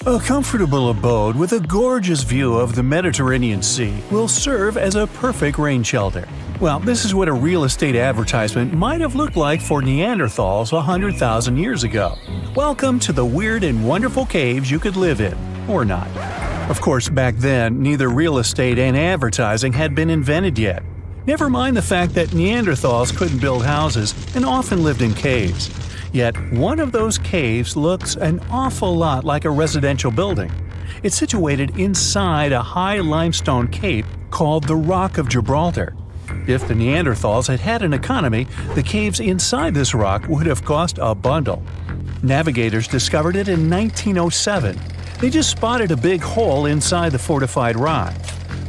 A comfortable abode with a gorgeous view of the Mediterranean Sea will serve as a perfect rain shelter. Well, this is what a real estate advertisement might have looked like for Neanderthals 100,000 years ago. Welcome to the weird and wonderful caves you could live in, or not. Of course, back then, neither real estate and advertising had been invented yet. Never mind the fact that Neanderthals couldn't build houses and often lived in caves. Yet, one of those caves looks an awful lot like a residential building. It's situated inside a high limestone cape called the Rock of Gibraltar. If the Neanderthals had had an economy, the caves inside this rock would have cost a bundle. Navigators discovered it in 1907. They just spotted a big hole inside the fortified rock.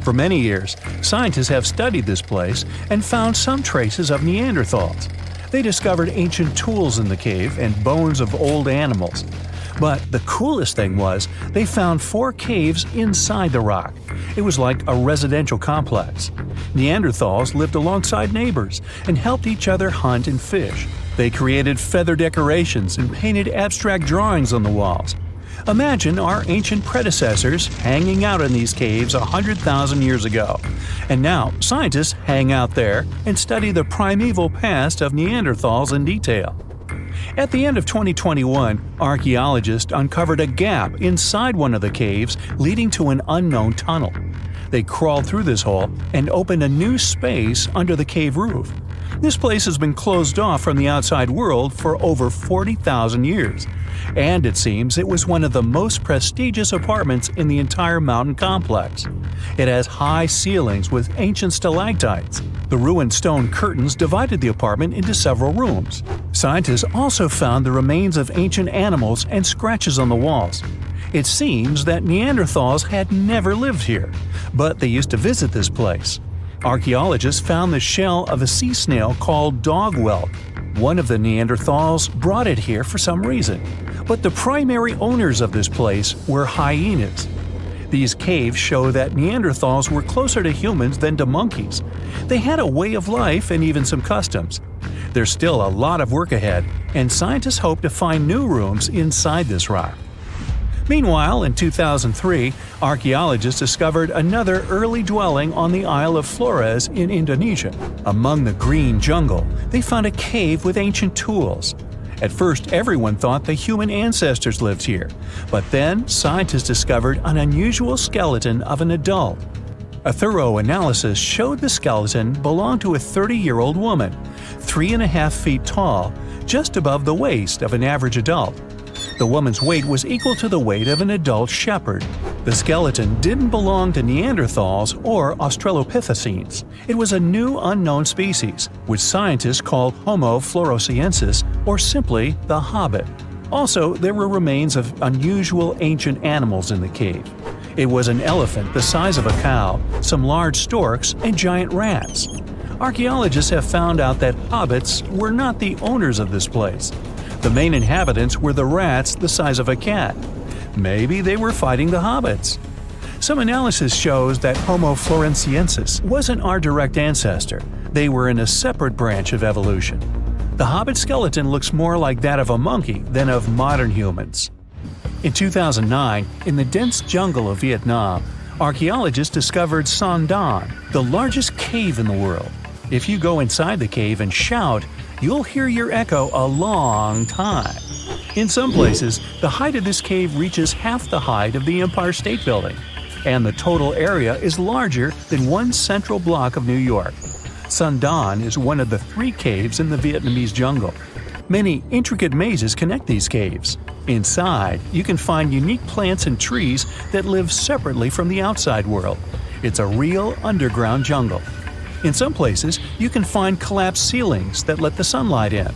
For many years, scientists have studied this place and found some traces of Neanderthals. They discovered ancient tools in the cave and bones of old animals. But the coolest thing was, they found 4 caves inside the rock. It was like a residential complex. Neanderthals lived alongside neighbors and helped each other hunt and fish. They created feather decorations and painted abstract drawings on the walls. Imagine our ancient predecessors hanging out in these caves 100,000 years ago. And now, scientists hang out there and study the primeval past of Neanderthals in detail. At the end of 2021, archaeologists uncovered a gap inside one of the caves leading to an unknown tunnel. They crawled through this hole and opened a new space under the cave roof. This place has been closed off from the outside world for over 40,000 years. And it seems it was one of the most prestigious apartments in the entire mountain complex. It has high ceilings with ancient stalactites. The ruined stone curtains divided the apartment into several rooms. Scientists also found the remains of ancient animals and scratches on the walls. It seems that Neanderthals had never lived here, but they used to visit this place. Archaeologists found the shell of a sea snail called dog whelk. One of the Neanderthals brought it here for some reason, but the primary owners of this place were hyenas. These caves show that Neanderthals were closer to humans than to monkeys. They had a way of life and even some customs. There's still a lot of work ahead, and scientists hope to find new rooms inside this rock. Meanwhile, in 2003, archaeologists discovered another early dwelling on the Isle of Flores in Indonesia. Among the green jungle, they found a cave with ancient tools. At first, everyone thought the human ancestors lived here, but then scientists discovered an unusual skeleton of an adult. A thorough analysis showed the skeleton belonged to a 30-year-old woman, 3.5 feet tall, just above the waist of an average adult. The woman's weight was equal to the weight of an adult shepherd. The skeleton didn't belong to Neanderthals or Australopithecines. It was a new unknown species, which scientists call Homo floresiensis, or simply the Hobbit. Also, there were remains of unusual ancient animals in the cave. It was an elephant the size of a cow, some large storks, and giant rats. Archaeologists have found out that hobbits were not the owners of this place. The main inhabitants were the rats the size of a cat. Maybe they were fighting the hobbits. Some analysis shows that Homo floresiensis wasn't our direct ancestor. They were in a separate branch of evolution. The hobbit skeleton looks more like that of a monkey than of modern humans. In 2009, in the dense jungle of Vietnam, archaeologists discovered Son Don, the largest cave in the world. If you go inside the cave and shout, you'll hear your echo a long time. In some places, the height of this cave reaches half the height of the Empire State Building, and the total area is larger than one central block of New York. Son Don is one of the 3 caves in the Vietnamese jungle. Many intricate mazes connect these caves. Inside, you can find unique plants and trees that live separately from the outside world. It's a real underground jungle. In some places, you can find collapsed ceilings that let the sunlight in.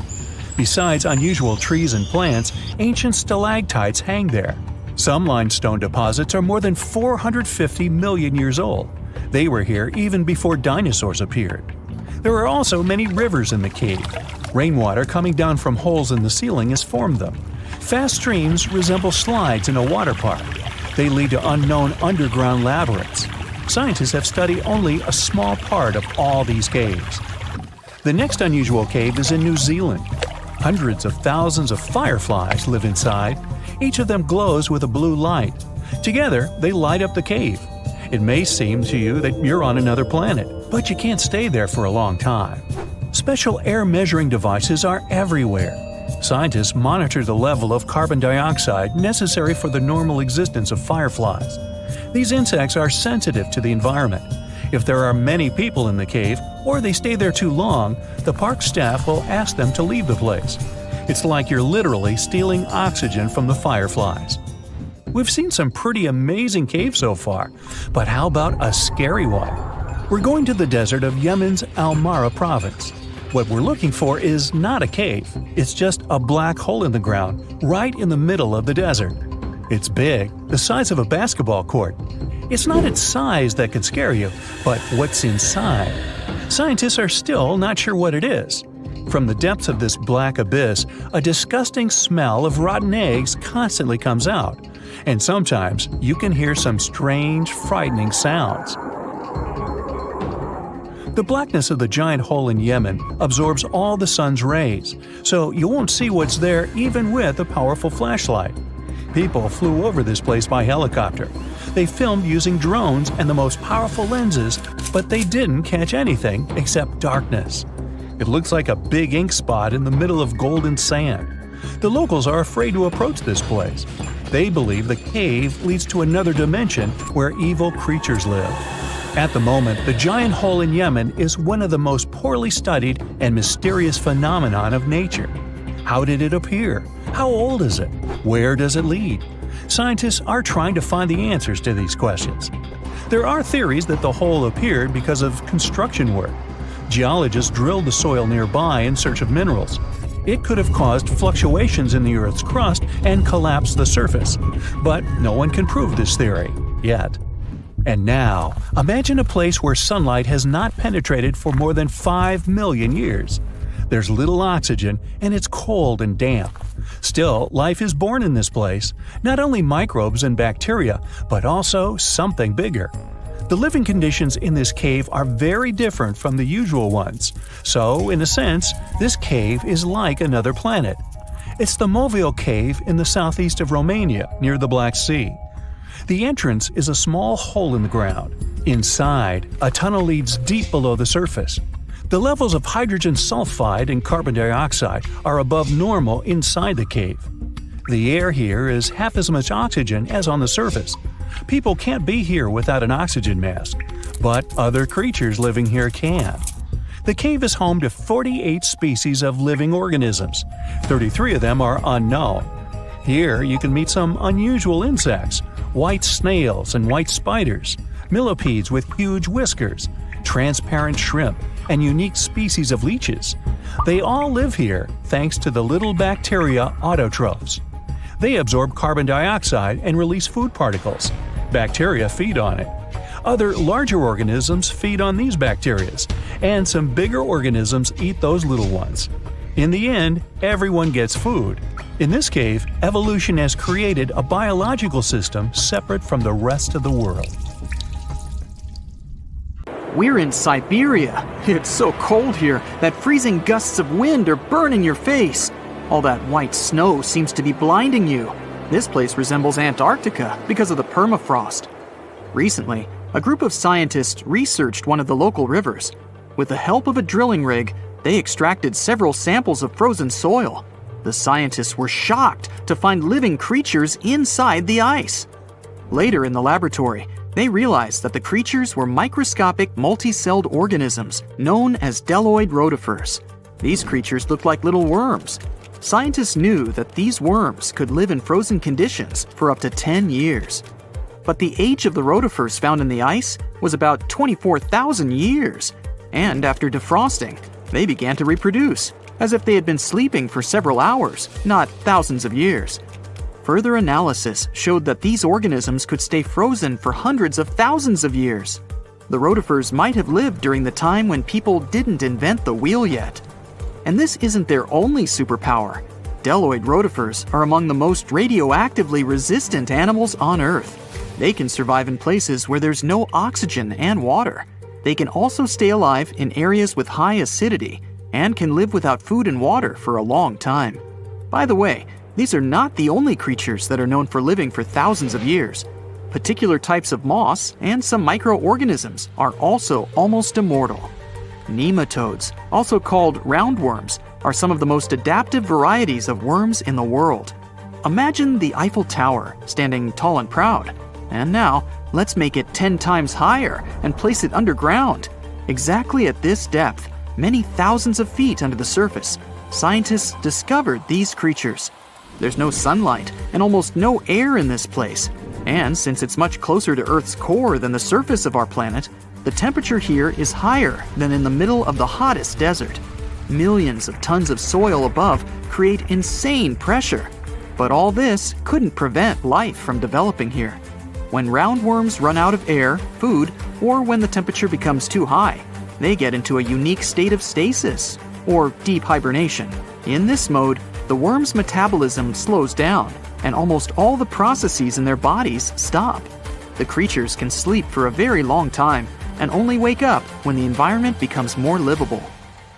Besides unusual trees and plants, ancient stalactites hang there. Some limestone deposits are more than 450 million years old. They were here even before dinosaurs appeared. There are also many rivers in the cave. Rainwater coming down from holes in the ceiling has formed them. Fast streams resemble slides in a water park. They lead to unknown underground labyrinths. Scientists have studied only a small part of all these caves. The next unusual cave is in New Zealand. Hundreds of thousands of fireflies live inside. Each of them glows with a blue light. Together, they light up the cave. It may seem to you that you're on another planet, but you can't stay there for a long time. Special air measuring devices are everywhere. Scientists monitor the level of carbon dioxide necessary for the normal existence of fireflies. These insects are sensitive to the environment. If there are many people in the cave, or they stay there too long, the park staff will ask them to leave the place. It's like you're literally stealing oxygen from the fireflies. We've seen some pretty amazing caves so far, but how about a scary one? We're going to the desert of Yemen's Al-Mara province. What we're looking for is not a cave, it's just a black hole in the ground, right in the middle of the desert. It's big, the size of a basketball court. It's not its size that could scare you, but what's inside. Scientists are still not sure what it is. From the depths of this black abyss, a disgusting smell of rotten eggs constantly comes out, and sometimes you can hear some strange, frightening sounds. The blackness of the giant hole in Yemen absorbs all the sun's rays, so you won't see what's there even with a powerful flashlight. People flew over this place by helicopter. They filmed using drones and the most powerful lenses, but they didn't catch anything except darkness. It looks like a big ink spot in the middle of golden sand. The locals are afraid to approach this place. They believe the cave leads to another dimension where evil creatures live. At the moment, the giant hole in Yemen is one of the most poorly studied and mysterious phenomenon of nature. How did it appear? How old is it? Where does it lead? Scientists are trying to find the answers to these questions. There are theories that the hole appeared because of construction work. Geologists drilled the soil nearby in search of minerals. It could have caused fluctuations in the Earth's crust and collapsed the surface. But no one can prove this theory, yet. And now, imagine a place where sunlight has not penetrated for more than 5 million years. There's little oxygen, and it's cold and damp. Still, life is born in this place, not only microbes and bacteria, but also something bigger. The living conditions in this cave are very different from the usual ones, so, in a sense, this cave is like another planet. It's the Movil Cave in the southeast of Romania, near the Black Sea. The entrance is a small hole in the ground. Inside, a tunnel leads deep below the surface. The levels of hydrogen sulfide and carbon dioxide are above normal inside the cave. The air here is half as much oxygen as on the surface. People can't be here without an oxygen mask, but other creatures living here can. The cave is home to 48 species of living organisms. 33 of them are unknown. Here you can meet some unusual insects, white snails and white spiders, millipedes with huge whiskers, transparent shrimp, and unique species of leeches. They all live here thanks to the little bacteria autotrophs. They absorb carbon dioxide and release food particles. Bacteria feed on it. Other larger organisms feed on these bacteria, and some bigger organisms eat those little ones. In the end, everyone gets food. In this cave, evolution has created a biological system separate from the rest of the world. We're in Siberia. It's so cold here that freezing gusts of wind are burning your face. All that white snow seems to be blinding you. This place resembles Antarctica because of the permafrost. Recently, a group of scientists researched one of the local rivers. With the help of a drilling rig, they extracted several samples of frozen soil. The scientists were shocked to find living creatures inside the ice. Later in the laboratory, they realized that the creatures were microscopic multi-celled organisms known as deltoid rotifers. These creatures looked like little worms. Scientists knew that these worms could live in frozen conditions for up to 10 years. But the age of the rotifers found in the ice was about 24,000 years. And after defrosting, they began to reproduce, as if they had been sleeping for several hours, not thousands of years. Further analysis showed that these organisms could stay frozen for hundreds of thousands of years. The rotifers might have lived during the time when people didn't invent the wheel yet. And this isn't their only superpower. Deltoid rotifers are among the most radioactively resistant animals on Earth. They can survive in places where there's no oxygen and water. They can also stay alive in areas with high acidity and can live without food and water for a long time. By the way, these are not the only creatures that are known for living for thousands of years. Particular types of moss and some microorganisms are also almost immortal. Nematodes, also called roundworms, are some of the most adaptive varieties of worms in the world. Imagine the Eiffel Tower standing tall and proud. And now, let's make it 10 times higher and place it underground. Exactly at this depth, many thousands of feet under the surface, scientists discovered these creatures. There's no sunlight and almost no air in this place. And since it's much closer to Earth's core than the surface of our planet, the temperature here is higher than in the middle of the hottest desert. Millions of tons of soil above create insane pressure. But all this couldn't prevent life from developing here. When roundworms run out of air, food, or when the temperature becomes too high, they get into a unique state of stasis, or deep hibernation. In this mode, the worm's metabolism slows down, and almost all the processes in their bodies stop. The creatures can sleep for a very long time, and only wake up when the environment becomes more livable.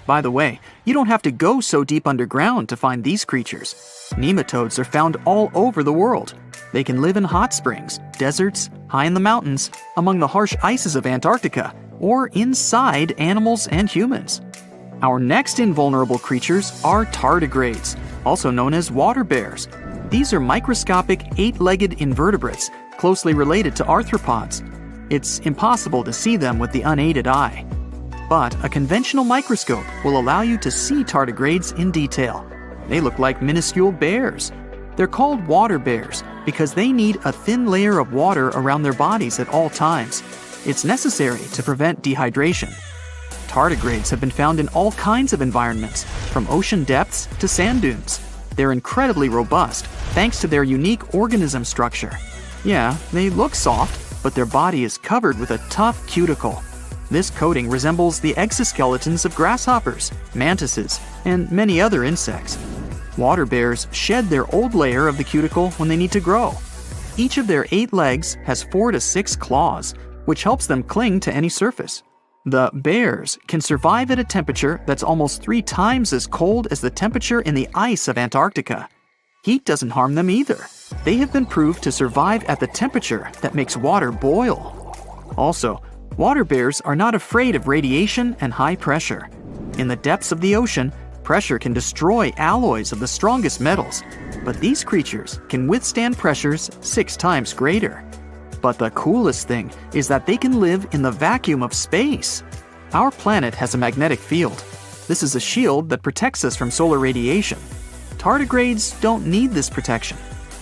By the way, you don't have to go so deep underground to find these creatures. Nematodes are found all over the world. They can live in hot springs, deserts, high in the mountains, among the harsh ices of Antarctica, or inside animals and humans. Our next invulnerable creatures are tardigrades, also known as water bears. These are microscopic, 8-legged invertebrates closely related to arthropods. It's impossible to see them with the unaided eye. But a conventional microscope will allow you to see tardigrades in detail. They look like minuscule bears. They're called water bears because they need a thin layer of water around their bodies at all times. It's necessary to prevent dehydration. Tardigrades have been found in all kinds of environments, from ocean depths to sand dunes. They're incredibly robust thanks to their unique organism structure. Yeah, they look soft, but their body is covered with a tough cuticle. This coating resembles the exoskeletons of grasshoppers, mantises, and many other insects. Water bears shed their old layer of the cuticle when they need to grow. Each of their 8 legs has 4 to 6 claws, which helps them cling to any surface. The bears can survive at a temperature that's almost 3 times as cold as the temperature in the ice of Antarctica. Heat doesn't harm them either. They have been proved to survive at the temperature that makes water boil. Also, water bears are not afraid of radiation and high pressure. In the depths of the ocean, pressure can destroy alloys of the strongest metals, but these creatures can withstand pressures 6 times greater. But the coolest thing is that they can live in the vacuum of space. Our planet has a magnetic field. This is a shield that protects us from solar radiation. Tardigrades don't need this protection.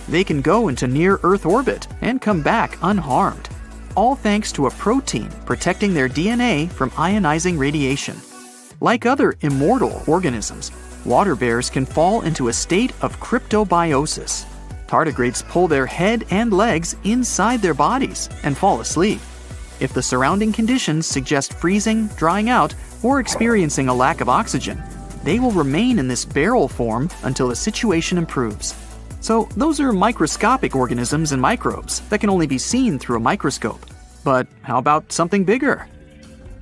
They can go into near-Earth orbit and come back unharmed, all thanks to a protein protecting their DNA from ionizing radiation. Like other immortal organisms, water bears can fall into a state of cryptobiosis. Tardigrades pull their head and legs inside their bodies and fall asleep. If the surrounding conditions suggest freezing, drying out, or experiencing a lack of oxygen, they will remain in this barrel form until the situation improves. So those are microscopic organisms and microbes that can only be seen through a microscope. But how about something bigger?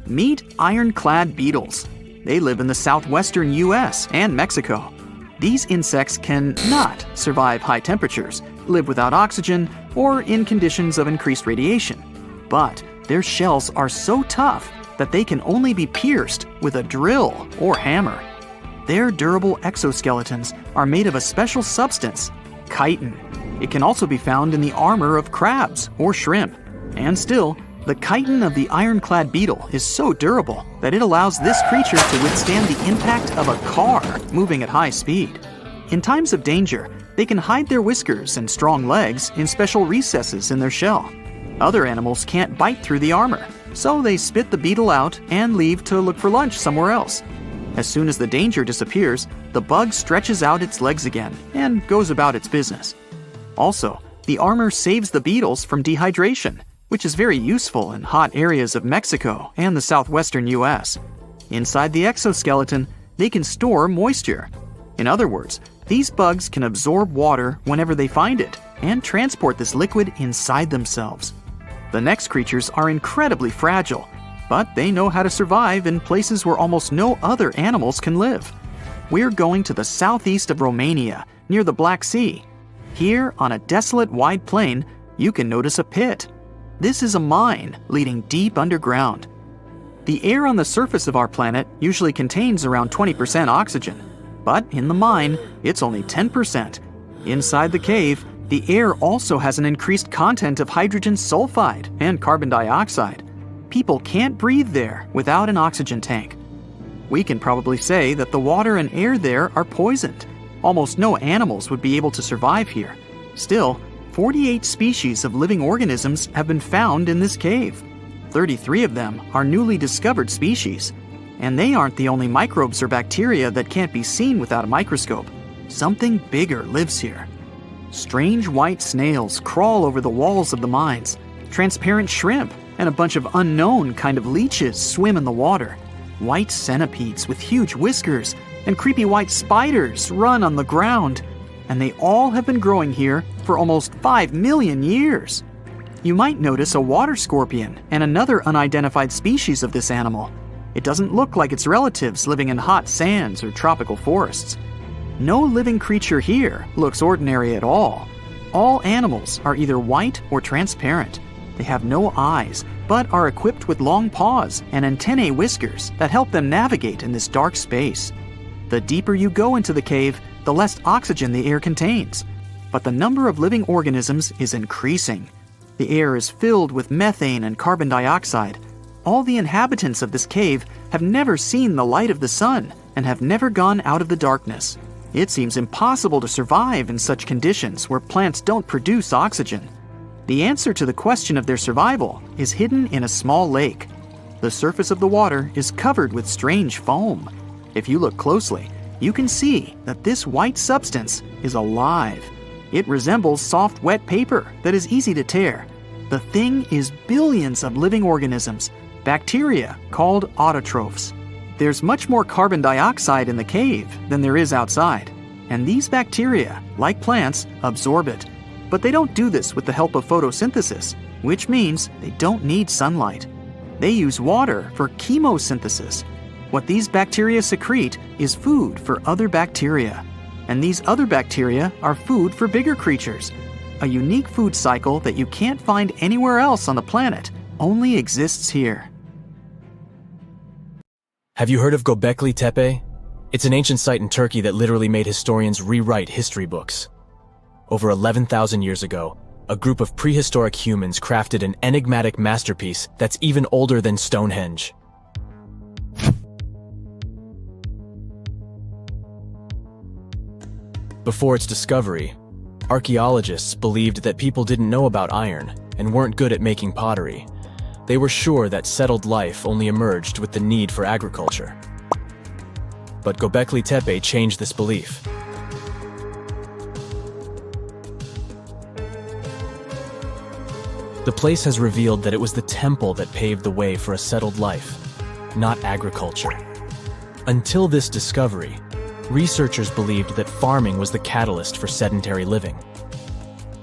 Meet ironclad beetles. They live in the southwestern US and Mexico. These insects can not survive high temperatures, live without oxygen, or in conditions of increased radiation. But their shells are so tough that they can only be pierced with a drill or hammer. Their durable exoskeletons are made of a special substance, chitin. It can also be found in the armor of crabs or shrimp. And still, the chitin of the ironclad beetle is so durable that it allows this creature to withstand the impact of a car moving at high speed. In times of danger, they can hide their whiskers and strong legs in special recesses in their shell. Other animals can't bite through the armor, so they spit the beetle out and leave to look for lunch somewhere else. As soon as the danger disappears, the bug stretches out its legs again and goes about its business. Also, the armor saves the beetles from dehydration, which is very useful in hot areas of Mexico and the southwestern US. Inside the exoskeleton, they can store moisture. In other words, these bugs can absorb water whenever they find it and transport this liquid inside themselves. The next creatures are incredibly fragile, but they know how to survive in places where almost no other animals can live. We're going to the southeast of Romania, near the Black Sea. Here, on a desolate wide plain, you can notice a pit. This is a mine leading deep underground. The air on the surface of our planet usually contains around 20% oxygen, but in the mine, it's only 10%. Inside the cave, the air also has an increased content of hydrogen sulfide and carbon dioxide. People can't breathe there without an oxygen tank. We can probably say that the water and air there are poisoned. Almost no animals would be able to survive here. Still, 48 species of living organisms have been found in this cave. 33 of them are newly discovered species. And they aren't the only microbes or bacteria that can't be seen without a microscope. Something bigger lives here. Strange white snails crawl over the walls of the mines. Transparent shrimp and a bunch of unknown kind of leeches swim in the water. White centipedes with huge whiskers and creepy white spiders run on the ground. And they all have been growing here for almost 5 million years. You might notice a water scorpion and another unidentified species of this animal. It doesn't look like its relatives living in hot sands or tropical forests. No living creature here looks ordinary at all. All animals are either white or transparent. They have no eyes, but are equipped with long paws and antennae whiskers that help them navigate in this dark space. The deeper you go into the cave, the less oxygen the air contains. But the number of living organisms is increasing. The air is filled with methane and carbon dioxide. All the inhabitants of this cave have never seen the light of the sun and have never gone out of the darkness. It seems impossible to survive in such conditions where plants don't produce oxygen. The answer to the question of their survival is hidden in a small lake. The surface of the water is covered with strange foam. If you look closely, you can see that this white substance is alive. It resembles soft, wet paper that is easy to tear. The thing is billions of living organisms, bacteria called autotrophs. There's much more carbon dioxide in the cave than there is outside, and these bacteria, like plants, absorb it. But they don't do this with the help of photosynthesis, which means they don't need sunlight. They use water for chemosynthesis. What these bacteria secrete is food for other bacteria, and these other bacteria are food for bigger creatures. A unique food cycle that you can't find anywhere else on the planet only exists here. Have you heard of Göbekli Tepe? It's an ancient site in Turkey that literally made historians rewrite history books. Over 11,000 years ago, a group of prehistoric humans crafted an enigmatic masterpiece that's even older than Stonehenge. Before its discovery, archaeologists believed that people didn't know about iron and weren't good at making pottery. They were sure that settled life only emerged with the need for agriculture. But Göbekli Tepe changed this belief. The place has revealed that it was the temple that paved the way for a settled life, not agriculture. Until this discovery, researchers believed that farming was the catalyst for sedentary living.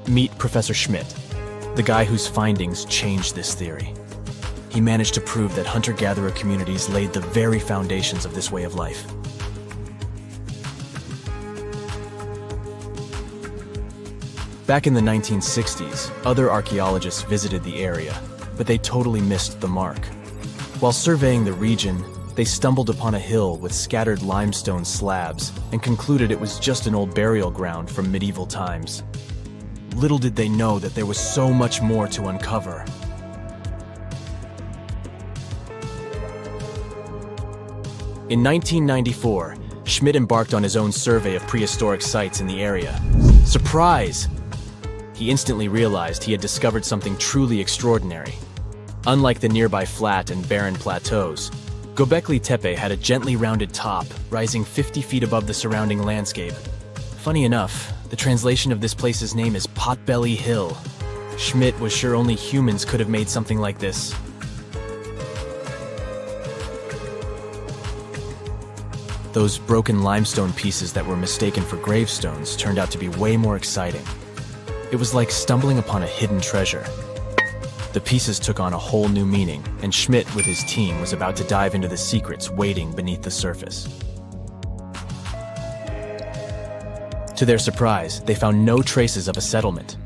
Meet Professor Schmidt, the guy whose findings changed this theory. He managed to prove that hunter-gatherer communities laid the very foundations of this way of life. Back in the 1960s, other archaeologists visited the area, but they totally missed the mark. While surveying the region, they stumbled upon a hill with scattered limestone slabs and concluded it was just an old burial ground from medieval times. Little did they know that there was so much more to uncover. In 1994, Schmidt embarked on his own survey of prehistoric sites in the area. Surprise! He instantly realized he had discovered something truly extraordinary. Unlike the nearby flat and barren plateaus, Göbekli Tepe had a gently rounded top, rising 50 feet above the surrounding landscape. Funny enough, the translation of this place's name is Potbelly Hill. Schmidt was sure only humans could have made something like this. Those broken limestone pieces that were mistaken for gravestones turned out to be way more exciting. It was like stumbling upon a hidden treasure. The pieces took on a whole new meaning, and Schmidt with his team was about to dive into the secrets waiting beneath the surface. To their surprise, they found no traces of a settlement.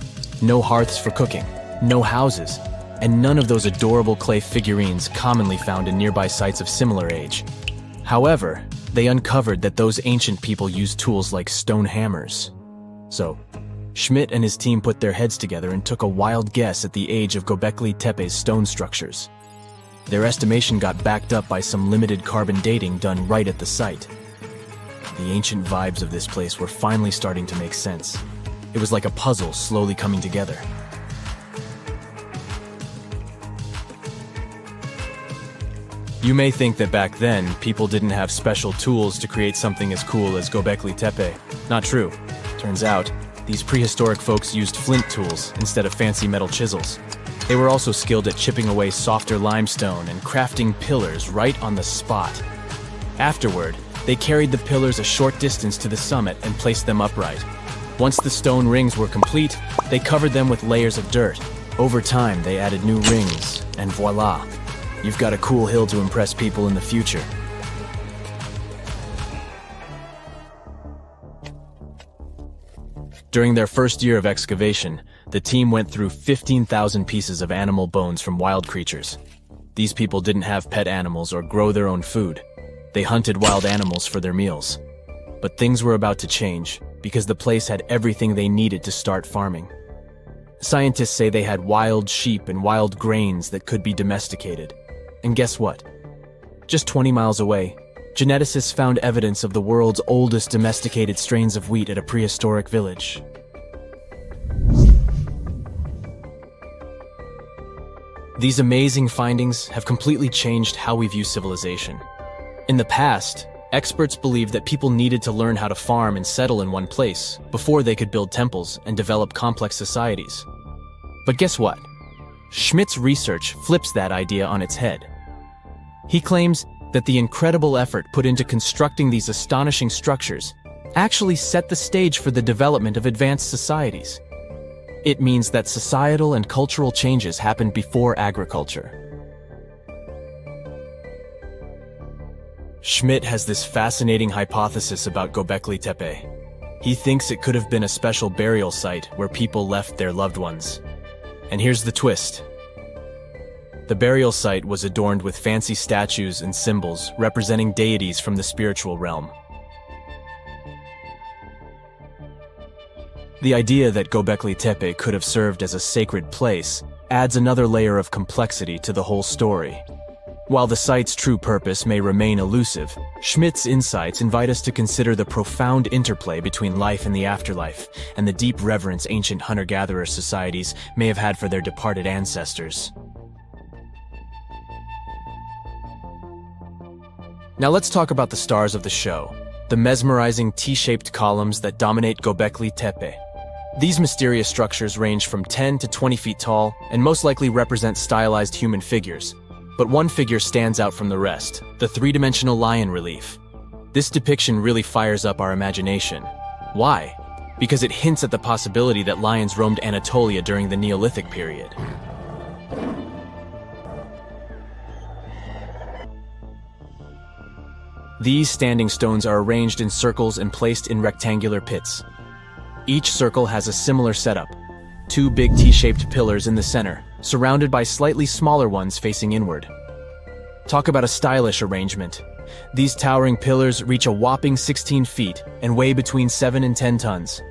No hearths for cooking, no houses, and none of those adorable clay figurines commonly found in nearby sites of similar age. However, they uncovered that those ancient people used tools like stone hammers. So, Schmidt and his team put their heads together and took a wild guess at the age of Göbekli Tepe's stone structures. Their estimation got backed up by some limited carbon dating done right at the site. The ancient vibes of this place were finally starting to make sense. It was like a puzzle slowly coming together. You may think that back then, people didn't have special tools to create something as cool as Göbekli Tepe. Not true. Turns out, these prehistoric folks used flint tools instead of fancy metal chisels. They were also skilled at chipping away softer limestone and crafting pillars right on the spot. Afterward, they carried the pillars a short distance to the summit and placed them upright. Once the stone rings were complete, they covered them with layers of dirt. Over time, they added new rings, and voila! You've got a cool hill to impress people in the future. During their first year of excavation, the team went through 15,000 pieces of animal bones from wild creatures. These people didn't have pet animals or grow their own food. They hunted wild animals for their meals. But things were about to change, because the place had everything they needed to start farming. Scientists say they had wild sheep and wild grains that could be domesticated. And guess what? Just 20 miles away, geneticists found evidence of the world's oldest domesticated strains of wheat at a prehistoric village. These amazing findings have completely changed how we view civilization. In the past, experts believed that people needed to learn how to farm and settle in one place before they could build temples and develop complex societies. But guess what? Schmidt's research flips that idea on its head. He claims that the incredible effort put into constructing these astonishing structures actually set the stage for the development of advanced societies. It means that societal and cultural changes happened before agriculture. Schmidt has this fascinating hypothesis about Göbekli Tepe. He thinks it could have been a special burial site where people left their loved ones. And here's the twist. The burial site was adorned with fancy statues and symbols representing deities from the spiritual realm. The idea that Göbekli Tepe could have served as a sacred place adds another layer of complexity to the whole story. While the site's true purpose may remain elusive, Schmidt's insights invite us to consider the profound interplay between life and the afterlife, and the deep reverence ancient hunter-gatherer societies may have had for their departed ancestors. Now let's talk about the stars of the show, the mesmerizing T-shaped columns that dominate Göbekli Tepe. These mysterious structures range from 10 to 20 feet tall and most likely represent stylized human figures. But one figure stands out from the rest, the three-dimensional lion relief. This depiction really fires up our imagination. Why? Because it hints at the possibility that lions roamed Anatolia during the Neolithic period. These standing stones are arranged in circles and placed in rectangular pits. Each circle has a similar setup. Two big T-shaped pillars in the center, surrounded by slightly smaller ones facing inward. Talk about a stylish arrangement. These towering pillars reach a whopping 16 feet and weigh between 7 and 10 tons.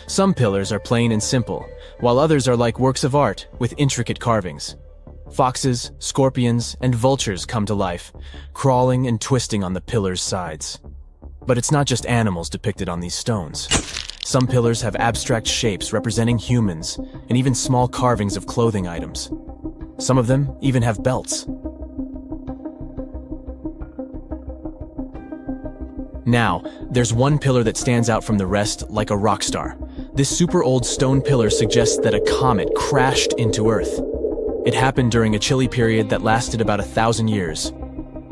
Some pillars are plain and simple, while others are like works of art with intricate carvings. Foxes, scorpions, and vultures come to life, crawling and twisting on the pillars' sides. But it's not just animals depicted on these stones. Some pillars have abstract shapes representing humans, and even small carvings of clothing items. Some of them even have belts. Now, there's one pillar that stands out from the rest like a rock star. This super old stone pillar suggests that a comet crashed into Earth. It happened during a chilly period that lasted about 1,000 years.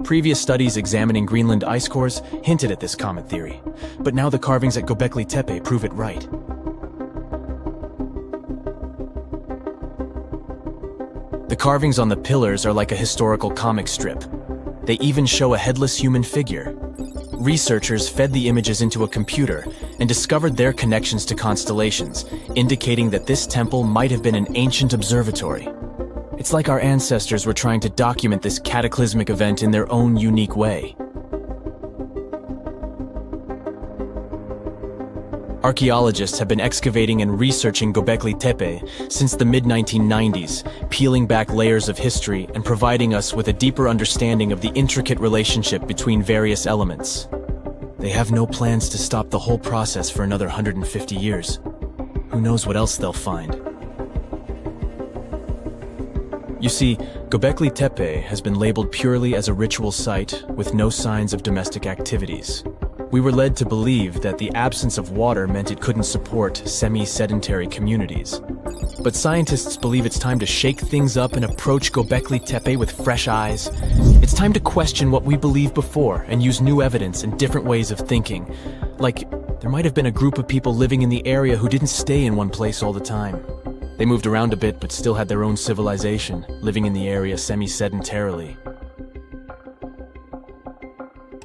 Previous studies examining Greenland ice cores hinted at this comet theory, but now the carvings at Göbekli Tepe prove it right. The carvings on the pillars are like a historical comic strip. They even show a headless human figure. Researchers fed the images into a computer and discovered their connections to constellations, indicating that this temple might have been an ancient observatory. It's like our ancestors were trying to document this cataclysmic event in their own unique way. Archaeologists have been excavating and researching Göbekli Tepe since the mid-1990s, peeling back layers of history and providing us with a deeper understanding of the intricate relationship between various elements. They have no plans to stop the whole process for another 150 years. Who knows what else they'll find? You see, Göbekli Tepe has been labeled purely as a ritual site with no signs of domestic activities. We were led to believe that the absence of water meant it couldn't support semi-sedentary communities. But scientists believe it's time to shake things up and approach Göbekli Tepe with fresh eyes. It's time to question what we believed before and use new evidence and different ways of thinking. Like, there might have been a group of people living in the area who didn't stay in one place all the time. They moved around a bit but still had their own civilization, living in the area semi-sedentarily.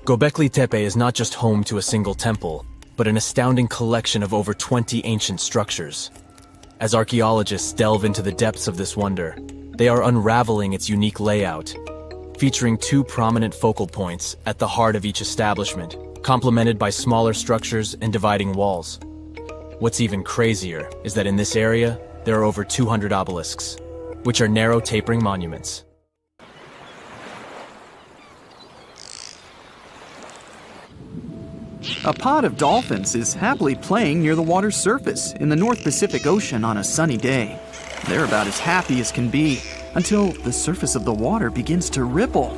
Göbekli Tepe is not just home to a single temple, but an astounding collection of over 20 ancient structures. As archaeologists delve into the depths of this wonder, they are unraveling its unique layout, featuring two prominent focal points at the heart of each establishment, complemented by smaller structures and dividing walls. What's even crazier is that in this area, there are over 200 obelisks, which are narrow tapering monuments. A pod of dolphins is happily playing near the water's surface in the North Pacific Ocean on a sunny day. They're about as happy as can be until the surface of the water begins to ripple.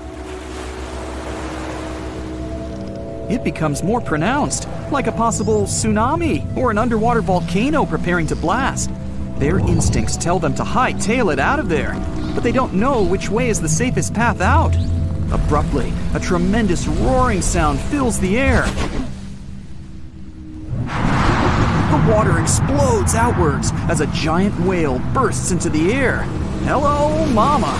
It becomes more pronounced, like a possible tsunami or an underwater volcano preparing to blast. Their instincts tell them to hightail it out of there, but they don't know which way is the safest path out. Abruptly, a tremendous roaring sound fills the air. The water explodes outwards as a giant whale bursts into the air. Hello, mama!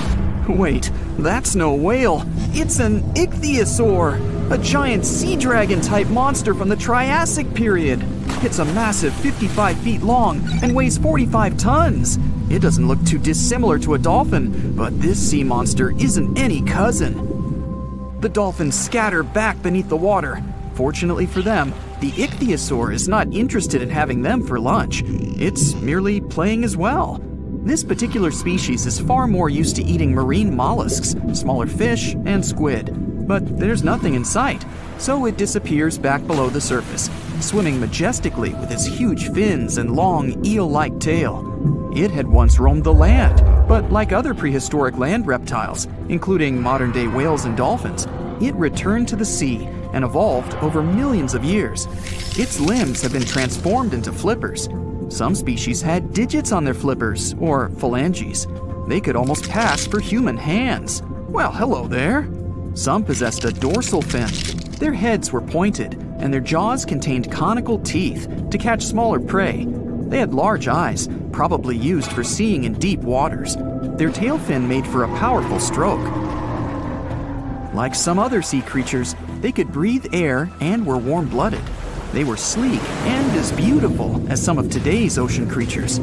Wait, that's no whale. It's an ichthyosaur, a giant sea dragon-type monster from the Triassic period. It's a massive 55 feet long and weighs 45 tons. It doesn't look too dissimilar to a dolphin, but this sea monster isn't any cousin. The dolphins scatter back beneath the water. Fortunately for them, the ichthyosaur is not interested in having them for lunch. It's merely playing as well. This particular species is far more used to eating marine mollusks, smaller fish, and squid. But there's nothing in sight, so it disappears back below the surface, swimming majestically with its huge fins and long eel-like tail. It had once roamed the land, but like other prehistoric land reptiles, including modern-day whales and dolphins, it returned to the sea and evolved over millions of years. Its limbs have been transformed into flippers. Some species had digits on their flippers, or phalanges. They could almost pass for human hands. Well, hello there. Some possessed a dorsal fin. Their heads were pointed, and their jaws contained conical teeth to catch smaller prey. They had large eyes, probably used for seeing in deep waters. Their tail fin made for a powerful stroke. Like some other sea creatures, they could breathe air and were warm-blooded. They were sleek and as beautiful as some of today's ocean creatures.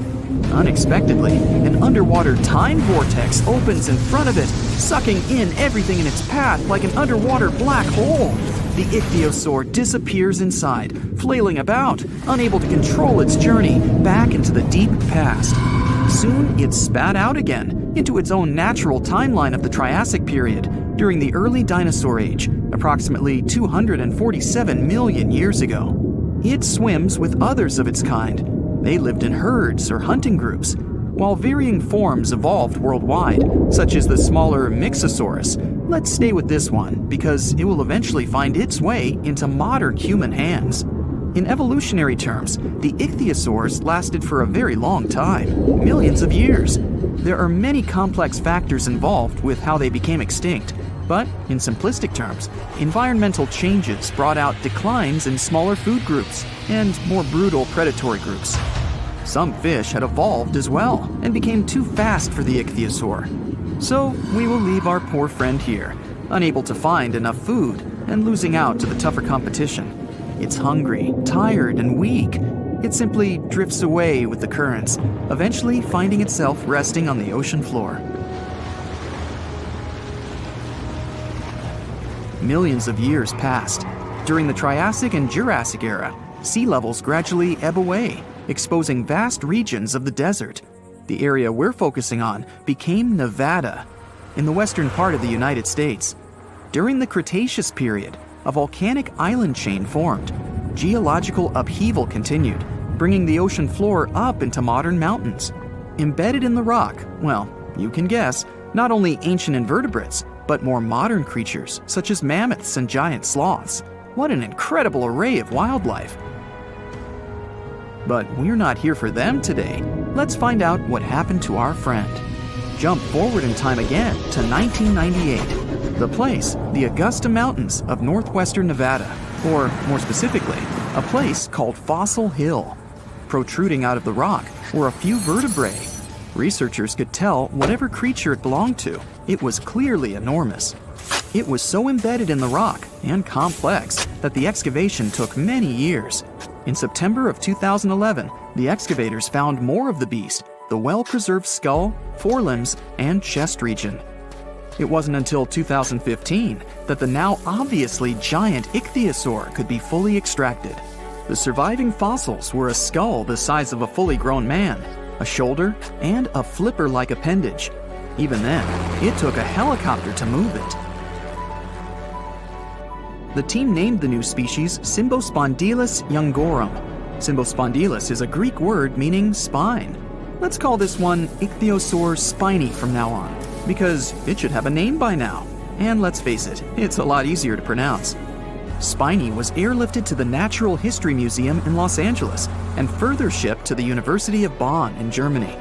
Unexpectedly, an underwater time vortex opens in front of it, sucking in everything in its path like an underwater black hole. The ichthyosaur disappears inside, flailing about, unable to control its journey back into the deep past. Soon, it spat out again into its own natural timeline of the Triassic period during the early dinosaur age, approximately 247 million years ago. It swims with others of its kind. They lived in herds or hunting groups, while varying forms evolved worldwide, such as the smaller Mixosaurus. Let's stay with this one, because it will eventually find its way into modern human hands. In evolutionary terms, the ichthyosaurs lasted for a very long time, millions of years. There are many complex factors involved with how they became extinct, but in simplistic terms, environmental changes brought out declines in smaller food groups and more brutal predatory groups. Some fish had evolved as well and became too fast for the ichthyosaur. So we will leave our poor friend here, unable to find enough food and losing out to the tougher competition. It's hungry, tired, and weak. It simply drifts away with the currents, eventually finding itself resting on the ocean floor. Millions of years passed. During the Triassic and Jurassic era, sea levels gradually ebb away, exposing vast regions of the desert. The area we're focusing on became Nevada, in the western part of the United States. During the Cretaceous period, a volcanic island chain formed. Geological upheaval continued, bringing the ocean floor up into modern mountains. Embedded in the rock, well, you can guess, not only ancient invertebrates, but more modern creatures such as mammoths and giant sloths. What an incredible array of wildlife! But we're not here for them today. Let's find out what happened to our friend. Jump forward in time again to 1998. The place, the Augusta Mountains of northwestern Nevada, or more specifically, a place called Fossil Hill. Protruding out of the rock were a few vertebrae. Researchers could tell whatever creature it belonged to, it was clearly enormous. It was so embedded in the rock and complex that the excavation took many years. In September of 2011, the excavators found more of the beast, the well-preserved skull, forelimbs, and chest region. It wasn't until 2015 that the now obviously giant ichthyosaur could be fully extracted. The surviving fossils were a skull the size of a fully grown man, a shoulder, and a flipper-like appendage. Even then, it took a helicopter to move it. The team named the new species Symbospondylus youngorum. Symbospondylus is a Greek word meaning spine. Let's call this one Ichthyosaur spiny from now on, because it should have a name by now. And let's face it, it's a lot easier to pronounce. Spiny was airlifted to the Natural History Museum in Los Angeles and further shipped to the University of Bonn in Germany.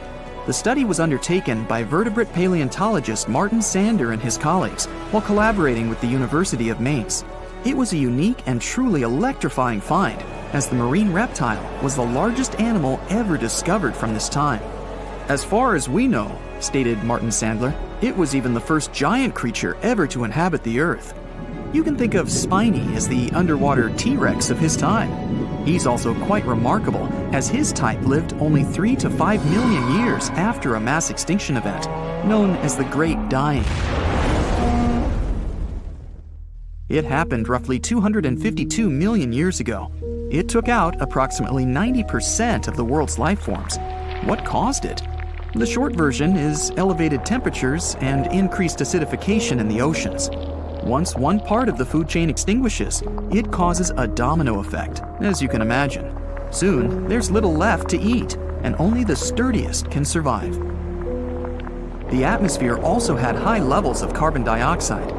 The study was undertaken by vertebrate paleontologist Martin Sander and his colleagues while collaborating with the University of Mainz. It was a unique and truly electrifying find, as the marine reptile was the largest animal ever discovered from this time. As far as we know, stated Martin Sandler, it was even the first giant creature ever to inhabit the Earth. You can think of Spiny as the underwater T-Rex of his time. He's also quite remarkable, as his type lived only 3 to 5 million years after a mass extinction event, known as the Great Dying. It happened roughly 252 million years ago. It took out approximately 90% of the world's life forms. What caused it? The short version is elevated temperatures and increased acidification in the oceans. Once one part of the food chain extinguishes, it causes a domino effect, as you can imagine. Soon, there's little left to eat, and only the sturdiest can survive. The atmosphere also had high levels of carbon dioxide.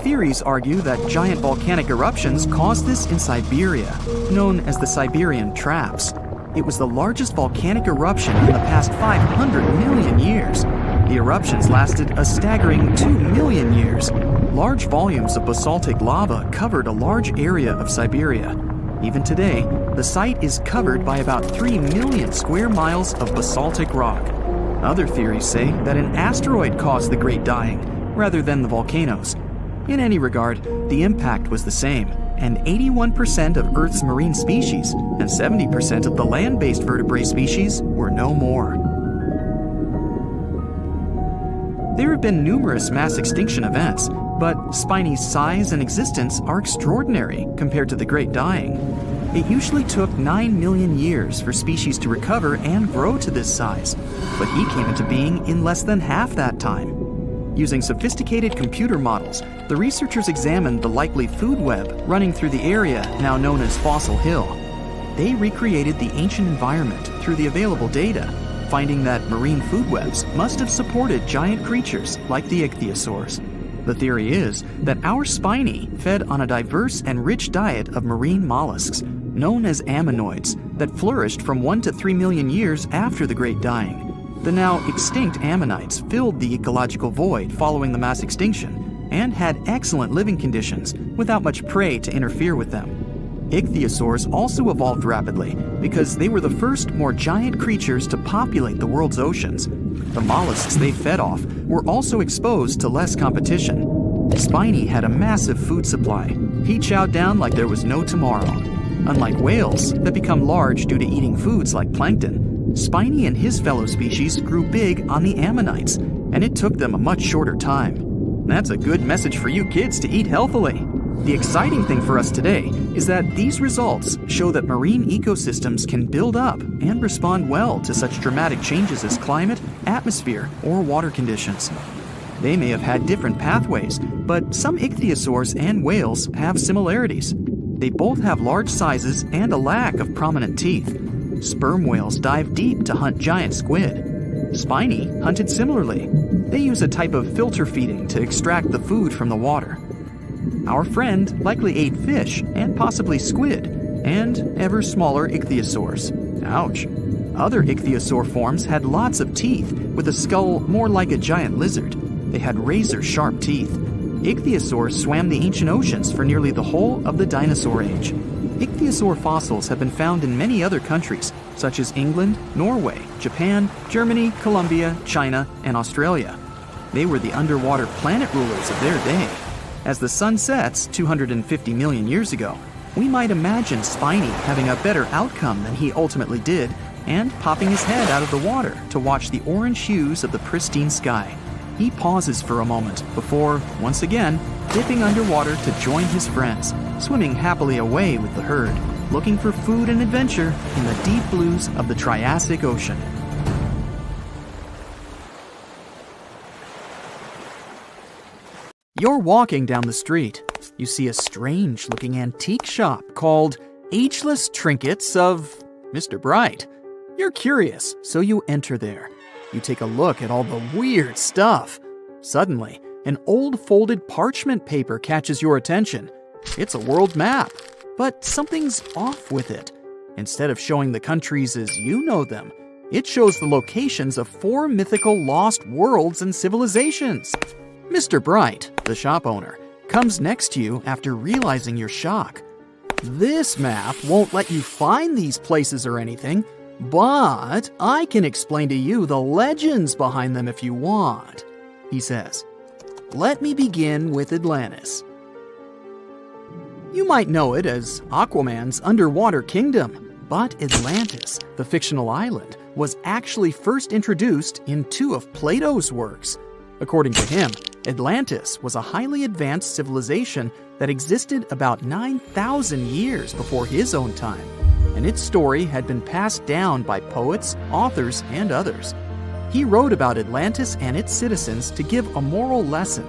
Theories argue that giant volcanic eruptions caused this in Siberia, known as the Siberian Traps. It was the largest volcanic eruption in the past 500 million years. The eruptions lasted a staggering 2 million years. Large volumes of basaltic lava covered a large area of Siberia. Even today, the site is covered by about 3 million square miles of basaltic rock. Other theories say that an asteroid caused the Great Dying, rather than the volcanoes. In any regard, the impact was the same, and 81% of Earth's marine species and 70% of the land-based vertebrate species were no more. There have been numerous mass extinction events, but Spiny's size and existence are extraordinary compared to the Great Dying. It usually took 9 million years for species to recover and grow to this size, but he came into being in less than half that time. Using sophisticated computer models, the researchers examined the likely food web running through the area now known as Fossil Hill. They recreated the ancient environment through the available data, finding that marine food webs must have supported giant creatures like the ichthyosaurs. The theory is that our Spiny fed on a diverse and rich diet of marine mollusks, known as ammonoids, that flourished from 1 to 3 million years after the Great Dying. The now extinct ammonites filled the ecological void following the mass extinction and had excellent living conditions without much prey to interfere with them. Ichthyosaurs also evolved rapidly because they were the first more giant creatures to populate the world's oceans. The mollusks they fed off were also exposed to less competition. Spiny had a massive food supply. He chowed down like there was no tomorrow. Unlike whales that become large due to eating foods like plankton, Spiny and his fellow species grew big on the ammonites, and it took them a much shorter time. That's a good message for you kids to eat healthily. The exciting thing for us today is that these results show that marine ecosystems can build up and respond well to such dramatic changes as climate, atmosphere, or water conditions. They may have had different pathways, but some ichthyosaurs and whales have similarities. They both have large sizes and a lack of prominent teeth. Sperm whales dive deep to hunt giant squid. Spiny hunted similarly. They use a type of filter feeding to extract the food from the water. Our friend likely ate fish and possibly squid, and ever smaller ichthyosaurs. Ouch. Other ichthyosaur forms had lots of teeth, with a skull more like a giant lizard. They had razor-sharp teeth. Ichthyosaurs swam the ancient oceans for nearly the whole of the dinosaur age. Ichthyosaur fossils have been found in many other countries, such as England, Norway, Japan, Germany, Colombia, China, and Australia. They were the underwater planet rulers of their day. As the sun sets 250 million years ago, we might imagine Spiny having a better outcome than he ultimately did, and popping his head out of the water to watch the orange hues of the pristine sky. He pauses for a moment before, once again, dipping underwater to join his friends, swimming happily away with the herd, looking for food and adventure in the deep blues of the Triassic Ocean. You're walking down the street. You see a strange-looking antique shop called Ageless Trinkets of Mr. Bright. You're curious, so you enter there. You take a look at all the weird stuff. Suddenly, an old folded parchment paper catches your attention. It's a world map, but something's off with it. Instead of showing the countries as you know them, it shows the locations of 4 mythical lost worlds and civilizations. Mr. Bright, the shop owner, comes next to you after realizing your shock. This map won't let you find these places or anything, but I can explain to you the legends behind them if you want, he says. Let me begin with Atlantis. You might know it as Aquaman's underwater kingdom, but Atlantis, the fictional island, was actually first introduced in 2 of Plato's works. According to him, Atlantis was a highly advanced civilization that existed about 9,000 years before his own time, and its story had been passed down by poets, authors, and others. He wrote about Atlantis and its citizens to give a moral lesson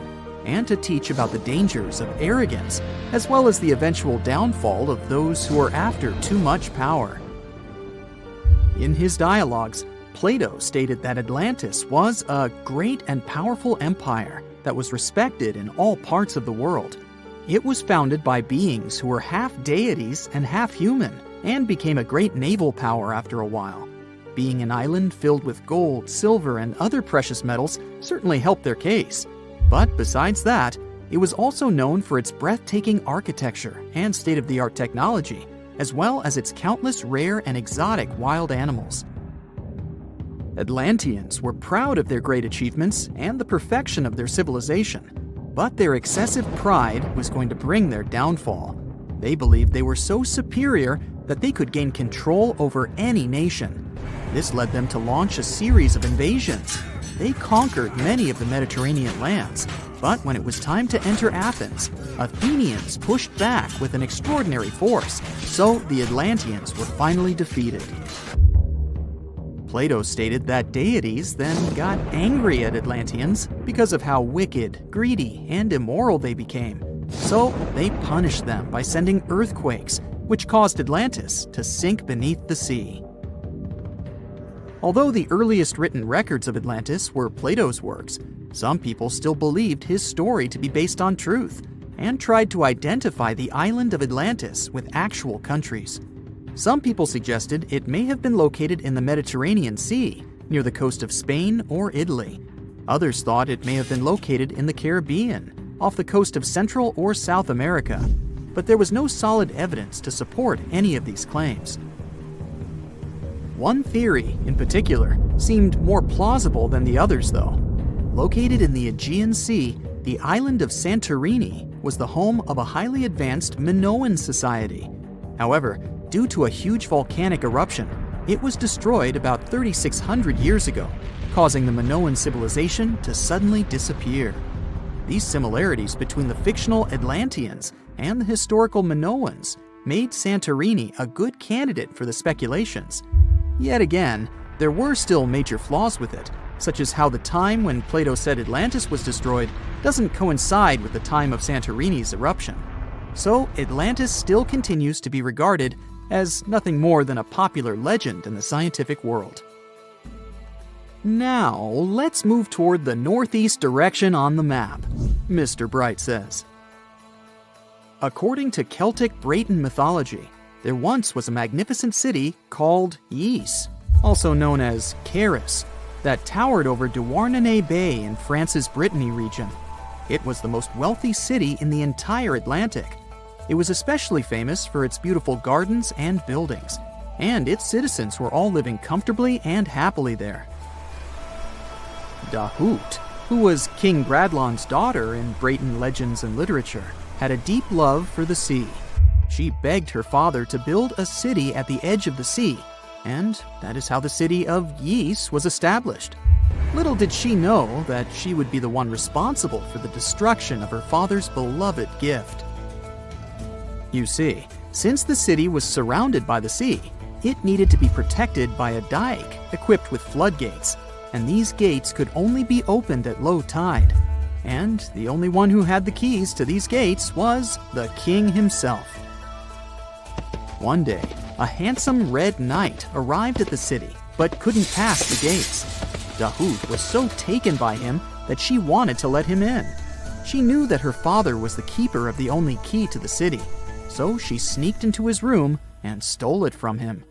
and to teach about the dangers of arrogance, as well as the eventual downfall of those who are after too much power. In his dialogues, Plato stated that Atlantis was a great and powerful empire that was respected in all parts of the world. It was founded by beings who were half deities and half human, and became a great naval power after a while. Being an island filled with gold, silver, and other precious metals certainly helped their case. But besides that, it was also known for its breathtaking architecture and state-of-the-art technology, as well as its countless rare and exotic wild animals. Atlanteans were proud of their great achievements and the perfection of their civilization, but their excessive pride was going to bring their downfall. They believed they were so superior that they could gain control over any nation. This led them to launch a series of invasions. They conquered many of the Mediterranean lands, but when it was time to enter Athens, Athenians pushed back with an extraordinary force, so the Atlanteans were finally defeated. Plato stated that deities then got angry at Atlanteans because of how wicked, greedy, and immoral they became. So they punished them by sending earthquakes, which caused Atlantis to sink beneath the sea. Although the earliest written records of Atlantis were Plato's works, some people still believed his story to be based on truth and tried to identify the island of Atlantis with actual countries. Some people suggested it may have been located in the Mediterranean Sea, near the coast of Spain or Italy. Others thought it may have been located in the Caribbean, off the coast of Central or South America, but there was no solid evidence to support any of these claims. One theory, in particular, seemed more plausible than the others, though. Located in the Aegean Sea, the island of Santorini was the home of a highly advanced Minoan society. However, due to a huge volcanic eruption, it was destroyed about 3,600 years ago, causing the Minoan civilization to suddenly disappear. These similarities between the fictional Atlanteans and the historical Minoans made Santorini a good candidate for the speculations. Yet again, there were still major flaws with it, such as how the time when Plato said Atlantis was destroyed doesn't coincide with the time of Santorini's eruption. So Atlantis still continues to be regarded as nothing more than a popular legend in the scientific world. Now, let's move toward the northeast direction on the map, Mr. Bright says. According to Celtic Breton mythology, there once was a magnificent city called Ys, also known as Caris, that towered over Douarnenez Bay in France's Brittany region. It was the most wealthy city in the entire Atlantic. It was especially famous for its beautiful gardens and buildings, and its citizens were all living comfortably and happily there. Dahut, who was King Bradlon's daughter in Breton legends and literature, had a deep love for the sea. She begged her father to build a city at the edge of the sea, and that is how the city of Ys was established. Little did she know that she would be the one responsible for the destruction of her father's beloved gift. You see, since the city was surrounded by the sea, it needed to be protected by a dike equipped with floodgates, and these gates could only be opened at low tide. And the only one who had the keys to these gates was the king himself. One day, a handsome red knight arrived at the city, but couldn't pass the gates. Dahut was so taken by him that she wanted to let him in. She knew that her father was the keeper of the only key to the city, so she sneaked into his room and stole it from him.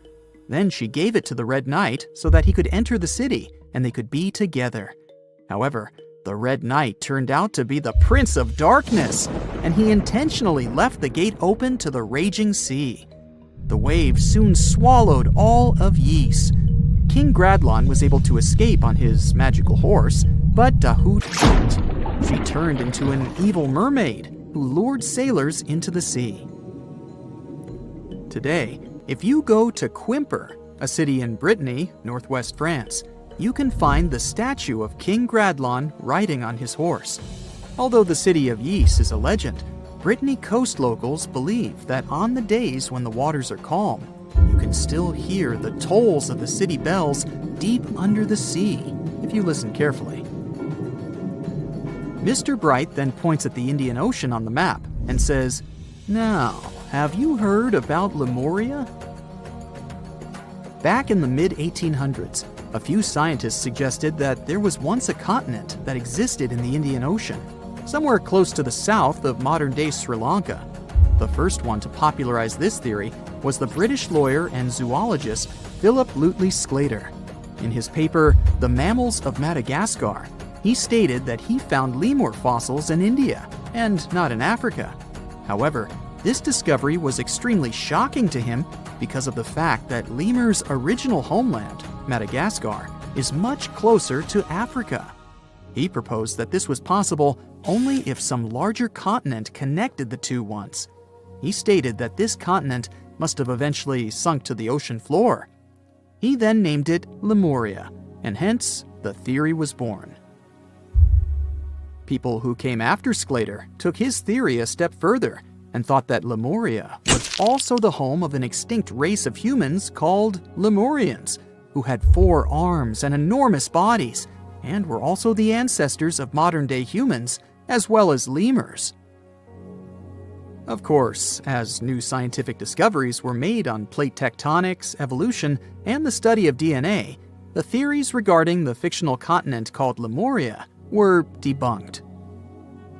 Then she gave it to the Red Knight so that he could enter the city and they could be together. However, the Red Knight turned out to be the Prince of Darkness, and he intentionally left the gate open to the raging sea. The waves soon swallowed all of Ys. King Gradlon was able to escape on his magical horse, but Dahut couldn't. She turned into an evil mermaid who lured sailors into the sea. Today, if you go to Quimper, a city in Brittany, northwest France, you can find the statue of King Gradlon riding on his horse. Although the city of Ys is a legend, Brittany coast locals believe that on the days when the waters are calm, you can still hear the tolls of the city bells deep under the sea, if you listen carefully. Mr. Bright then points at the Indian Ocean on the map and says, "Now, have you heard about Lemuria?" Back in the mid-1800s, a few scientists suggested that there was once a continent that existed in the Indian Ocean, somewhere close to the south of modern-day Sri Lanka. The first one to popularize this theory was the British lawyer and zoologist Philip Lutley Sclater. In his paper, The Mammals of Madagascar, he stated that he found lemur fossils in India, and not in Africa. However, this discovery was extremely shocking to him because of the fact that lemurs' original homeland, Madagascar, is much closer to Africa. He proposed that this was possible only if some larger continent connected the two once. He stated that this continent must have eventually sunk to the ocean floor. He then named it Lemuria, and hence the theory was born. People who came after Sclater took his theory a step further and thought that Lemuria was also the home of an extinct race of humans called Lemurians, who had 4 arms and enormous bodies, and were also the ancestors of modern-day humans, as well as lemurs. Of course, as new scientific discoveries were made on plate tectonics, evolution, and the study of DNA, the theories regarding the fictional continent called Lemuria were debunked.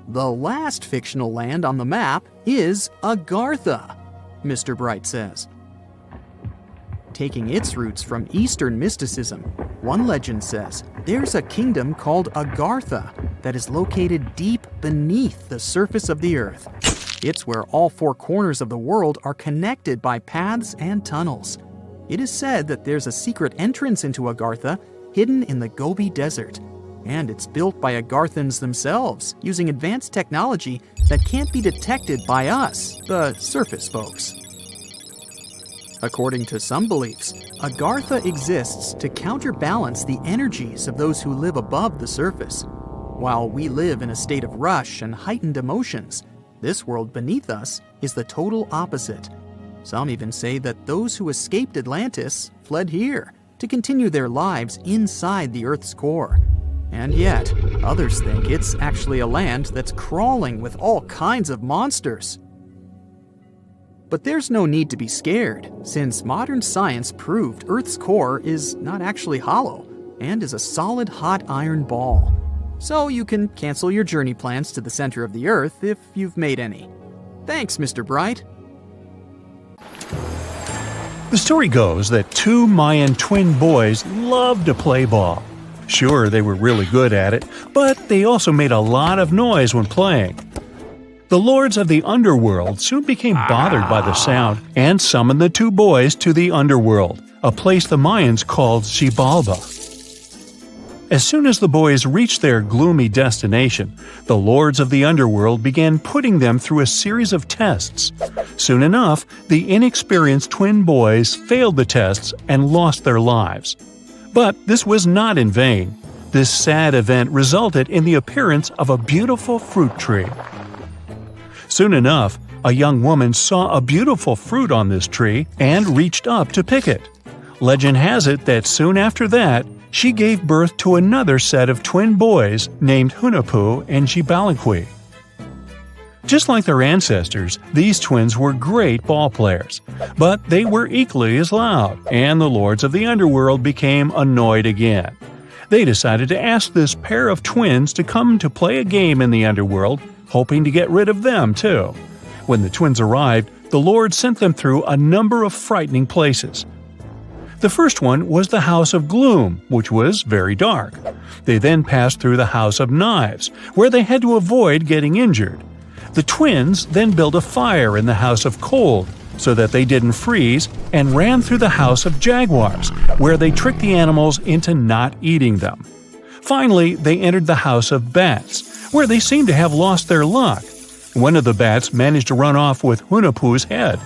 The last fictional land on the map is Agartha, Mr. Bright says. Taking its roots from Eastern mysticism, one legend says there's a kingdom called Agartha that is located deep beneath the surface of the earth. It's where all 4 corners of the world are connected by paths and tunnels. It is said that there's a secret entrance into Agartha hidden in the Gobi Desert, and it's built by Agarthans themselves using advanced technology that can't be detected by us, the surface folks. According to some beliefs, Agartha exists to counterbalance the energies of those who live above the surface. While we live in a state of rush and heightened emotions, this world beneath us is the total opposite. Some even say that those who escaped Atlantis fled here to continue their lives inside the Earth's core. And yet, others think it's actually a land that's crawling with all kinds of monsters. But there's no need to be scared, since modern science proved Earth's core is not actually hollow and is a solid hot iron ball. So you can cancel your journey plans to the center of the Earth if you've made any. Thanks, Mr. Bright. The story goes that two Mayan twin boys loved to play ball. Sure, they were really good at it, but they also made a lot of noise when playing. The lords of the underworld soon became bothered by the sound and summoned the two boys to the underworld, a place the Mayans called Xibalba. As soon as the boys reached their gloomy destination, the lords of the underworld began putting them through a series of tests. Soon enough, the inexperienced twin boys failed the tests and lost their lives. But this was not in vain. This sad event resulted in the appearance of a beautiful fruit tree. Soon enough, a young woman saw a beautiful fruit on this tree and reached up to pick it. Legend has it that soon after that, she gave birth to another set of twin boys named Hunahpu and Xibalqui. Just like their ancestors, these twins were great ball players, but they were equally as loud, and the lords of the underworld became annoyed again. They decided to ask this pair of twins to come to play a game in the underworld, hoping to get rid of them too. When the twins arrived, the Lord sent them through a number of frightening places. The first one was the House of Gloom, which was very dark. They then passed through the House of Knives, where they had to avoid getting injured. The twins then built a fire in the House of Cold, so that they didn't freeze, and ran through the House of Jaguars, where they tricked the animals into not eating them. Finally, they entered the House of Bats, where they seemed to have lost their luck. One of the bats managed to run off with Hunahpu's head.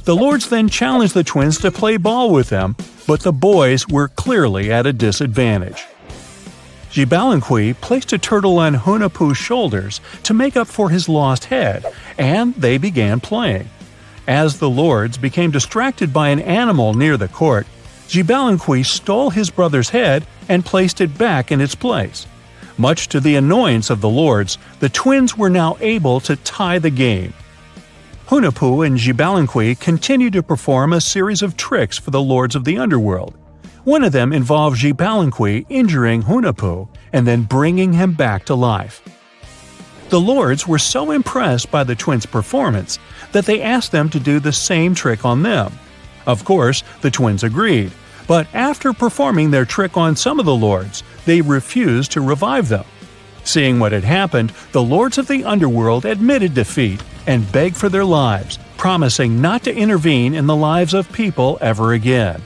The lords then challenged the twins to play ball with them, but the boys were clearly at a disadvantage. Xibalqui placed a turtle on Hunahpu's shoulders to make up for his lost head, and they began playing. As the lords became distracted by an animal near the court, Xibalqui stole his brother's head and placed it back in its place. Much to the annoyance of the lords, the twins were now able to tie the game. Hunahpu and Xibalqui continued to perform a series of tricks for the lords of the underworld. One of them involved Xibalqui injuring Hunahpu and then bringing him back to life. The lords were so impressed by the twins' performance that they asked them to do the same trick on them. Of course, the twins agreed, but after performing their trick on some of the lords, they refused to revive them. Seeing what had happened, the lords of the underworld admitted defeat and begged for their lives, promising not to intervene in the lives of people ever again.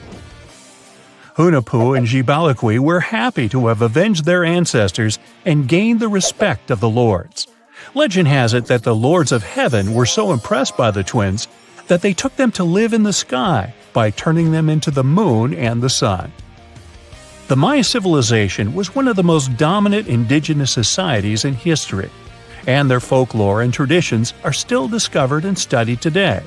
Hunahpu and Xibalqui were happy to have avenged their ancestors and gained the respect of the lords. Legend has it that the lords of heaven were so impressed by the twins that they took them to live in the sky by turning them into the moon and the sun. The Maya civilization was one of the most dominant indigenous societies in history, and their folklore and traditions are still discovered and studied today.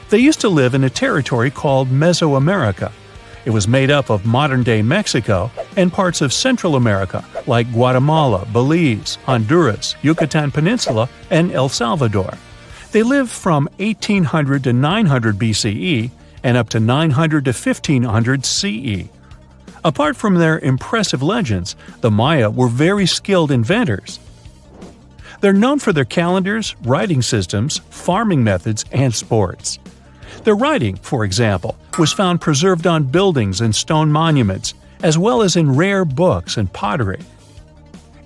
They used to live in a territory called Mesoamerica. It was made up of modern-day Mexico and parts of Central America like Guatemala, Belize, Honduras, Yucatan Peninsula, and El Salvador. They lived from 1800 to 900 BCE and up to 900 to 1500 CE. Apart from their impressive legends, the Maya were very skilled inventors. They're known for their calendars, writing systems, farming methods, and sports. Their writing, for example, was found preserved on buildings and stone monuments, as well as in rare books and pottery.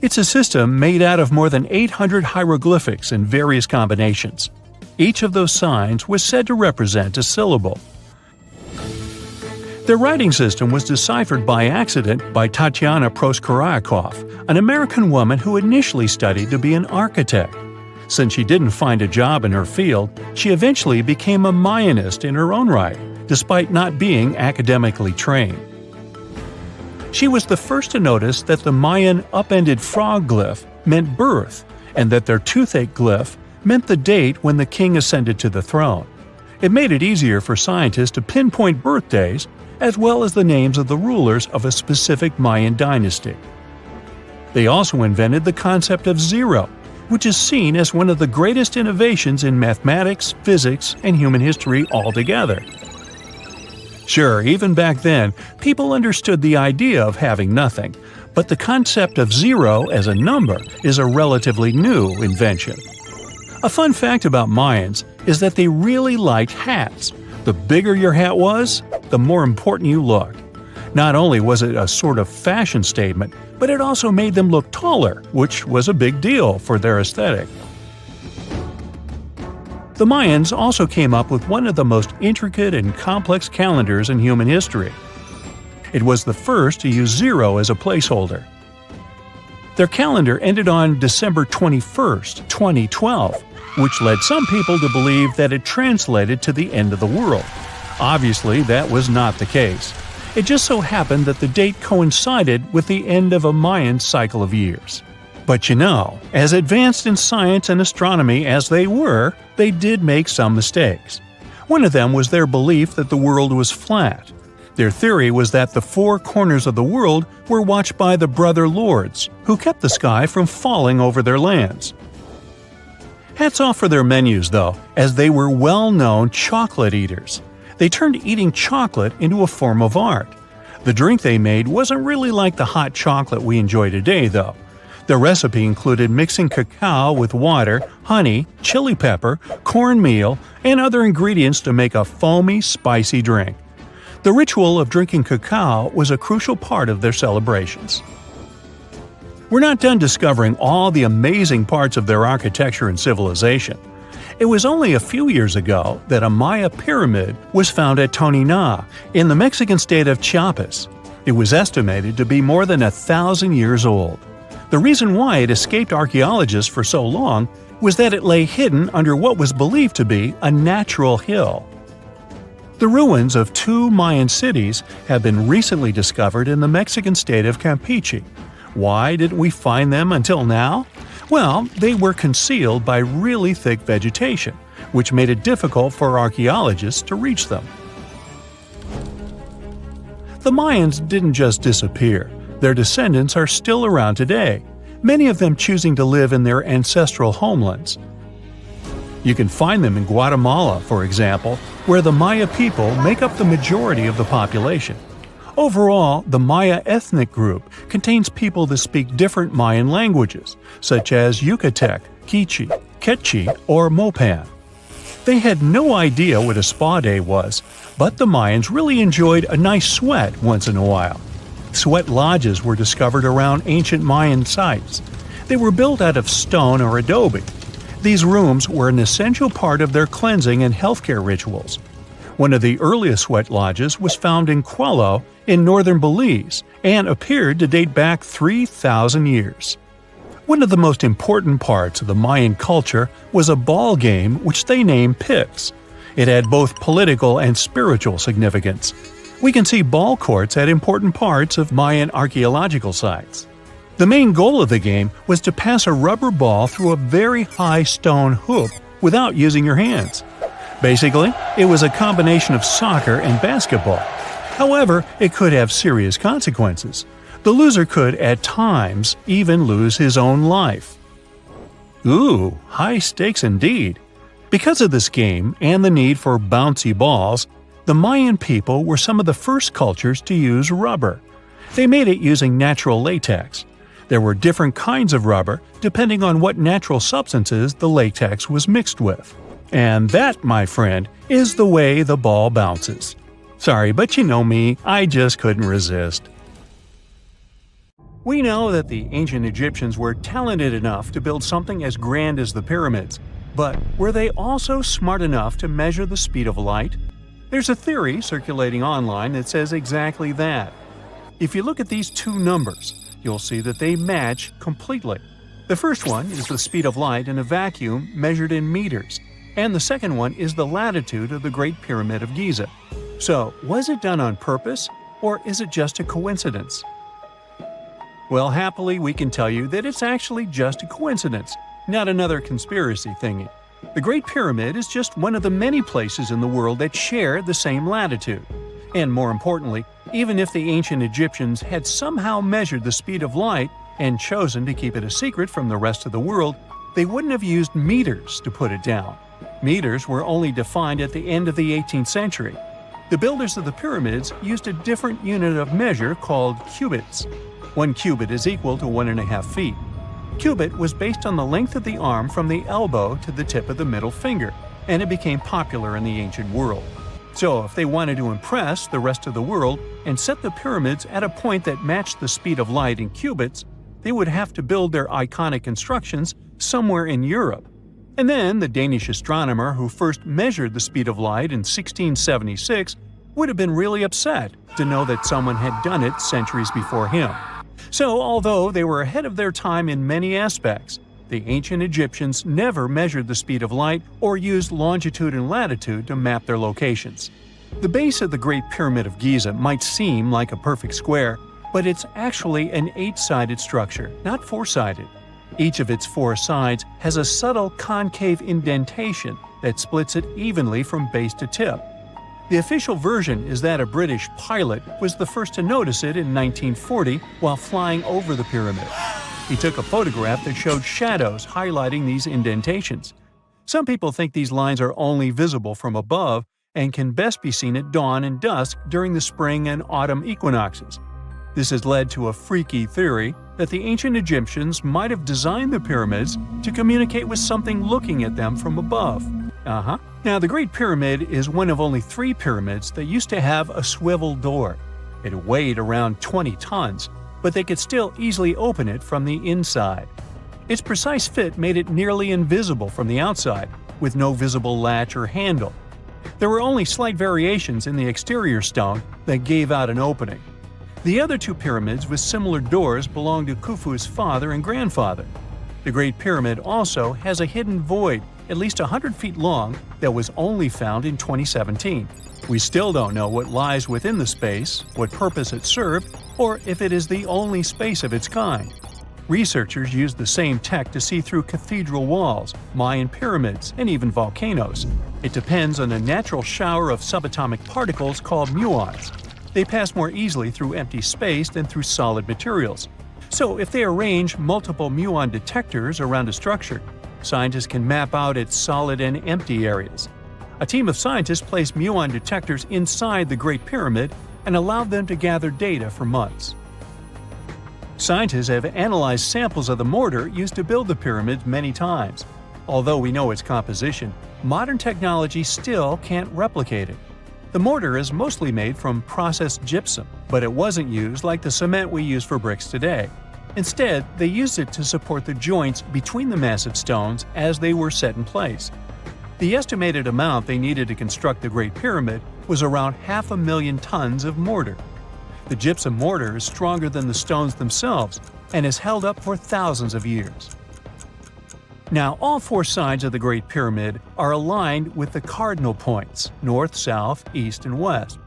It's a system made out of more than 800 hieroglyphics in various combinations. Each of those signs was said to represent a syllable. Their writing system was deciphered by accident by Tatiana Proskorakov, an American woman who initially studied to be an architect. Since she didn't find a job in her field, she eventually became a Mayanist in her own right, despite not being academically trained. She was the first to notice that the Mayan upended frog glyph meant birth, and that their toothache glyph meant the date when the king ascended to the throne. It made it easier for scientists to pinpoint birthdays, as well as the names of the rulers of a specific Mayan dynasty. They also invented the concept of zero, which is seen as one of the greatest innovations in mathematics, physics, and human history altogether. Sure, even back then, people understood the idea of having nothing, but the concept of zero as a number is a relatively new invention. A fun fact about Mayans is that they really liked hats. The bigger your hat was, the more important you looked. Not only was it a sort of fashion statement, but it also made them look taller, which was a big deal for their aesthetic. The Mayans also came up with one of the most intricate and complex calendars in human history. It was the first to use zero as a placeholder. Their calendar ended on December 21st, 2012, which led some people to believe that it translated to the end of the world. Obviously, that was not the case. It just so happened that the date coincided with the end of a Mayan cycle of years. But you know, as advanced in science and astronomy as they were, they did make some mistakes. One of them was their belief that the world was flat. Their theory was that the four corners of the world were watched by the Brother Lords, who kept the sky from falling over their lands. Hats off for their menus, though, as they were well-known chocolate eaters. They turned eating chocolate into a form of art. The drink they made wasn't really like the hot chocolate we enjoy today, though. The recipe included mixing cacao with water, honey, chili pepper, cornmeal, and other ingredients to make a foamy, spicy drink. The ritual of drinking cacao was a crucial part of their celebrations. We're not done discovering all the amazing parts of their architecture and civilization. It was only a few years ago that a Maya pyramid was found at Tonina, in the Mexican state of Chiapas. It was estimated to be more than 1,000 years old. The reason why it escaped archaeologists for so long was that it lay hidden under what was believed to be a natural hill. The ruins of two Mayan cities have been recently discovered in the Mexican state of Campeche. Why didn't we find them until now? Well, they were concealed by really thick vegetation, which made it difficult for archaeologists to reach them. The Mayans didn't just disappear. Their descendants are still around today, many of them choosing to live in their ancestral homelands. You can find them in Guatemala, for example, where the Maya people make up the majority of the population. Overall, the Maya ethnic group contains people that speak different Mayan languages, such as Yucatec, Quiche, Quechua, or Mopan. They had no idea what a spa day was, but the Mayans really enjoyed a nice sweat once in a while. Sweat lodges were discovered around ancient Mayan sites. They were built out of stone or adobe. These rooms were an essential part of their cleansing and healthcare rituals. One of the earliest sweat lodges was found in Quello in northern Belize and appeared to date back 3,000 years. One of the most important parts of the Mayan culture was a ball game which they named Pix. It had both political and spiritual significance. We can see ball courts at important parts of Mayan archaeological sites. The main goal of the game was to pass a rubber ball through a very high stone hoop without using your hands. Basically, it was a combination of soccer and basketball. However, it could have serious consequences. The loser could, at times, even lose his own life. Ooh, high stakes indeed. Because of this game and the need for bouncy balls, the Mayan people were some of the first cultures to use rubber. They made it using natural latex. There were different kinds of rubber depending on what natural substances the latex was mixed with. And that, my friend, is the way the ball bounces. Sorry, but you know me, I just couldn't resist. We know that the ancient Egyptians were talented enough to build something as grand as the pyramids, but were they also smart enough to measure the speed of light? There's a theory circulating online that says exactly that. If you look at these two numbers, you'll see that they match completely. The first one is the speed of light in a vacuum measured in meters, and the second one is the latitude of the Great Pyramid of Giza. So, was it done on purpose, or is it just a coincidence? Well, happily, we can tell you that it's actually just a coincidence, not another conspiracy thingy. The Great Pyramid is just one of the many places in the world that share the same latitude. And more importantly, even if the ancient Egyptians had somehow measured the speed of light and chosen to keep it a secret from the rest of the world, they wouldn't have used meters to put it down. Meters were only defined at the end of the 18th century. The builders of the pyramids used a different unit of measure called cubits. 1 cubit is equal to 1.5 feet. Cubit was based on the length of the arm from the elbow to the tip of the middle finger, and it became popular in the ancient world. So if they wanted to impress the rest of the world and set the pyramids at a point that matched the speed of light in cubits, they would have to build their iconic constructions somewhere in Europe. And then the Danish astronomer who first measured the speed of light in 1676 would have been really upset to know that someone had done it centuries before him. So, although they were ahead of their time in many aspects, the ancient Egyptians never measured the speed of light or used longitude and latitude to map their locations. The base of the Great Pyramid of Giza might seem like a perfect square, but it's actually an 8-sided structure, not 4-sided. Each of its 4 sides has a subtle concave indentation that splits it evenly from base to tip. The official version is that a British pilot was the first to notice it in 1940 while flying over the pyramid. He took a photograph that showed shadows highlighting these indentations. Some people think these lines are only visible from above and can best be seen at dawn and dusk during the spring and autumn equinoxes. This has led to a freaky theory that the ancient Egyptians might have designed the pyramids to communicate with something looking at them from above. Now, the Great Pyramid is one of only 3 pyramids that used to have a swivel door. It weighed around 20 tons, but they could still easily open it from the inside. Its precise fit made it nearly invisible from the outside, with no visible latch or handle. There were only slight variations in the exterior stone that gave out an opening. The other 2 pyramids with similar doors belonged to Khufu's father and grandfather. The Great Pyramid also has a hidden void at least 100 feet long that was only found in 2017. We still don't know what lies within the space, what purpose it served, or if it is the only space of its kind. Researchers use the same tech to see through cathedral walls, Mayan pyramids, and even volcanoes. It depends on a natural shower of subatomic particles called muons. They pass more easily through empty space than through solid materials. So if they arrange multiple muon detectors around a structure, scientists can map out its solid and empty areas. A team of scientists placed muon detectors inside the Great Pyramid and allowed them to gather data for months. Scientists have analyzed samples of the mortar used to build the pyramids many times. Although we know its composition, modern technology still can't replicate it. The mortar is mostly made from processed gypsum, but it wasn't used like the cement we use for bricks today. Instead, they used it to support the joints between the massive stones as they were set in place. The estimated amount they needed to construct the Great Pyramid was around 500,000 tons of mortar. The gypsum mortar is stronger than the stones themselves and has held up for thousands of years. Now, all 4 sides of the Great Pyramid are aligned with the cardinal points – north, south, east, and west.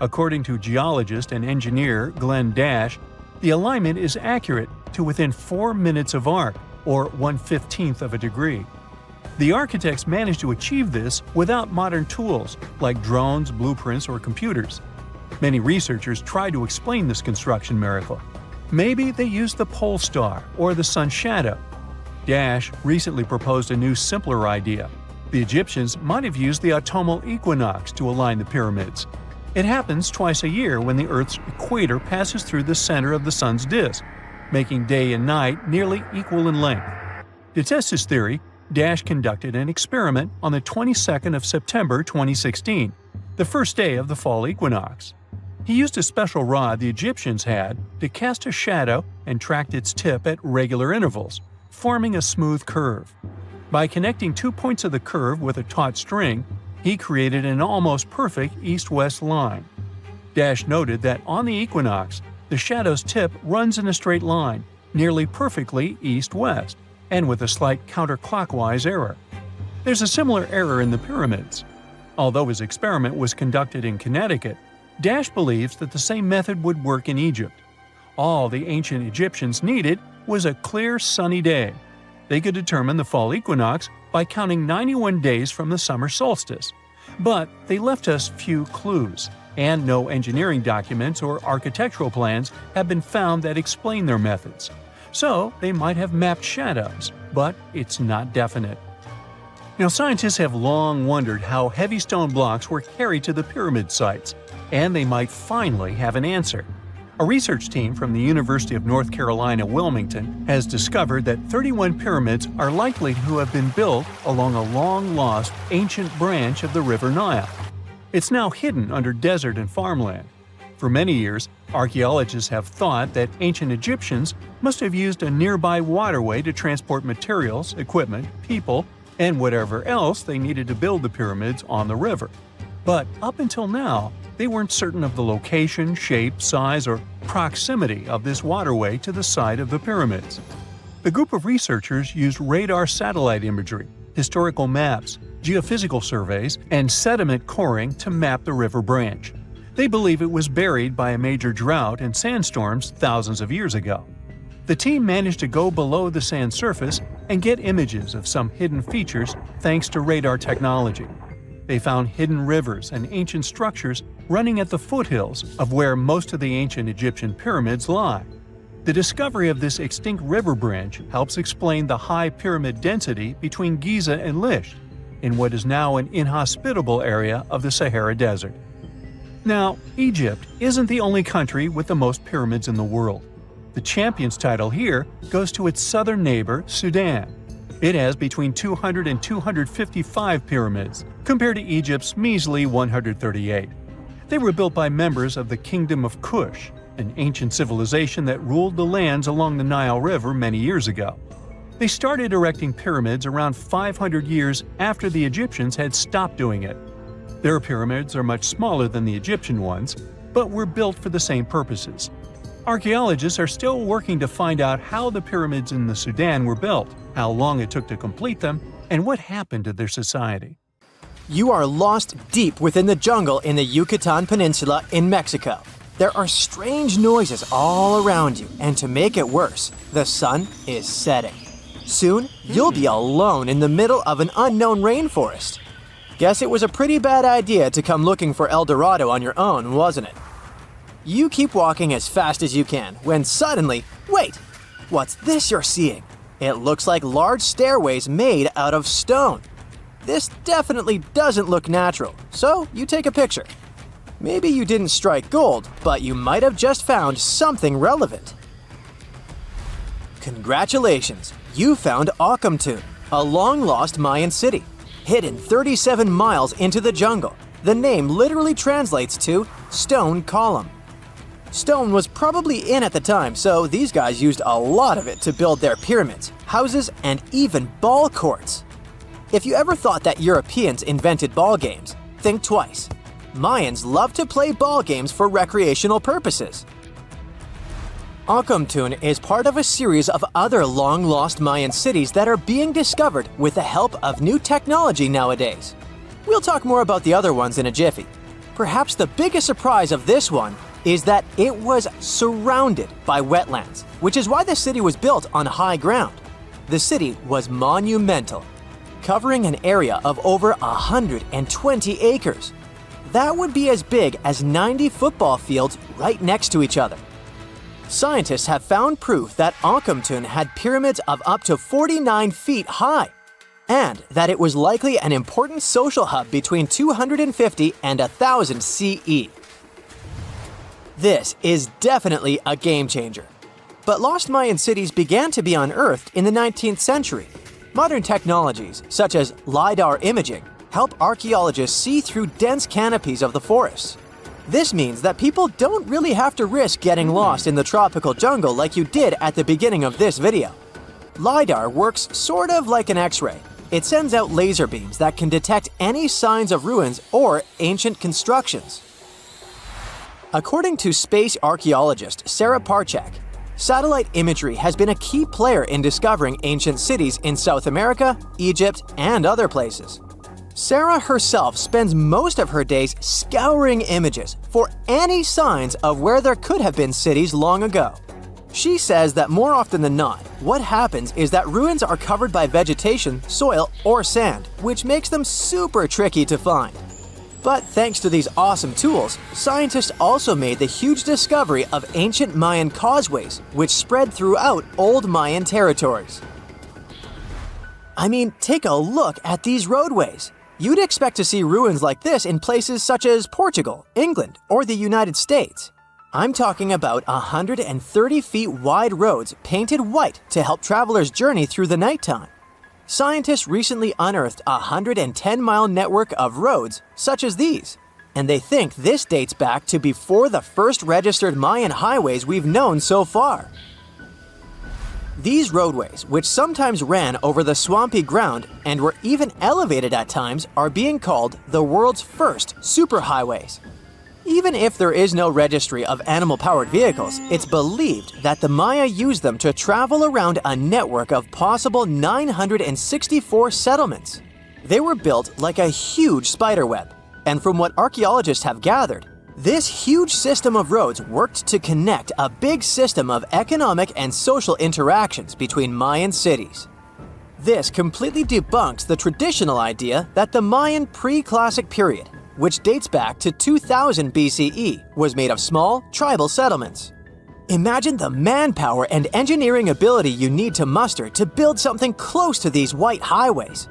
According to geologist and engineer Glenn Dash, the alignment is accurate to within 4 minutes of arc, or 1/15th of a degree. The architects managed to achieve this without modern tools like drones, blueprints, or computers. Many researchers try to explain this construction miracle. Maybe they used the pole star or the sun's shadow. Dash recently proposed a new, simpler idea. The Egyptians might have used the autumnal equinox to align the pyramids. It happens twice a year when the Earth's equator passes through the center of the sun's disk, making day and night nearly equal in length. To test his theory, Dash conducted an experiment on the 22nd of September 2016, the first day of the fall equinox. He used a special rod the Egyptians had to cast a shadow and tracked its tip at regular intervals, forming a smooth curve. By connecting 2 points of the curve with a taut string, he created an almost perfect east-west line. Dash noted that on the equinox, the shadow's tip runs in a straight line, nearly perfectly east-west, and with a slight counterclockwise error. There's a similar error in the pyramids. Although his experiment was conducted in Connecticut, Dash believes that the same method would work in Egypt. All the ancient Egyptians needed was a clear, sunny day. They could determine the fall equinox by counting 91 days from the summer solstice. But they left us few clues, and no engineering documents or architectural plans have been found that explain their methods. So they might have mapped shadows, but it's not definite. Now, scientists have long wondered how heavy stone blocks were carried to the pyramid sites, and they might finally have an answer. A research team from the University of North Carolina, Wilmington, has discovered that 31 pyramids are likely to have been built along a long-lost ancient branch of the River Nile. It's now hidden under desert and farmland. For many years, archaeologists have thought that ancient Egyptians must have used a nearby waterway to transport materials, equipment, people, and whatever else they needed to build the pyramids on the river. But up until now, they weren't certain of the location, shape, size, or proximity of this waterway to the site of the pyramids. The group of researchers used radar satellite imagery, historical maps, geophysical surveys, and sediment coring to map the river branch. They believe it was buried by a major drought and sandstorms thousands of years ago. The team managed to go below the sand surface and get images of some hidden features thanks to radar technology. They found hidden rivers and ancient structures running at the foothills of where most of the ancient Egyptian pyramids lie. The discovery of this extinct river branch helps explain the high pyramid density between Giza and Lisht, in what is now an inhospitable area of the Sahara Desert. Now, Egypt isn't the only country with the most pyramids in the world. The champion's title here goes to its southern neighbor, Sudan. It has between 200 and 255 pyramids, compared to Egypt's measly 138. They were built by members of the Kingdom of Kush, an ancient civilization that ruled the lands along the Nile River many years ago. They started erecting pyramids around 500 years after the Egyptians had stopped doing it. Their pyramids are much smaller than the Egyptian ones, but were built for the same purposes. Archaeologists are still working to find out how the pyramids in the Sudan were built, how long it took to complete them, and what happened to their society. You are lost deep within the jungle in the Yucatan Peninsula in Mexico. There are strange noises all around you, and to make it worse, the sun is setting. Soon, you'll be alone in the middle of an unknown rainforest. Guess it was a pretty bad idea to come looking for El Dorado on your own, wasn't it? You keep walking as fast as you can, when suddenly, wait! What's this you're seeing? It looks like large stairways made out of stone. This definitely doesn't look natural, so you take a picture. Maybe you didn't strike gold, but you might have just found something relevant. Congratulations! You found Akhumtun, a long-lost Mayan city, hidden 37 miles into the jungle. The name literally translates to stone column. Stone was probably in at the time, so these guys used a lot of it to build their pyramids, houses, and even ball courts. If you ever thought that Europeans invented ball games, think twice. Mayans loved to play ball games for recreational purposes. Akhumtun is part of a series of other long-lost Mayan cities that are being discovered with the help of new technology nowadays. We'll talk more about the other ones in a jiffy. Perhaps the biggest surprise of this one is that it was surrounded by wetlands, which is why the city was built on high ground. The city was monumental, covering an area of over 120 acres. That would be as big as 90 football fields right next to each other. Scientists have found proof that Akhumtun had pyramids of up to 49 feet high, and that it was likely an important social hub between 250 and 1000 CE. This is definitely a game changer. But lost Mayan cities began to be unearthed in the 19th century. Modern technologies, such as LiDAR imaging, help archaeologists see through dense canopies of the forests. This means that people don't really have to risk getting lost in the tropical jungle like you did at the beginning of this video. LiDAR works sort of like an X-ray. It sends out laser beams that can detect any signs of ruins or ancient constructions. According to space archaeologist Sarah Parchak, Satellite imagery has been a key player in discovering ancient cities in South America, Egypt, and other places. Sarah herself spends most of her days scouring images for any signs of where there could have been cities long ago. She says that more often than not, what happens is that ruins are covered by vegetation, soil, or sand, which makes them super tricky to find. But thanks to these awesome tools, scientists also made the huge discovery of ancient Mayan causeways, which spread throughout old Mayan territories. I mean, take a look at these roadways. You'd expect to see ruins like this in places such as Portugal, England, or the United States. I'm talking about 130 feet wide roads painted white to help travelers journey through the nighttime. Scientists recently unearthed a 110-mile network of roads such as these, and they think this dates back to before the first registered Mayan highways we've known so far. These roadways, which sometimes ran over the swampy ground and were even elevated at times, are being called the world's first superhighways. Even if there is no registry of animal-powered vehicles, it's believed that the Maya used them to travel around a network of possible 964 settlements. They were built like a huge spiderweb, and from what archaeologists have gathered, this huge system of roads worked to connect a big system of economic and social interactions between Mayan cities. This completely debunks the traditional idea that the Mayan pre-classic period, which dates back to 2000 BCE, was made of small, tribal settlements. Imagine the manpower and engineering ability you need to muster to build something close to these white highways.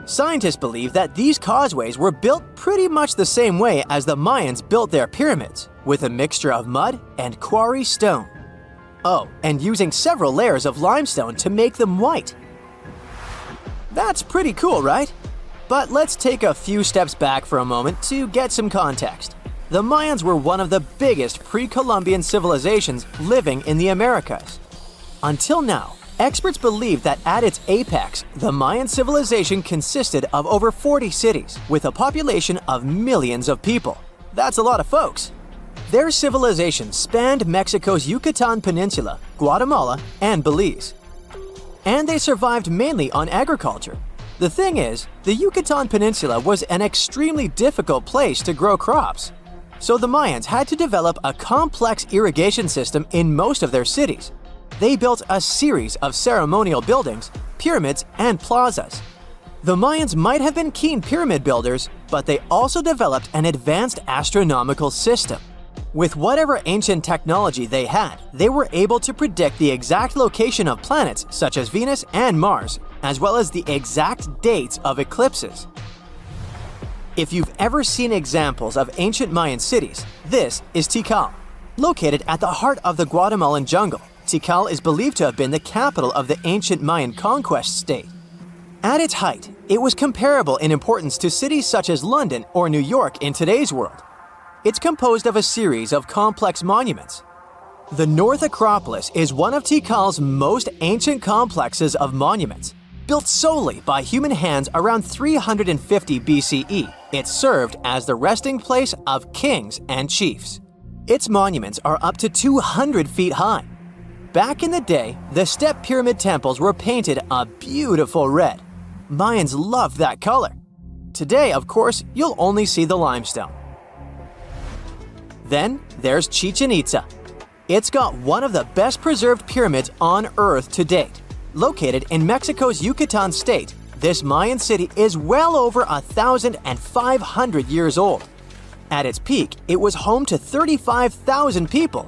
Scientists believe that these causeways were built pretty much the same way as the Mayans built their pyramids, with a mixture of mud and quarry stone. Oh, and using several layers of limestone to make them white. That's pretty cool, right? But let's take a few steps back for a moment to get some context. The Mayans were one of the biggest pre-Columbian civilizations living in the Americas. Until now, experts believe that at its apex, the Mayan civilization consisted of over 40 cities with a population of millions of people. That's a lot of folks. Their civilization spanned Mexico's Yucatan Peninsula, Guatemala, and Belize. And they survived mainly on agriculture. The thing is, the Yucatan Peninsula was an extremely difficult place to grow crops. So the Mayans had to develop a complex irrigation system in most of their cities. They built a series of ceremonial buildings, pyramids, and plazas. The Mayans might have been keen pyramid builders, but they also developed an advanced astronomical system. With whatever ancient technology they had, they were able to predict the exact location of planets such as Venus and Mars, as well as the exact dates of eclipses. If you've ever seen examples of ancient Mayan cities, this is Tikal. Located at the heart of the Guatemalan jungle, Tikal is believed to have been the capital of the ancient Mayan conquest state. At its height, it was comparable in importance to cities such as London or New York in today's world. It's composed of a series of complex monuments. The North Acropolis is one of Tikal's most ancient complexes of monuments. Built solely by human hands around 350 BCE, it served as the resting place of kings and chiefs. Its monuments are up to 200 feet high. Back in the day, the step pyramid temples were painted a beautiful red. Mayans loved that color. Today, of course, you'll only see the limestone. Then there's Chichen Itza. It's got one of the best preserved pyramids on Earth to date. Located in Mexico's Yucatan state, this Mayan city is well over 1,500 years old. At its peak, it was home to 35,000 people.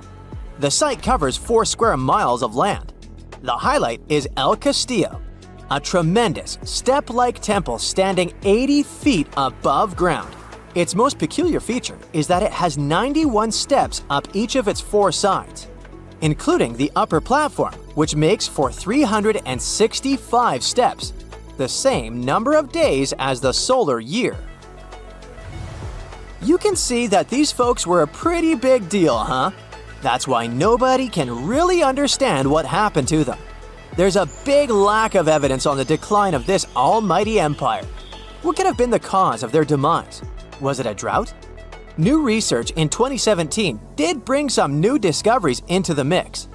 The site covers 4 square miles of land. The highlight is El Castillo, a tremendous step-like temple standing 80 feet above ground. Its most peculiar feature is that it has 91 steps up each of its 4 sides, including the upper platform, which makes for 365 steps, the same number of days as the solar year. You can see that these folks were a pretty big deal, huh? That's why nobody can really understand what happened to them. There's a big lack of evidence on the decline of this almighty empire. What could have been the cause of their demise? Was it a drought? New research in 2017 did bring some new discoveries into the mix.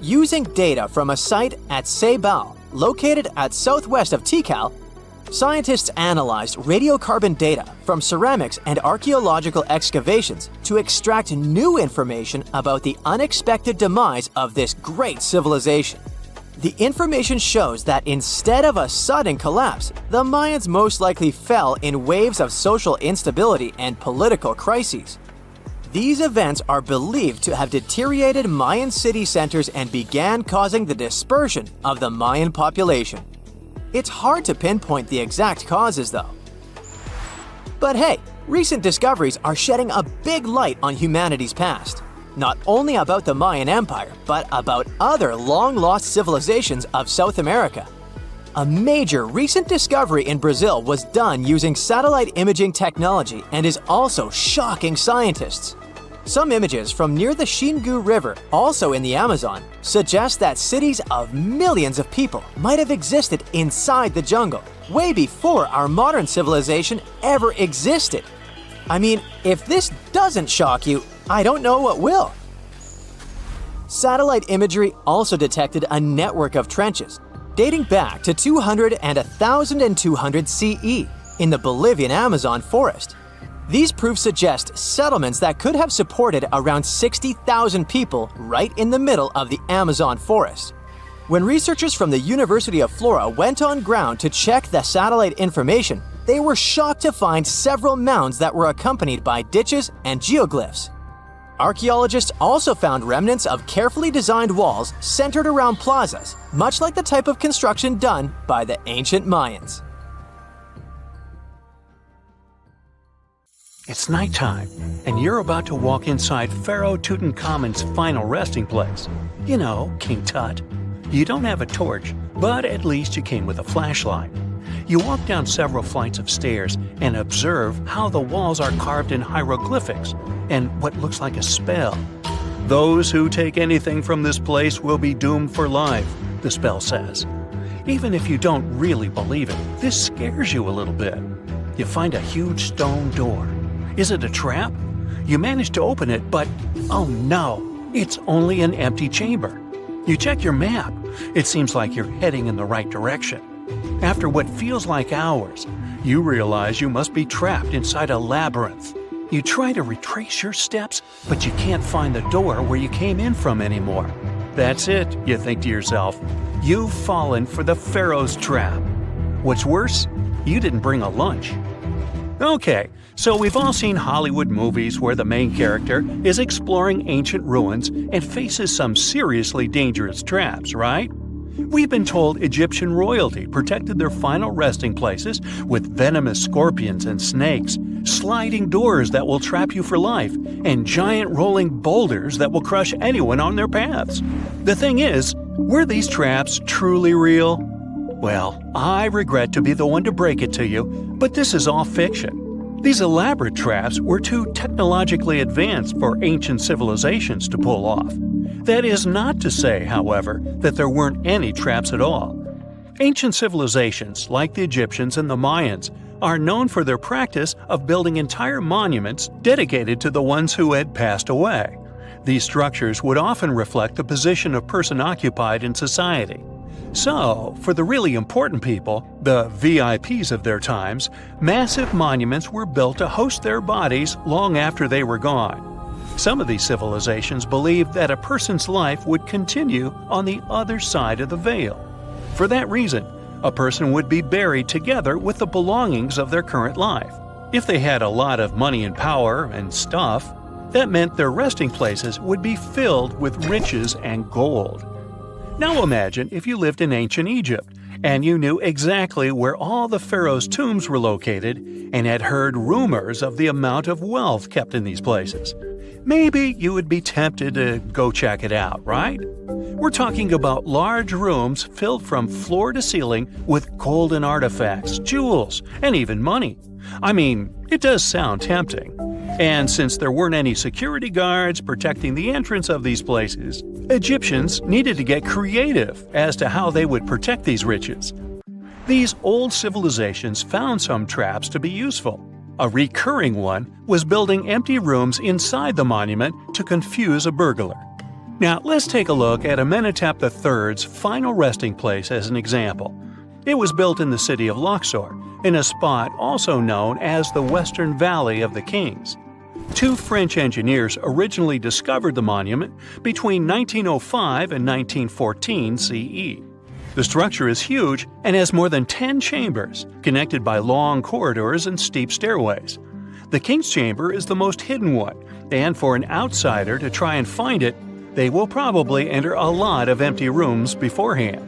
Using data from a site at Ceibal, located at southwest of Tikal, scientists analyzed radiocarbon data from ceramics and archaeological excavations to extract new information about the unexpected demise of this great civilization. The information shows that instead of a sudden collapse, the Mayans most likely fell in waves of social instability and political crises. These events are believed to have deteriorated Mayan city centers and began causing the dispersion of the Mayan population. It's hard to pinpoint the exact causes, though. But hey, recent discoveries are shedding a big light on humanity's past. Not only about the Mayan Empire, but about other long-lost civilizations of South America. A major recent discovery in Brazil was done using satellite imaging technology and is also shocking scientists. Some images from near the Xingu River, also in the Amazon, suggest that cities of millions of people might have existed inside the jungle, way before our modern civilization ever existed. I mean, if this doesn't shock you, I don't know what will. Satellite imagery also detected a network of trenches dating back to 200 and 1200 CE in the Bolivian Amazon forest. These proofs suggest settlements that could have supported around 60,000 people right in the middle of the Amazon forest. When researchers from the University of Florida went on ground to check the satellite information, they were shocked to find several mounds that were accompanied by ditches and geoglyphs. Archaeologists also found remnants of carefully designed walls centered around plazas, much like the type of construction done by the ancient Mayans. It's nighttime, and you're about to walk inside Pharaoh Tutankhamun's final resting place. You know, King Tut. You don't have a torch, but at least you came with a flashlight. You walk down several flights of stairs and observe how the walls are carved in hieroglyphics and what looks like a spell. Those who take anything from this place will be doomed for life, the spell says. Even if you don't really believe it, this scares you a little bit. You find a huge stone door. Is it a trap? You manage to open it, but oh no, it's only an empty chamber. You check your map. It seems like you're heading in the right direction. After what feels like hours, you realize you must be trapped inside a labyrinth. You try to retrace your steps, but you can't find the door where you came in from anymore. That's it, you think to yourself. You've fallen for the Pharaoh's trap. What's worse, you didn't bring a lunch. Okay, so we've all seen Hollywood movies where the main character is exploring ancient ruins and faces some seriously dangerous traps, right? We've been told Egyptian royalty protected their final resting places with venomous scorpions and snakes, sliding doors that will trap you for life, and giant rolling boulders that will crush anyone on their paths. The thing is, were these traps truly real? Well, I regret to be the one to break it to you, but this is all fiction. These elaborate traps were too technologically advanced for ancient civilizations to pull off. That is not to say, however, that there weren't any traps at all. Ancient civilizations, like the Egyptians and the Mayans, are known for their practice of building entire monuments dedicated to the ones who had passed away. These structures would often reflect the position of person occupied in society. So, for the really important people, the VIPs of their times, massive monuments were built to host their bodies long after they were gone. Some of these civilizations believed that a person's life would continue on the other side of the veil. For that reason, a person would be buried together with the belongings of their current life. If they had a lot of money and power and stuff, that meant their resting places would be filled with riches and gold. Now imagine if you lived in ancient Egypt and you knew exactly where all the pharaohs' tombs were located and had heard rumors of the amount of wealth kept in these places. Maybe you would be tempted to go check it out, right? We're talking about large rooms filled from floor to ceiling with golden artifacts, jewels, and even money. I mean, it does sound tempting. And since there weren't any security guards protecting the entrance of these places, Egyptians needed to get creative as to how they would protect these riches. These old civilizations found some traps to be useful. A recurring one was building empty rooms inside the monument to confuse a burglar. Now, let's take a look at Amenhotep III's final resting place as an example. It was built in the city of Luxor, in a spot also known as the Western Valley of the Kings. Two French engineers originally discovered the monument between 1905 and 1914 CE. The structure is huge and has more than 10 chambers, connected by long corridors and steep stairways. The King's Chamber is the most hidden one, and for an outsider to try and find it, they will probably enter a lot of empty rooms beforehand.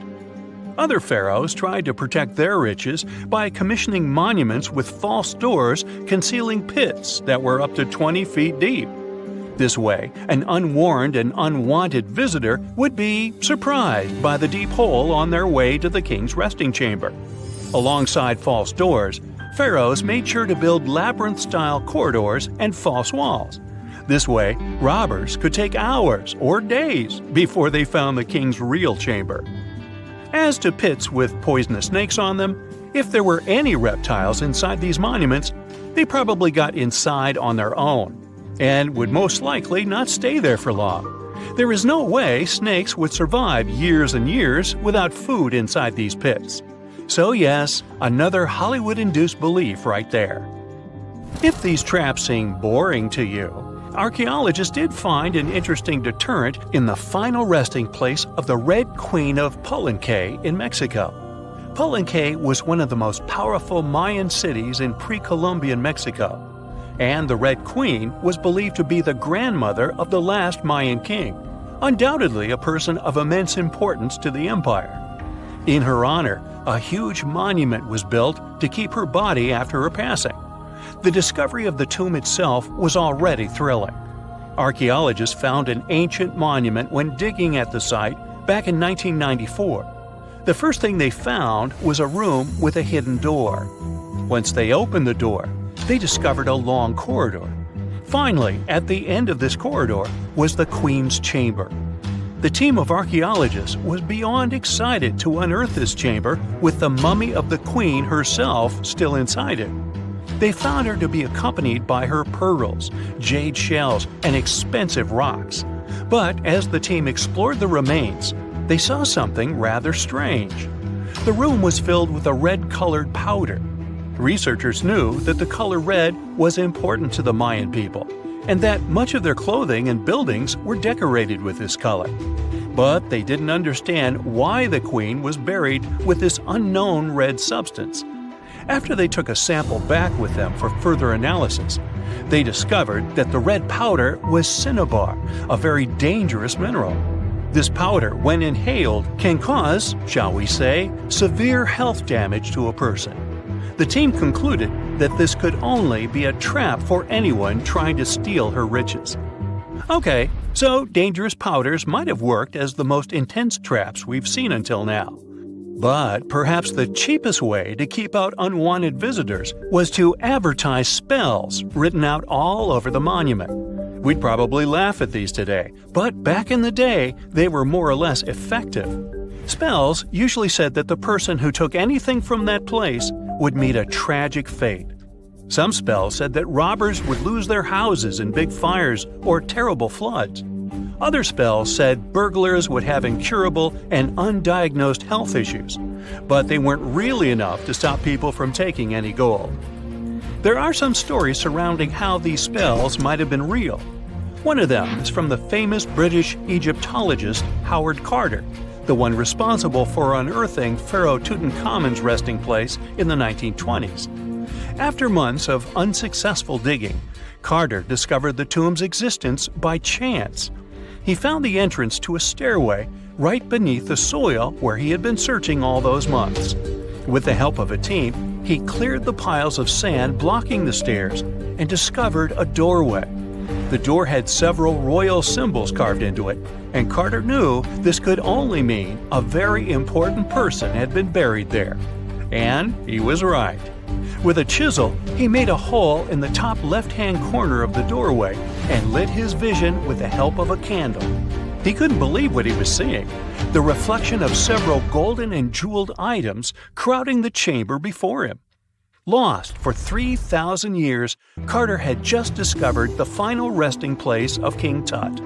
Other pharaohs tried to protect their riches by commissioning monuments with false doors concealing pits that were up to 20 feet deep. This way, an unwarned and unwanted visitor would be surprised by the deep hole on their way to the king's resting chamber. Alongside false doors, pharaohs made sure to build labyrinth-style corridors and false walls. This way, robbers could take hours or days before they found the king's real chamber. As to pits with poisonous snakes on them, if there were any reptiles inside these monuments, they probably got inside on their own, and would most likely not stay there for long. There is no way snakes would survive years and years without food inside these pits. So yes, another Hollywood-induced belief right there. If these traps seem boring to you, archaeologists did find an interesting deterrent in the final resting place of the Red Queen of Palenque in Mexico. Palenque was one of the most powerful Mayan cities in pre-Columbian Mexico, and the Red Queen was believed to be the grandmother of the last Mayan king, undoubtedly a person of immense importance to the empire. In her honor, a huge monument was built to keep her body after her passing. The discovery of the tomb itself was already thrilling. Archaeologists found an ancient monument when digging at the site back in 1994. The first thing they found was a room with a hidden door. Once they opened the door, they discovered a long corridor. Finally, at the end of this corridor was the Queen's chamber. The team of archaeologists was beyond excited to unearth this chamber with the mummy of the Queen herself still inside it. They found her to be accompanied by her pearls, jade shells, and expensive rocks. But as the team explored the remains, they saw something rather strange. The room was filled with a red-colored powder. Researchers knew that the color red was important to the Mayan people, and that much of their clothing and buildings were decorated with this color. But they didn't understand why the queen was buried with this unknown red substance. After they took a sample back with them for further analysis, they discovered that the red powder was cinnabar, a very dangerous mineral. This powder, when inhaled, can cause, shall we say, severe health damage to a person. The team concluded that this could only be a trap for anyone trying to steal her riches. Okay, so dangerous powders might have worked as the most intense traps we've seen until now. But perhaps the cheapest way to keep out unwanted visitors was to advertise spells written out all over the monument. We'd probably laugh at these today, but back in the day, they were more or less effective. Spells usually said that the person who took anything from that place would meet a tragic fate. Some spells said that robbers would lose their houses in big fires or terrible floods. Other spells said burglars would have incurable and undiagnosed health issues, but they weren't really enough to stop people from taking any gold. There are some stories surrounding how these spells might have been real. One of them is from the famous British Egyptologist Howard Carter, the one responsible for unearthing Pharaoh Tutankhamun's resting place in the 1920s. After months of unsuccessful digging, Carter discovered the tomb's existence by chance. He found the entrance to a stairway right beneath the soil where he had been searching all those months. With the help of a team, he cleared the piles of sand blocking the stairs and discovered a doorway. The door had several royal symbols carved into it, and Carter knew this could only mean a very important person had been buried there. And he was right. With a chisel, he made a hole in the top left-hand corner of the doorway and lit his vision with the help of a candle. He couldn't believe what he was seeing, the reflection of several golden and jeweled items crowding the chamber before him. Lost for 3,000 years, Carter had just discovered the final resting place of King Tut.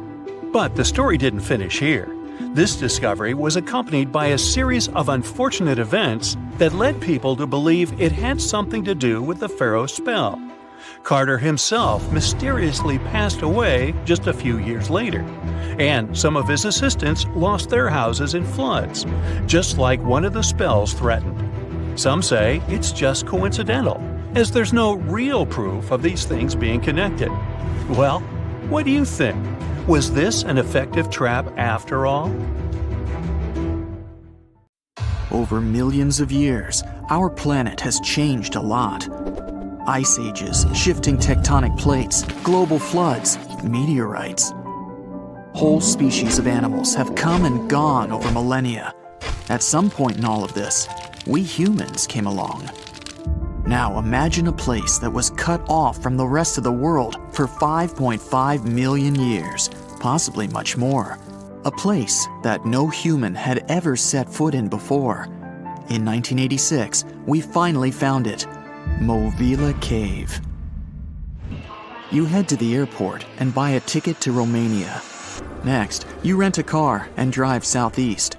But the story didn't finish here. This discovery was accompanied by a series of unfortunate events that led people to believe it had something to do with the Pharaoh's spell. Carter himself mysteriously passed away just a few years later, and some of his assistants lost their houses in floods, just like one of the spells threatened. Some say it's just coincidental, as there's no real proof of these things being connected. Well, what do you think? Was this an effective trap after all? Over millions of years, our planet has changed a lot. Ice ages, shifting tectonic plates, global floods, meteorites. Whole species of animals have come and gone over millennia. At some point in all of this, we humans came along. Now imagine a place that was cut off from the rest of the world for 5.5 million years, possibly much more. A place that no human had ever set foot in before. In 1986, we finally found it. Movila Cave. You head to the airport and buy a ticket to Romania. Next, you rent a car and drive southeast.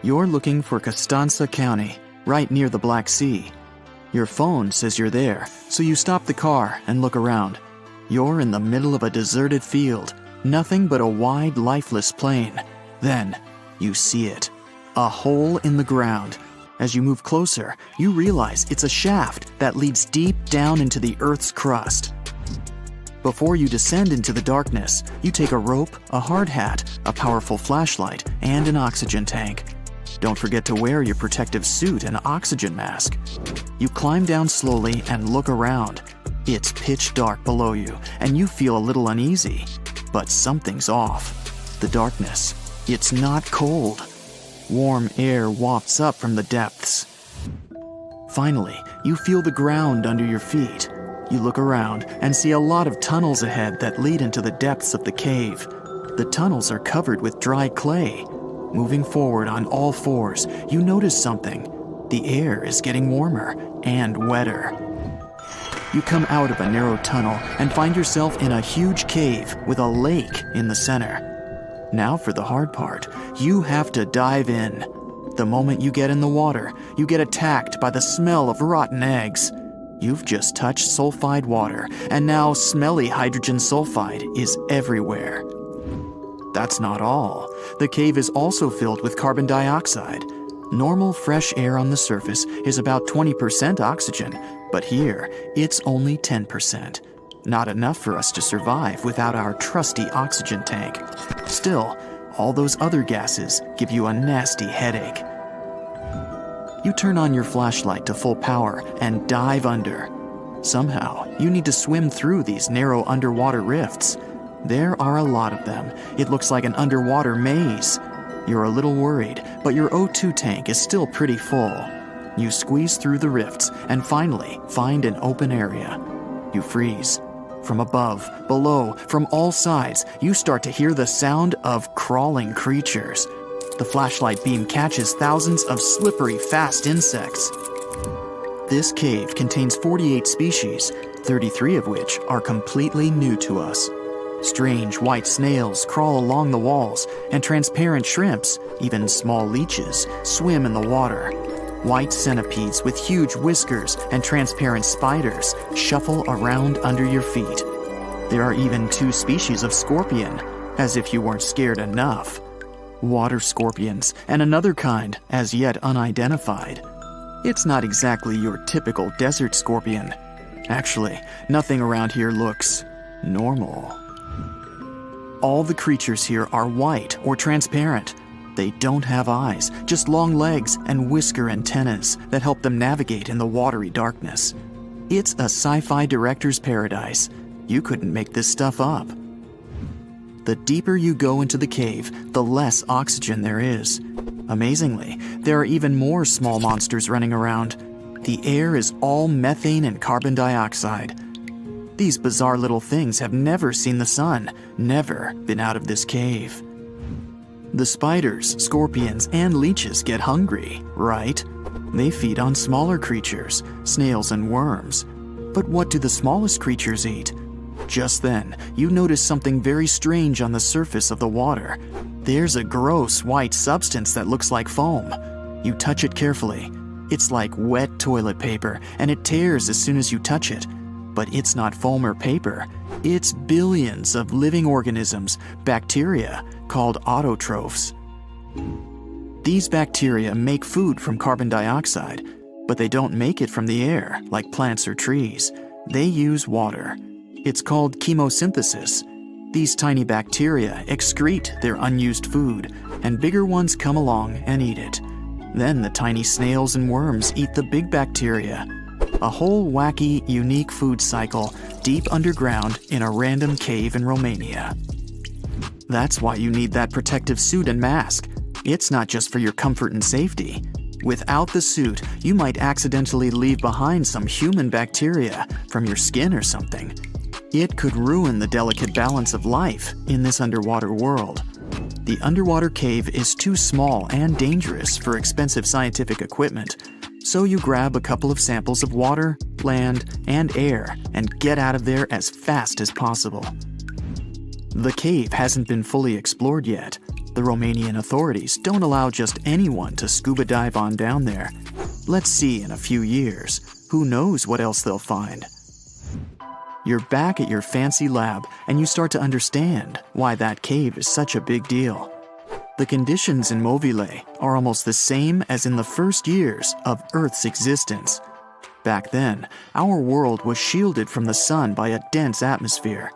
You're looking for Constanța County, right near the Black Sea. Your phone says you're there, so you stop the car and look around. You're in the middle of a deserted field, nothing but a wide, lifeless plain. Then, you see it. A hole in the ground. As you move closer, you realize it's a shaft that leads deep down into the Earth's crust. Before you descend into the darkness, you take a rope, a hard hat, a powerful flashlight, and an oxygen tank. Don't forget to wear your protective suit and oxygen mask. You climb down slowly and look around. It's pitch dark below you, and you feel a little uneasy. But something's off. The darkness. It's not cold. Warm air wafts up from the depths. Finally, you feel the ground under your feet. You look around and see a lot of tunnels ahead that lead into the depths of the cave. The tunnels are covered with dry clay. Moving forward on all fours, you notice something. The air is getting warmer and wetter. You come out of a narrow tunnel and find yourself in a huge cave with a lake in the center. Now for the hard part, you have to dive in. The moment you get in the water, you get attacked by the smell of rotten eggs. You've just touched sulfide water, and now smelly hydrogen sulfide is everywhere. That's not all. The cave is also filled with carbon dioxide. Normal fresh air on the surface is about 20% oxygen, but here it's only 10%. Not enough for us to survive without our trusty oxygen tank. Still, all those other gases give you a nasty headache. You turn on your flashlight to full power and dive under. Somehow, you need to swim through these narrow underwater rifts. There are a lot of them. It looks like an underwater maze. You're a little worried, but your O2 tank is still pretty full. You squeeze through the rifts and finally find an open area. You freeze. From above, below, from all sides, you start to hear the sound of crawling creatures. The flashlight beam catches thousands of slippery, fast insects. This cave contains 48 species, 33 of which are completely new to us. Strange white snails crawl along the walls, and transparent shrimps, even small leeches, swim in the water. White centipedes with huge whiskers and transparent spiders shuffle around under your feet. There are even 2 species of scorpion, as if you weren't scared enough. Water scorpions and another kind, as yet unidentified. It's not exactly your typical desert scorpion. Actually, nothing around here looks normal. All the creatures here are white or transparent. They don't have eyes, just long legs and whisker antennas that help them navigate in the watery darkness. It's a sci-fi director's paradise. You couldn't make this stuff up. The deeper you go into the cave, the less oxygen there is. Amazingly, there are even more small monsters running around. The air is all methane and carbon dioxide. These bizarre little things have never seen the sun, never been out of this cave. The spiders, scorpions, and leeches get hungry, right? They feed on smaller creatures, snails and worms. But what do the smallest creatures eat? Just then, you notice something very strange on the surface of the water. There's a gross white substance that looks like foam. You touch it carefully. It's like wet toilet paper, and it tears as soon as you touch it. But it's not foam or paper. It's billions of living organisms, bacteria, called autotrophs. These bacteria make food from carbon dioxide, but they don't make it from the air like plants or trees. They use water. It's called chemosynthesis. These tiny bacteria excrete their unused food, and bigger ones come along and eat it. Then the tiny snails and worms eat the big bacteria. A whole wacky, unique food cycle deep underground in a random cave in Romania. That's why you need that protective suit and mask. It's not just for your comfort and safety. Without the suit, you might accidentally leave behind some human bacteria from your skin or something. It could ruin the delicate balance of life in this underwater world. The underwater cave is too small and dangerous for expensive scientific equipment, so you grab a couple of samples of water, land, and air and get out of there as fast as possible. The cave hasn't been fully explored yet. The Romanian authorities don't allow just anyone to scuba dive on down there. Let's see in a few years. Who knows what else they'll find? You're back at your fancy lab, and you start to understand why that cave is such a big deal. The conditions in Mobile are almost the same as in the first years of Earth's existence. Back then, our world was shielded from the sun by a dense atmosphere.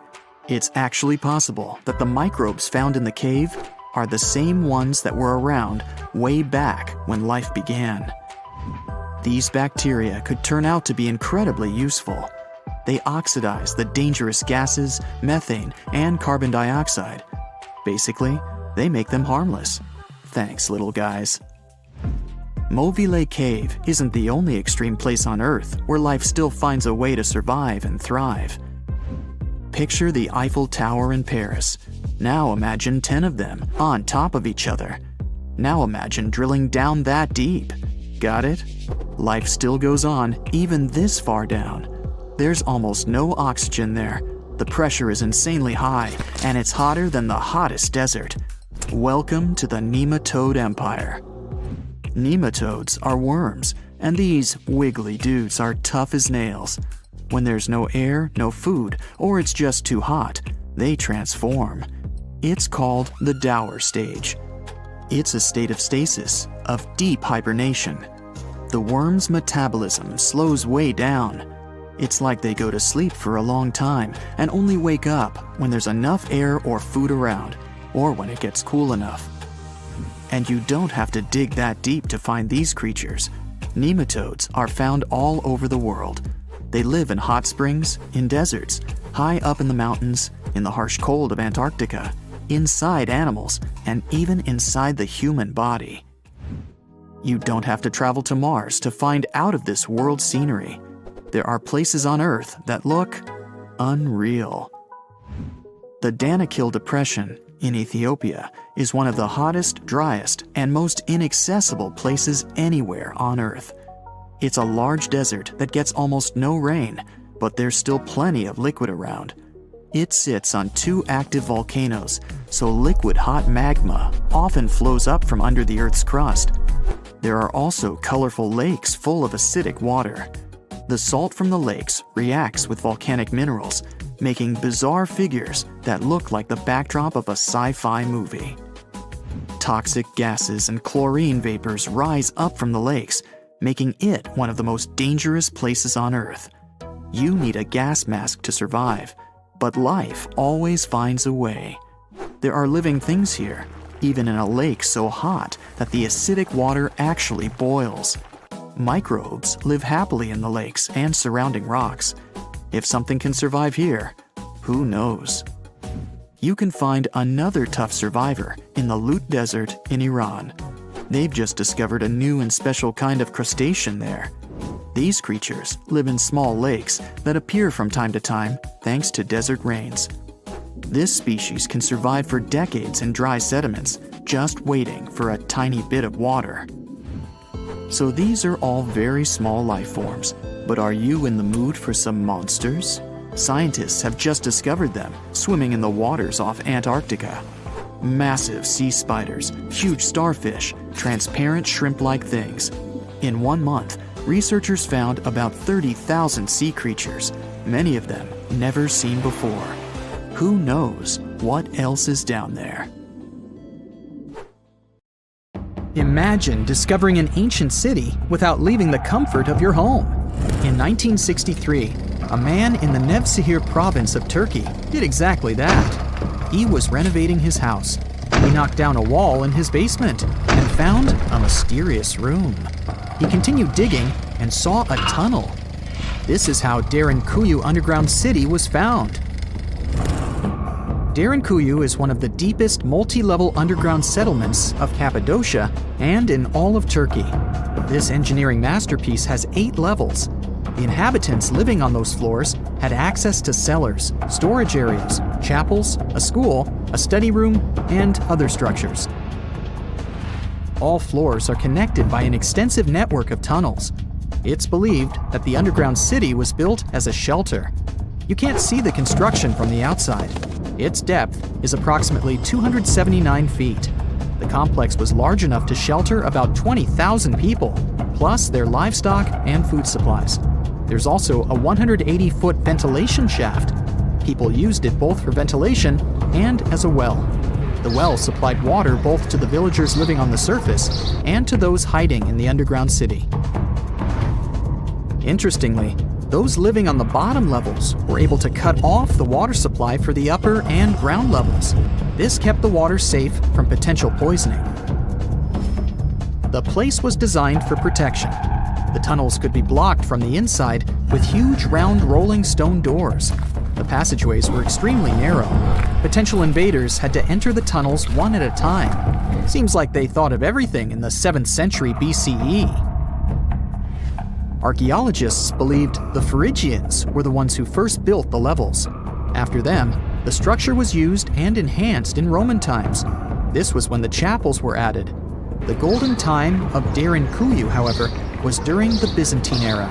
It's actually possible that the microbes found in the cave are the same ones that were around way back when life began. These bacteria could turn out to be incredibly useful. They oxidize the dangerous gases, methane, and carbon dioxide. Basically, they make them harmless. Thanks, little guys. Mobile Cave isn't the only extreme place on Earth where life still finds a way to survive and thrive. Picture the Eiffel Tower in Paris. Now imagine 10 of them on top of each other. Now imagine drilling down that deep. Got it? Life still goes on, even this far down. There's almost no oxygen there. The pressure is insanely high, and it's hotter than the hottest desert. Welcome to the nematode empire. Nematodes are worms, and these wiggly dudes are tough as nails. When there's no air, no food, or it's just too hot, they transform. It's called the Dower stage. It's a state of stasis, of deep hibernation. The worm's metabolism slows way down. It's like they go to sleep for a long time and only wake up when there's enough air or food around, or when it gets cool enough. And you don't have to dig that deep to find these creatures. Nematodes are found all over the world. They live in hot springs, in deserts, high up in the mountains, in the harsh cold of Antarctica, inside animals, and even inside the human body. You don't have to travel to Mars to find out of this world scenery. There are places on Earth that look unreal. The Danakil Depression in Ethiopia is one of the hottest, driest, and most inaccessible places anywhere on Earth. It's a large desert that gets almost no rain, but there's still plenty of liquid around. It sits on 2 active volcanoes, so liquid hot magma often flows up from under the Earth's crust. There are also colorful lakes full of acidic water. The salt from the lakes reacts with volcanic minerals, making bizarre figures that look like the backdrop of a sci-fi movie. Toxic gases and chlorine vapors rise up from the lakes, making it one of the most dangerous places on Earth. You need a gas mask to survive, but life always finds a way. There are living things here, even in a lake so hot that the acidic water actually boils. Microbes live happily in the lakes and surrounding rocks. If something can survive here, who knows? You can find another tough survivor in the Lut Desert in Iran. They've just discovered a new and special kind of crustacean there. These creatures live in small lakes that appear from time to time thanks to desert rains. This species can survive for decades in dry sediments, just waiting for a tiny bit of water. So these are all very small life forms, but are you in the mood for some monsters? Scientists have just discovered them, swimming in the waters off Antarctica. Massive sea spiders, huge starfish, transparent shrimp-like things. In 1 month, researchers found about 30,000 sea creatures, many of them never seen before. Who knows what else is down there? Imagine discovering an ancient city without leaving the comfort of your home. In 1963, a man in the Nevşehir province of Turkey did exactly that. He was renovating his house. He knocked down a wall in his basement and found a mysterious room. He continued digging and saw a tunnel. This is how Derinkuyu underground city was found. Derinkuyu is one of the deepest multi-level underground settlements of Cappadocia and in all of Turkey. This engineering masterpiece has 8 levels. The inhabitants living on those floors had access to cellars, storage areas, chapels, a school, a study room, and other structures. All floors are connected by an extensive network of tunnels. It's believed that the underground city was built as a shelter. You can't see the construction from the outside. Its depth is approximately 279 feet. The complex was large enough to shelter about 20,000 people, plus their livestock and food supplies. There's also a 180-foot ventilation shaft. People used it both for ventilation and as a well. The well supplied water both to the villagers living on the surface and to those hiding in the underground city. Interestingly, those living on the bottom levels were able to cut off the water supply for the upper and ground levels. This kept the water safe from potential poisoning. The place was designed for protection. The tunnels could be blocked from the inside with huge round rolling stone doors. The passageways were extremely narrow. Potential invaders had to enter the tunnels one at a time. Seems like they thought of everything in the 7th century BCE. Archaeologists believed the Phrygians were the ones who first built the levels. After them, the structure was used and enhanced in Roman times. This was when the chapels were added. The golden time of Derinkuyu, however, was during the Byzantine era.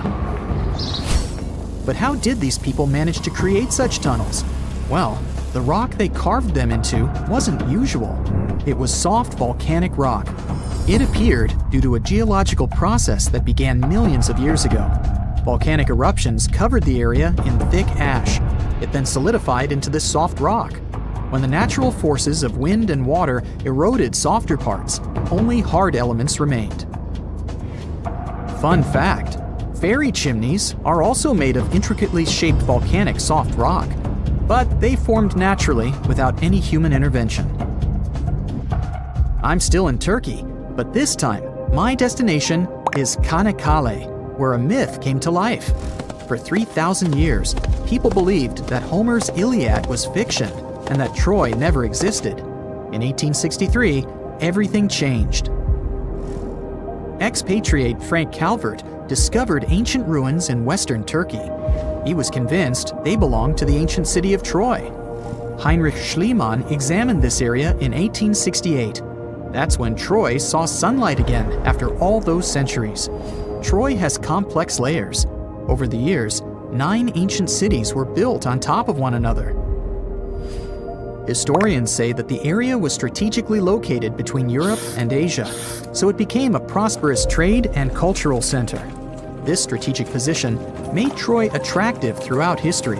But how did these people manage to create such tunnels? Well, the rock they carved them into wasn't usual. It was soft volcanic rock. It appeared due to a geological process that began millions of years ago. Volcanic eruptions covered the area in thick ash. It then solidified into this soft rock. When the natural forces of wind and water eroded softer parts, only hard elements remained. Fun fact, fairy chimneys are also made of intricately shaped volcanic soft rock, but they formed naturally without any human intervention. I'm still in Turkey, but this time, my destination is Çanakkale, where a myth came to life. For 3,000 years, people believed that Homer's Iliad was fiction and that Troy never existed. In 1863, everything changed. Expatriate Frank Calvert discovered ancient ruins in western Turkey. He was convinced they belonged to the ancient city of Troy. Heinrich Schliemann examined this area in 1868. That's when Troy saw sunlight again after all those centuries. Troy has complex layers. Over the years, 9 ancient cities were built on top of one another. Historians say that the area was strategically located between Europe and Asia, so it became a prosperous trade and cultural center. This strategic position made Troy attractive throughout history.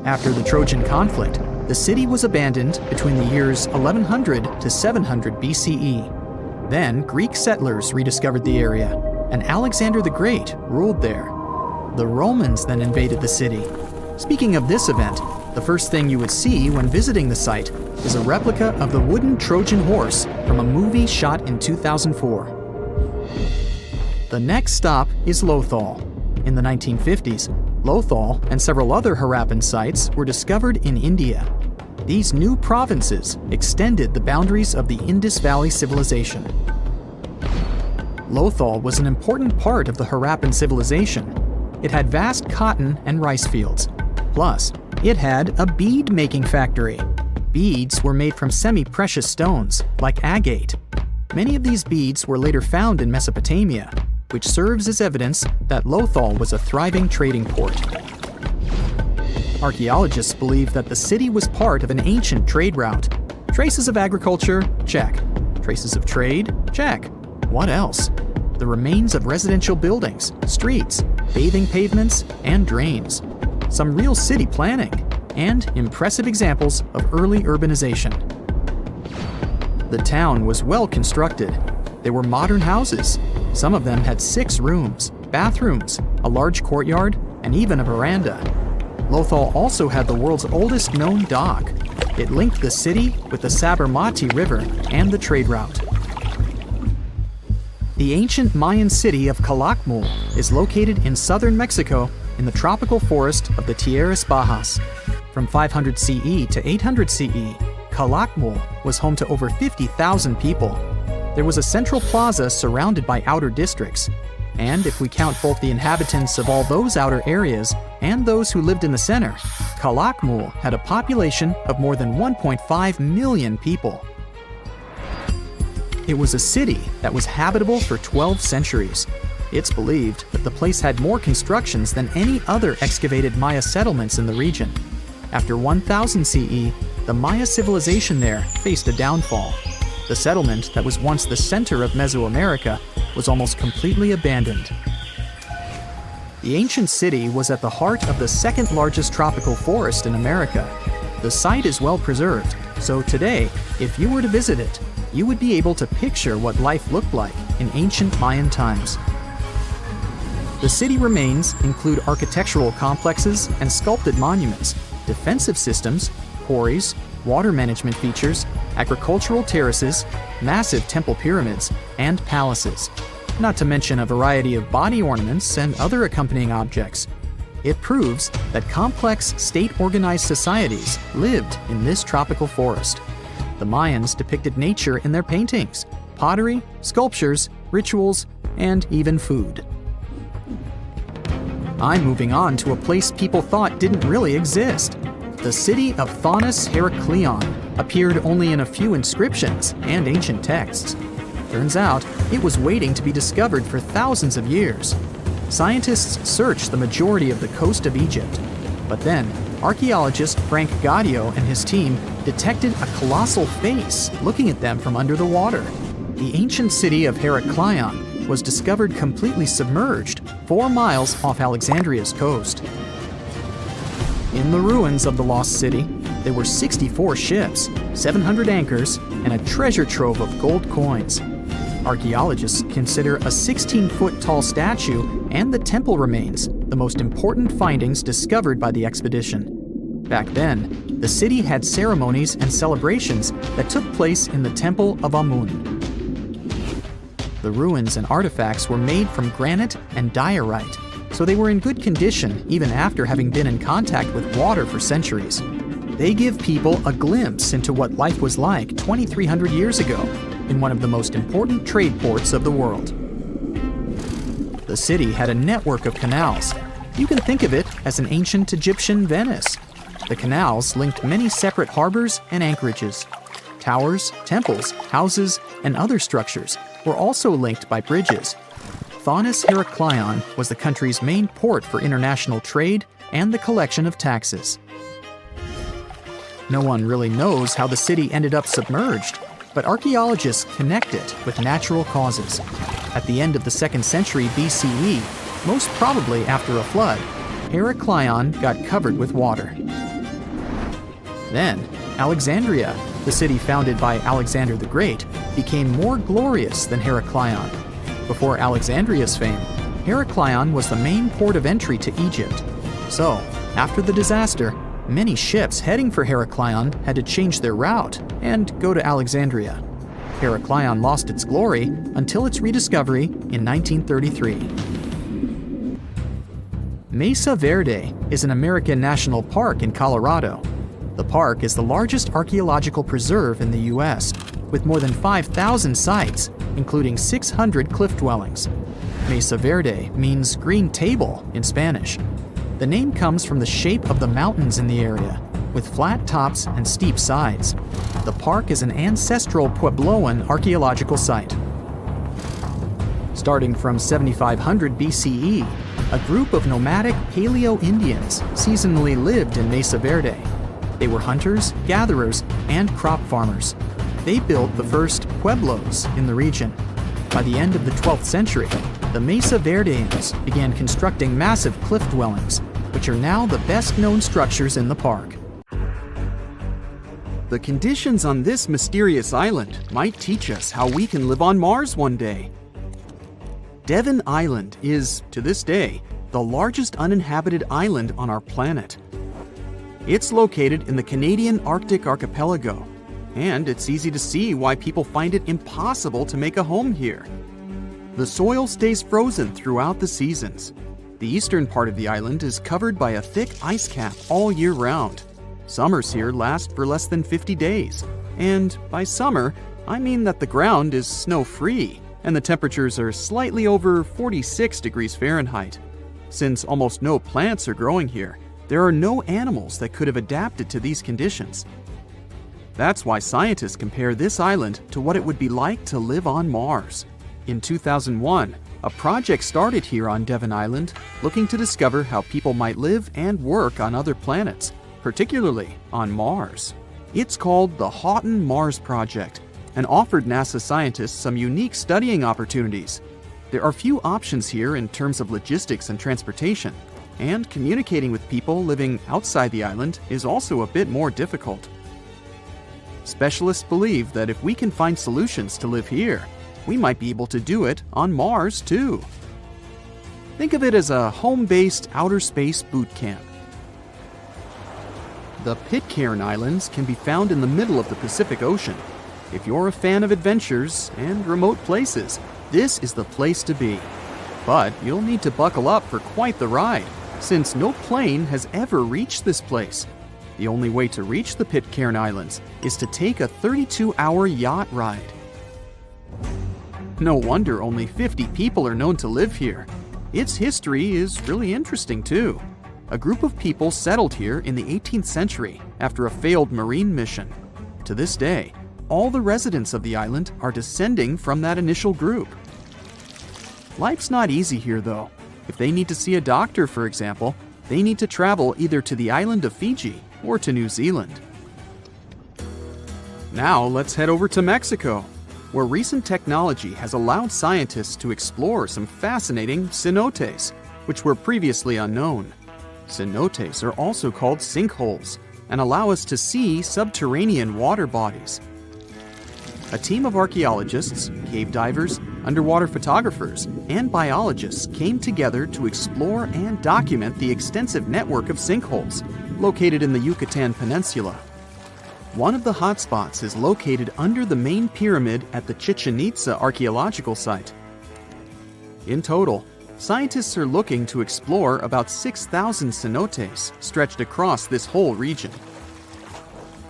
After the Trojan conflict, the city was abandoned between the years 1100 to 700 BCE. Then Greek settlers rediscovered the area, and Alexander the Great ruled there. The Romans then invaded the city. Speaking of this event, the first thing you would see when visiting the site is a replica of the wooden Trojan horse from a movie shot in 2004. The next stop is Lothal. In the 1950s, Lothal and several other Harappan sites were discovered in India. These new provinces extended the boundaries of the Indus Valley civilization. Lothal was an important part of the Harappan civilization. It had vast cotton and rice fields. Plus, it had a bead-making factory. Beads were made from semi-precious stones, like agate. Many of these beads were later found in Mesopotamia, which serves as evidence that Lothal was a thriving trading port. Archaeologists believe that the city was part of an ancient trade route. Traces of agriculture? Check. Traces of trade? Check. What else? The remains of residential buildings, streets, bathing pavements, and drains. Some real city planning, and impressive examples of early urbanization. The town was well constructed. There were modern houses. Some of them had 6 rooms, bathrooms, a large courtyard, and even a veranda. Lothal also had the world's oldest known dock. It linked the city with the Sabarmati River and the trade route. The ancient Mayan city of Calakmul is located in southern Mexico in the tropical forest of the Tierras Bajas. From 500 CE to 800 CE, Calakmul was home to over 50,000 people. There was a central plaza surrounded by outer districts. And if we count both the inhabitants of all those outer areas and those who lived in the center, Calakmul had a population of more than 1.5 million people. It was a city that was habitable for 12 centuries. It's believed that the place had more constructions than any other excavated Maya settlements in the region. After 1000 CE, the Maya civilization there faced a downfall. The settlement that was once the center of Mesoamerica was almost completely abandoned. The ancient city was at the heart of the second largest tropical forest in America. The site is well preserved, so today, if you were to visit it, you would be able to picture what life looked like in ancient Mayan times. The city remains include architectural complexes and sculpted monuments, defensive systems, quarries, water management features, agricultural terraces, massive temple pyramids, and palaces, not to mention a variety of body ornaments and other accompanying objects. It proves that complex state-organized societies lived in this tropical forest. The Mayans depicted nature in their paintings, pottery, sculptures, rituals, and even food. I'm moving on to a place people thought didn't really exist. The city of Thonis Heraklion appeared only in a few inscriptions and ancient texts. Turns out, it was waiting to be discovered for thousands of years. Scientists searched the majority of the coast of Egypt. But then, archaeologist Frank Gaudio and his team detected a colossal face looking at them from under the water. The ancient city of Heraklion was discovered completely submerged 4 miles off Alexandria's coast. In the ruins of the lost city, there were 64 ships, 700 anchors, and a treasure trove of gold coins. Archaeologists consider a 16-foot tall statue and the temple remains the most important findings discovered by the expedition. Back then, the city had ceremonies and celebrations that took place in the Temple of Amun. The ruins and artifacts were made from granite and diorite, so they were in good condition even after having been in contact with water for centuries. They give people a glimpse into what life was like 2,300 years ago in one of the most important trade ports of the world. The city had a network of canals. You can think of it as an ancient Egyptian Venice. The canals linked many separate harbors and anchorages. Towers, temples, houses, and other structures were also linked by bridges. Thonis Heraklion was the country's main port for international trade and the collection of taxes. No one really knows how the city ended up submerged, but archaeologists connect it with natural causes. At the end of the 2nd century BCE, most probably after a flood, Heraklion got covered with water. Then, Alexandria, the city founded by Alexander the Great, became more glorious than Heraklion. Before Alexandria's fame, Heraklion was the main port of entry to Egypt. So, after the disaster, many ships heading for Heraklion had to change their route and go to Alexandria. Heraklion lost its glory until its rediscovery in 1933. Mesa Verde is an American national park in Colorado. The park is the largest archaeological preserve in the U.S., with more than 5,000 sites, including 600 cliff dwellings. Mesa Verde means green table in Spanish. The name comes from the shape of the mountains in the area, with flat tops and steep sides. The park is an ancestral Puebloan archaeological site. Starting from 7500 BCE, A group of nomadic Paleo-Indians seasonally lived in Mesa Verde. They were hunters, gatherers, and crop farmers. They built the first pueblos in the region. By the end of the 12th century, the Mesa Verdeans began constructing massive cliff dwellings, which are now the best-known structures in the park. The conditions on this mysterious island might teach us how we can live on Mars one day. Devon Island is, to this day, the largest uninhabited island on our planet. It's located in the Canadian Arctic archipelago, and it's easy to see why people find it impossible to make a home here. The soil stays frozen throughout the seasons. The eastern part of the island is covered by a thick ice cap all year round. Summers here last for less than 50 days, and by summer, I mean that the ground is snow-free and the temperatures are slightly over 46 degrees Fahrenheit. Since almost no plants are growing here, there are no animals that could have adapted to these conditions. That's why scientists compare this island to what it would be like to live on Mars. In 2001, a project started here on Devon Island looking to discover how people might live and work on other planets, particularly on Mars. It's called the Houghton Mars Project and offered NASA scientists some unique studying opportunities. There are few options here in terms of logistics and transportation, and communicating with people living outside the island is also a bit more difficult. Specialists believe that if we can find solutions to live here, we might be able to do it on Mars too. Think of it as a home-based outer space boot camp. The Pitcairn Islands can be found in the middle of the Pacific Ocean. If you're a fan of adventures and remote places, this is the place to be. But you'll need to buckle up for quite the ride, since no plane has ever reached this place. The only way to reach the Pitcairn Islands is to take a 32-hour yacht ride. No wonder only 50 people are known to live here. Its history is really interesting too. A group of people settled here in the 18th century after a failed marine mission. To this day, all the residents of the island are descending from that initial group. Life's not easy here though. If they need to see a doctor, for example, they need to travel either to the island of Fiji or to New Zealand. Now let's head over to Mexico, where recent technology has allowed scientists to explore some fascinating cenotes, which were previously unknown. Cenotes are also called sinkholes and allow us to see subterranean water bodies. A team of archaeologists, cave divers, underwater photographers, and biologists came together to explore and document the extensive network of sinkholes located in the Yucatan Peninsula. One of the hotspots is located under the main pyramid at the Chichen Itza archaeological site. In total, scientists are looking to explore about 6,000 cenotes stretched across this whole region.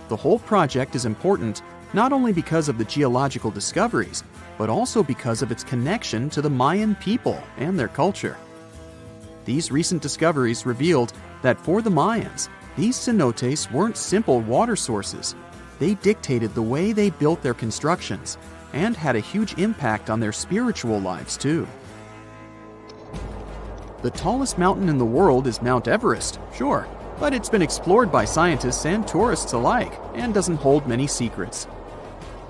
The whole project is important not only because of the geological discoveries, but also because of its connection to the Mayan people and their culture. These recent discoveries revealed that for the Mayans, these cenotes weren't simple water sources. They dictated the way they built their constructions and had a huge impact on their spiritual lives too. The tallest mountain in the world is Mount Everest, sure, but it's been explored by scientists and tourists alike and doesn't hold many secrets.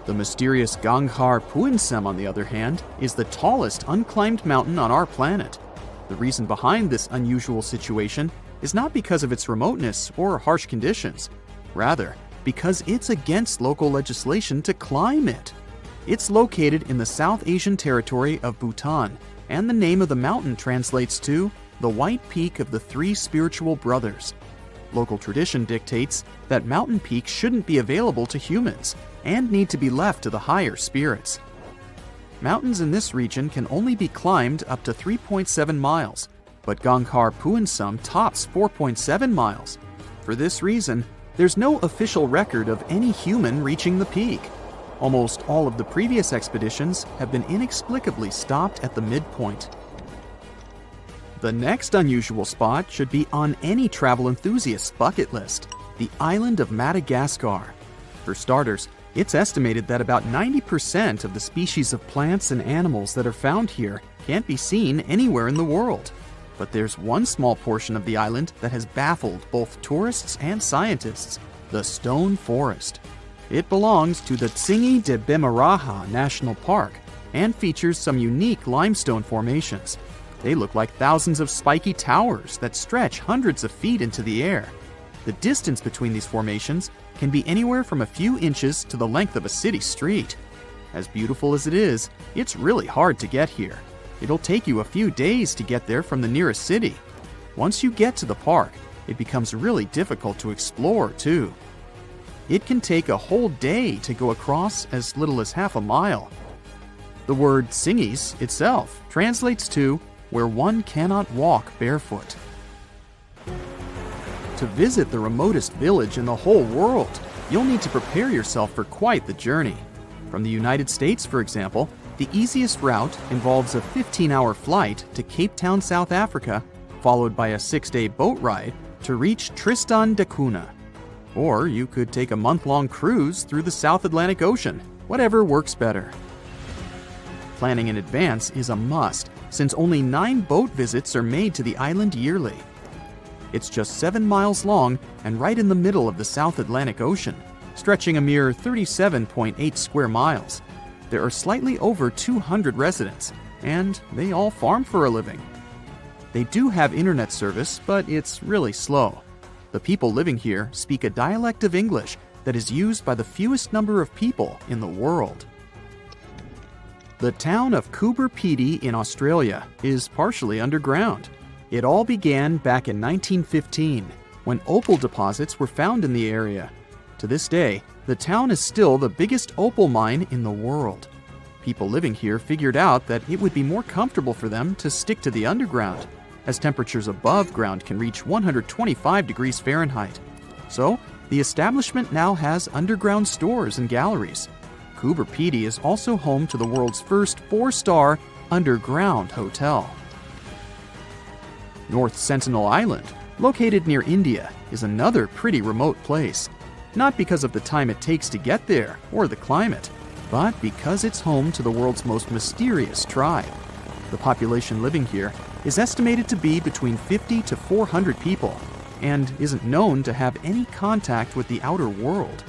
The mysterious Ganghar Puensem, on the other hand, is the tallest unclimbed mountain on our planet. The reason behind this unusual situation is not because of its remoteness or harsh conditions. Rather, because it's against local legislation to climb it. It's located in the South Asian territory of Bhutan, and the name of the mountain translates to the White Peak of the Three Spiritual Brothers. Local tradition dictates that mountain peaks shouldn't be available to humans and need to be left to the higher spirits. Mountains in this region can only be climbed up to 3.7 miles, but Ganghar Puensem tops 4.7 miles. For this reason, there's no official record of any human reaching the peak. Almost all of the previous expeditions have been inexplicably stopped at the midpoint. The next unusual spot should be on any travel enthusiast's bucket list, the island of Madagascar. For starters, it's estimated that about 90% of the species of plants and animals that are found here can't be seen anywhere in the world. But there's one small portion of the island that has baffled both tourists and scientists: the stone forest. It belongs to the Tsingy de Bimaraha National Park and features some unique limestone formations. They look like thousands of spiky towers that stretch hundreds of feet into the air. The distance between these formations can be anywhere from a few inches to the length of a city street. As beautiful as it is, it's really hard to get here. It'll take you a few days to get there from the nearest city. Once you get to the park, it becomes really difficult to explore, too. It can take a whole day to go across as little as half a mile. The word Tsingys itself translates to where one cannot walk barefoot. To visit the remotest village in the whole world, you'll need to prepare yourself for quite the journey. From the United States, for example, the easiest route involves a 15-hour flight to Cape Town, South Africa, followed by a 6-day boat ride to reach Tristan da Cunha. Or you could take a month-long cruise through the South Atlantic Ocean, whatever works better. Planning in advance is a must, since only 9 boat visits are made to the island yearly. It's just 7 miles long and right in the middle of the South Atlantic Ocean, stretching a mere 37.8 square miles. There are slightly over 200 residents, and they all farm for a living. They do have internet service, but it's really slow. The people living here speak a dialect of English that is used by the fewest number of people in the world. The town of Coober Pedy in Australia is partially underground. It all began back in 1915, when opal deposits were found in the area. To this day, the town is still the biggest opal mine in the world. People living here figured out that it would be more comfortable for them to stick to the underground, as temperatures above ground can reach 125 degrees Fahrenheit. So, the establishment now has underground stores and galleries. Coober Pedy is also home to the world's first 4-star underground hotel. North Sentinel Island, located near India, is another pretty remote place. Not because of the time it takes to get there or the climate, but because it's home to the world's most mysterious tribe. The population living here is estimated to be between 50 to 400 people and isn't known to have any contact with the outer world.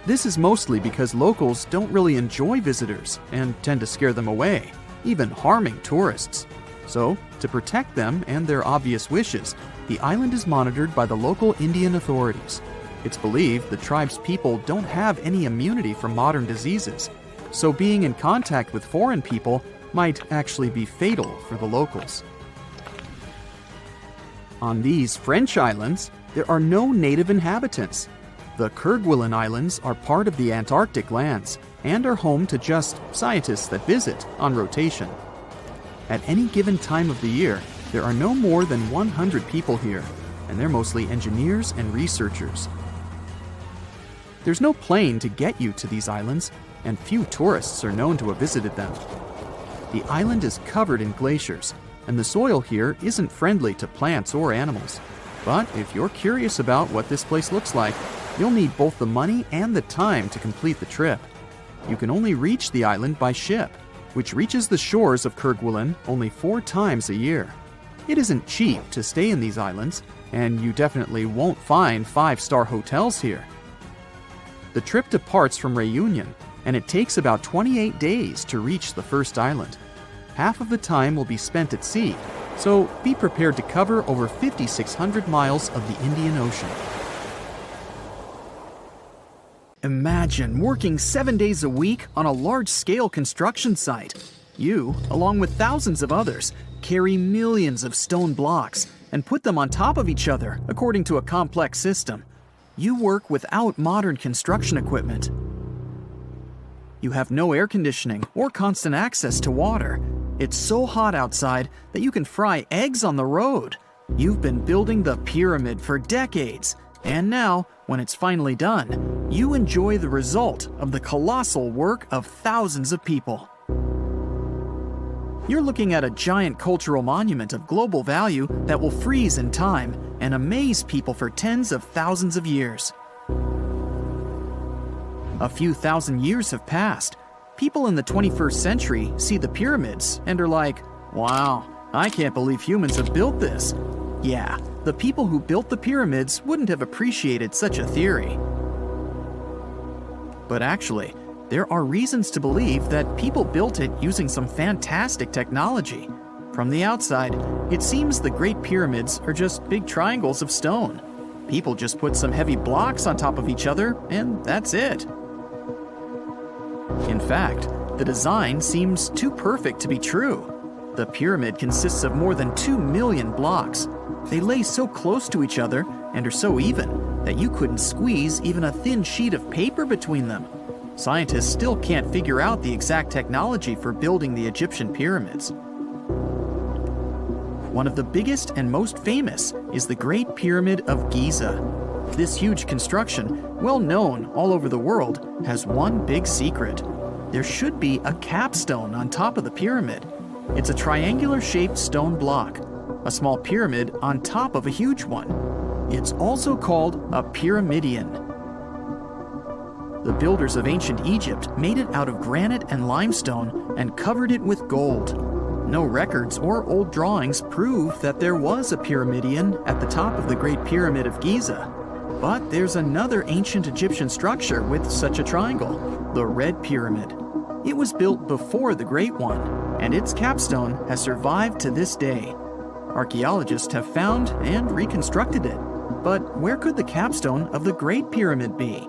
This is mostly because locals don't really enjoy visitors and tend to scare them away, even harming tourists. So, to protect them and their obvious wishes, the island is monitored by the local Indian authorities. It's believed the tribe's people don't have any immunity from modern diseases, so being in contact with foreign people might actually be fatal for the locals. On these French islands, there are no native inhabitants. The Kerguelen Islands are part of the Antarctic lands and are home to just scientists that visit on rotation. At any given time of the year, there are no more than 100 people here, and they're mostly engineers and researchers. There's no plane to get you to these islands, and few tourists are known to have visited them. The island is covered in glaciers, and the soil here isn't friendly to plants or animals. But if you're curious about what this place looks like, you'll need both the money and the time to complete the trip. You can only reach the island by ship, which reaches the shores of Kerguelen only 4 times a year. It isn't cheap to stay in these islands, and you definitely won't find 5-star hotels here. The trip departs from Réunion, and it takes about 28 days to reach the first island. Half of the time will be spent at sea, so be prepared to cover over 5,600 miles of the Indian Ocean. Imagine working 7 days a week on a large-scale construction site. You, along with thousands of others, carry millions of stone blocks and put them on top of each other according to a complex system. You work without modern construction equipment. You have no air conditioning or constant access to water. It's so hot outside that you can fry eggs on the road. You've been building the pyramid for decades, and now, when it's finally done, you enjoy the result of the colossal work of thousands of people. You're looking at a giant cultural monument of global value that will freeze in time and amaze people for tens of thousands of years. A few thousand years have passed. People in the 21st century see the pyramids and are like, wow, I can't believe humans have built this. Yeah, the people who built the pyramids wouldn't have appreciated such a theory. But actually, there are reasons to believe that people built it using some fantastic technology. From the outside, it seems the Great Pyramids are just big triangles of stone. People just put some heavy blocks on top of each other, and that's it. In fact, the design seems too perfect to be true. The pyramid consists of more than 2 million blocks. They lay so close to each other and are so even that you couldn't squeeze even a thin sheet of paper between them. Scientists still can't figure out the exact technology for building the Egyptian pyramids. One of the biggest and most famous is the Great Pyramid of Giza. This huge construction, well known all over the world, has one big secret. There should be a capstone on top of the pyramid. It's a triangular-shaped stone block, a small pyramid on top of a huge one. It's also called a pyramidion. The builders of ancient Egypt made it out of granite and limestone and covered it with gold. No records or old drawings prove that there was a pyramidion at the top of the Great Pyramid of Giza. But there's another ancient Egyptian structure with such a triangle, the Red Pyramid. It was built before the Great One, and its capstone has survived to this day. Archaeologists have found and reconstructed it. But where could the capstone of the Great Pyramid be?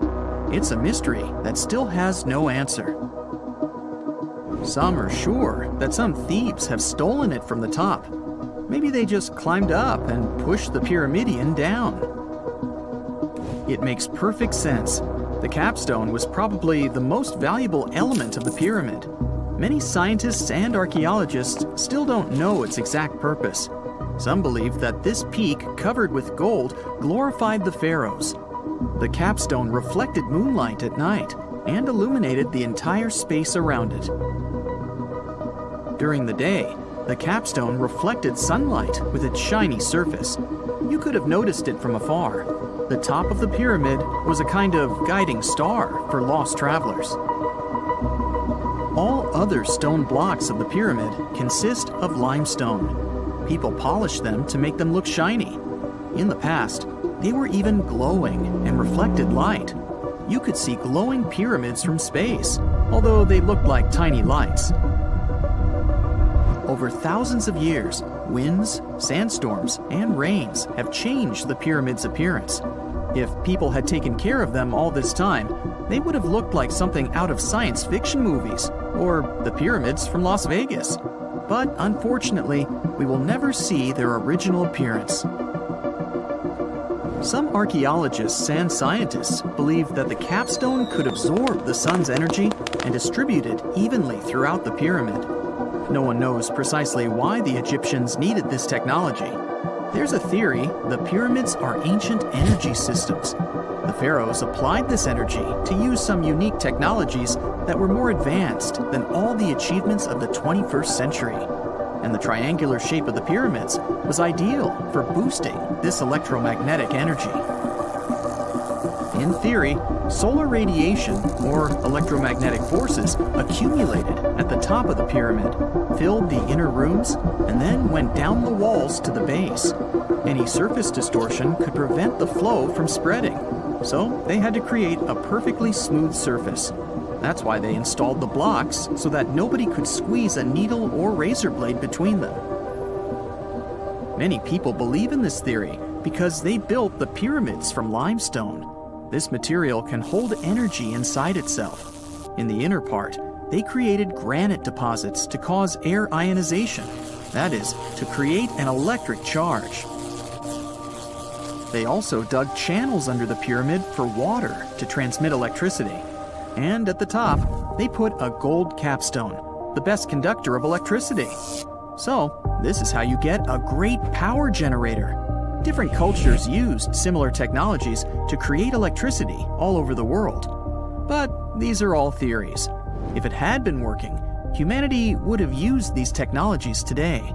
It's a mystery that still has no answer. Some are sure that some thieves have stolen it from the top. Maybe they just climbed up and pushed the pyramidion down. It makes perfect sense. The capstone was probably the most valuable element of the pyramid. Many scientists and archaeologists still don't know its exact purpose. Some believe that this peak covered with gold glorified the pharaohs. The capstone reflected moonlight at night and illuminated the entire space around it. During the day, the capstone reflected sunlight with its shiny surface. You could have noticed it from afar. The top of the pyramid was a kind of guiding star for lost travelers. All other stone blocks of the pyramid consist of limestone. People polish them to make them look shiny. In the past, they were even glowing and reflected light. You could see glowing pyramids from space, although they looked like tiny lights. Over thousands of years, winds, sandstorms, and rains have changed the pyramid's appearance. If people had taken care of them all this time, they would have looked like something out of science fiction movies, or the pyramids from Las Vegas. But unfortunately, we will never see their original appearance. Some archaeologists and scientists believe that the capstone could absorb the sun's energy and distribute it evenly throughout the pyramid. No one knows precisely why the Egyptians needed this technology. There's a theory the pyramids are ancient energy systems. The pharaohs applied this energy to use some unique technologies that were more advanced than all the achievements of the 21st century. And the triangular shape of the pyramids was ideal for boosting this electromagnetic energy. In theory, solar radiation, or electromagnetic forces, accumulated at the top of the pyramid, filled the inner rooms, and then went down the walls to the base. Any surface distortion could prevent the flow from spreading, so they had to create a perfectly smooth surface. That's why they installed the blocks so that nobody could squeeze a needle or razor blade between them. Many people believe in this theory because they built the pyramids from limestone. This material can hold energy inside itself. In the inner part, they created granite deposits to cause air ionization, that is, to create an electric charge. They also dug channels under the pyramid for water to transmit electricity. And at the top, they put a gold capstone, the best conductor of electricity. So, this is how you get a great power generator. Different cultures used similar technologies to create electricity all over the world. But these are all theories. If it had been working, humanity would have used these technologies today.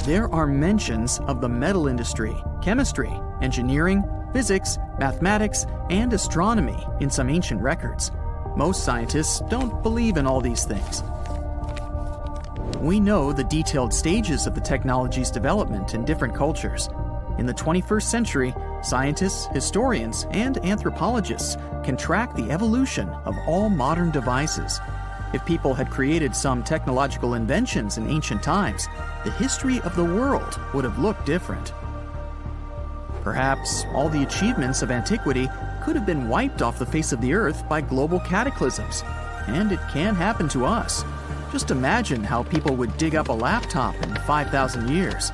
There are mentions of the metal industry, chemistry, engineering, physics, mathematics, and astronomy in some ancient records. Most scientists don't believe in all these things. We know the detailed stages of the technology's development in different cultures. In the 21st century, scientists, historians, and anthropologists can track the evolution of all modern devices. If people had created some technological inventions in ancient times, the history of the world would have looked different. Perhaps all the achievements of antiquity could have been wiped off the face of the earth by global cataclysms, and it can happen to us. Just imagine how people would dig up a laptop in 5,000 years.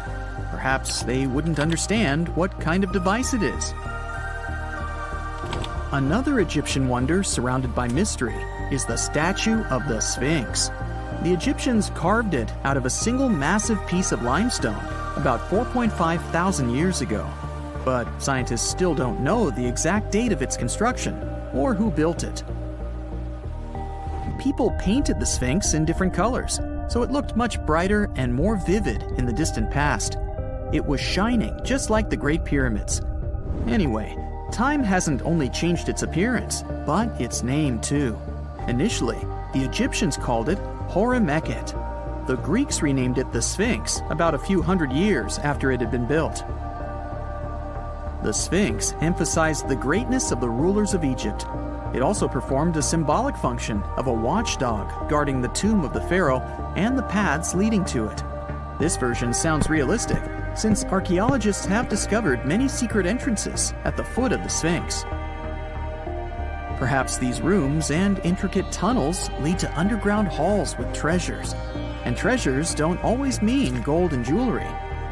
Perhaps they wouldn't understand what kind of device it is. Another Egyptian wonder surrounded by mystery is the statue of the Sphinx. The Egyptians carved it out of a single massive piece of limestone about 4.5 thousand years ago. But scientists still don't know the exact date of its construction or who built it. People painted the Sphinx in different colors, so it looked much brighter and more vivid in the distant past. It was shining just like the Great Pyramids. Anyway, time hasn't only changed its appearance, but its name too. Initially, the Egyptians called it Hor-Mekhet. The Greeks renamed it the Sphinx about a few hundred years after it had been built. The Sphinx emphasized the greatness of the rulers of Egypt. It also performed a symbolic function of a watchdog guarding the tomb of the pharaoh and the paths leading to it. This version sounds realistic, since archaeologists have discovered many secret entrances at the foot of the Sphinx. Perhaps these rooms and intricate tunnels lead to underground halls with treasures. And treasures don't always mean gold and jewelry.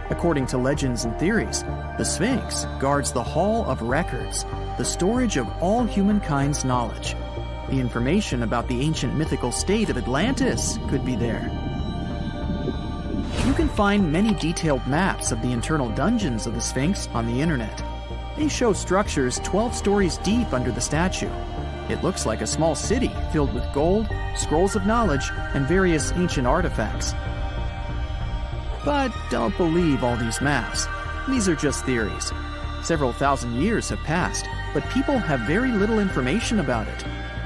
According to legends and theories, the Sphinx guards the Hall of Records, the storage of all humankind's knowledge. The information about the ancient mythical state of Atlantis could be there. You can find many detailed maps of the internal dungeons of the Sphinx on the internet. They show structures 12 stories deep under the statue. It looks like a small city filled with gold, scrolls of knowledge, and various ancient artifacts. But don't believe all these maps. These are just theories. Several thousand years have passed, but people have very little information about it.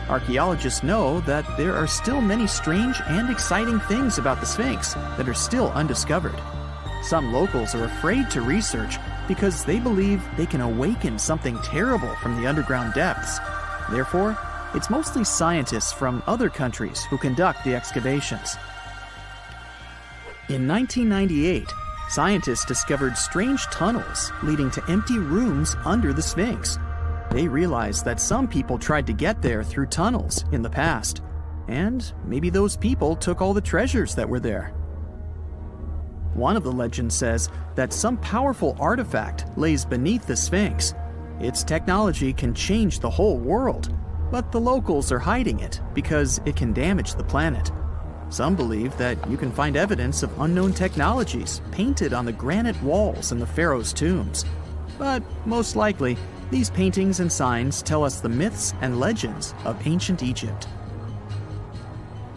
Archaeologists know that there are still many strange and exciting things about the Sphinx that are still undiscovered. Some locals are afraid to research because they believe they can awaken something terrible from the underground depths. Therefore, it's mostly scientists from other countries who conduct the excavations. In 1998, scientists discovered strange tunnels leading to empty rooms under the Sphinx. They realized that some people tried to get there through tunnels in the past, and maybe those people took all the treasures that were there. One of the legends says that some powerful artifact lays beneath the Sphinx. Its technology can change the whole world, but the locals are hiding it because it can damage the planet. Some believe that you can find evidence of unknown technologies painted on the granite walls in the pharaoh's tombs. But most likely, these paintings and signs tell us the myths and legends of ancient Egypt.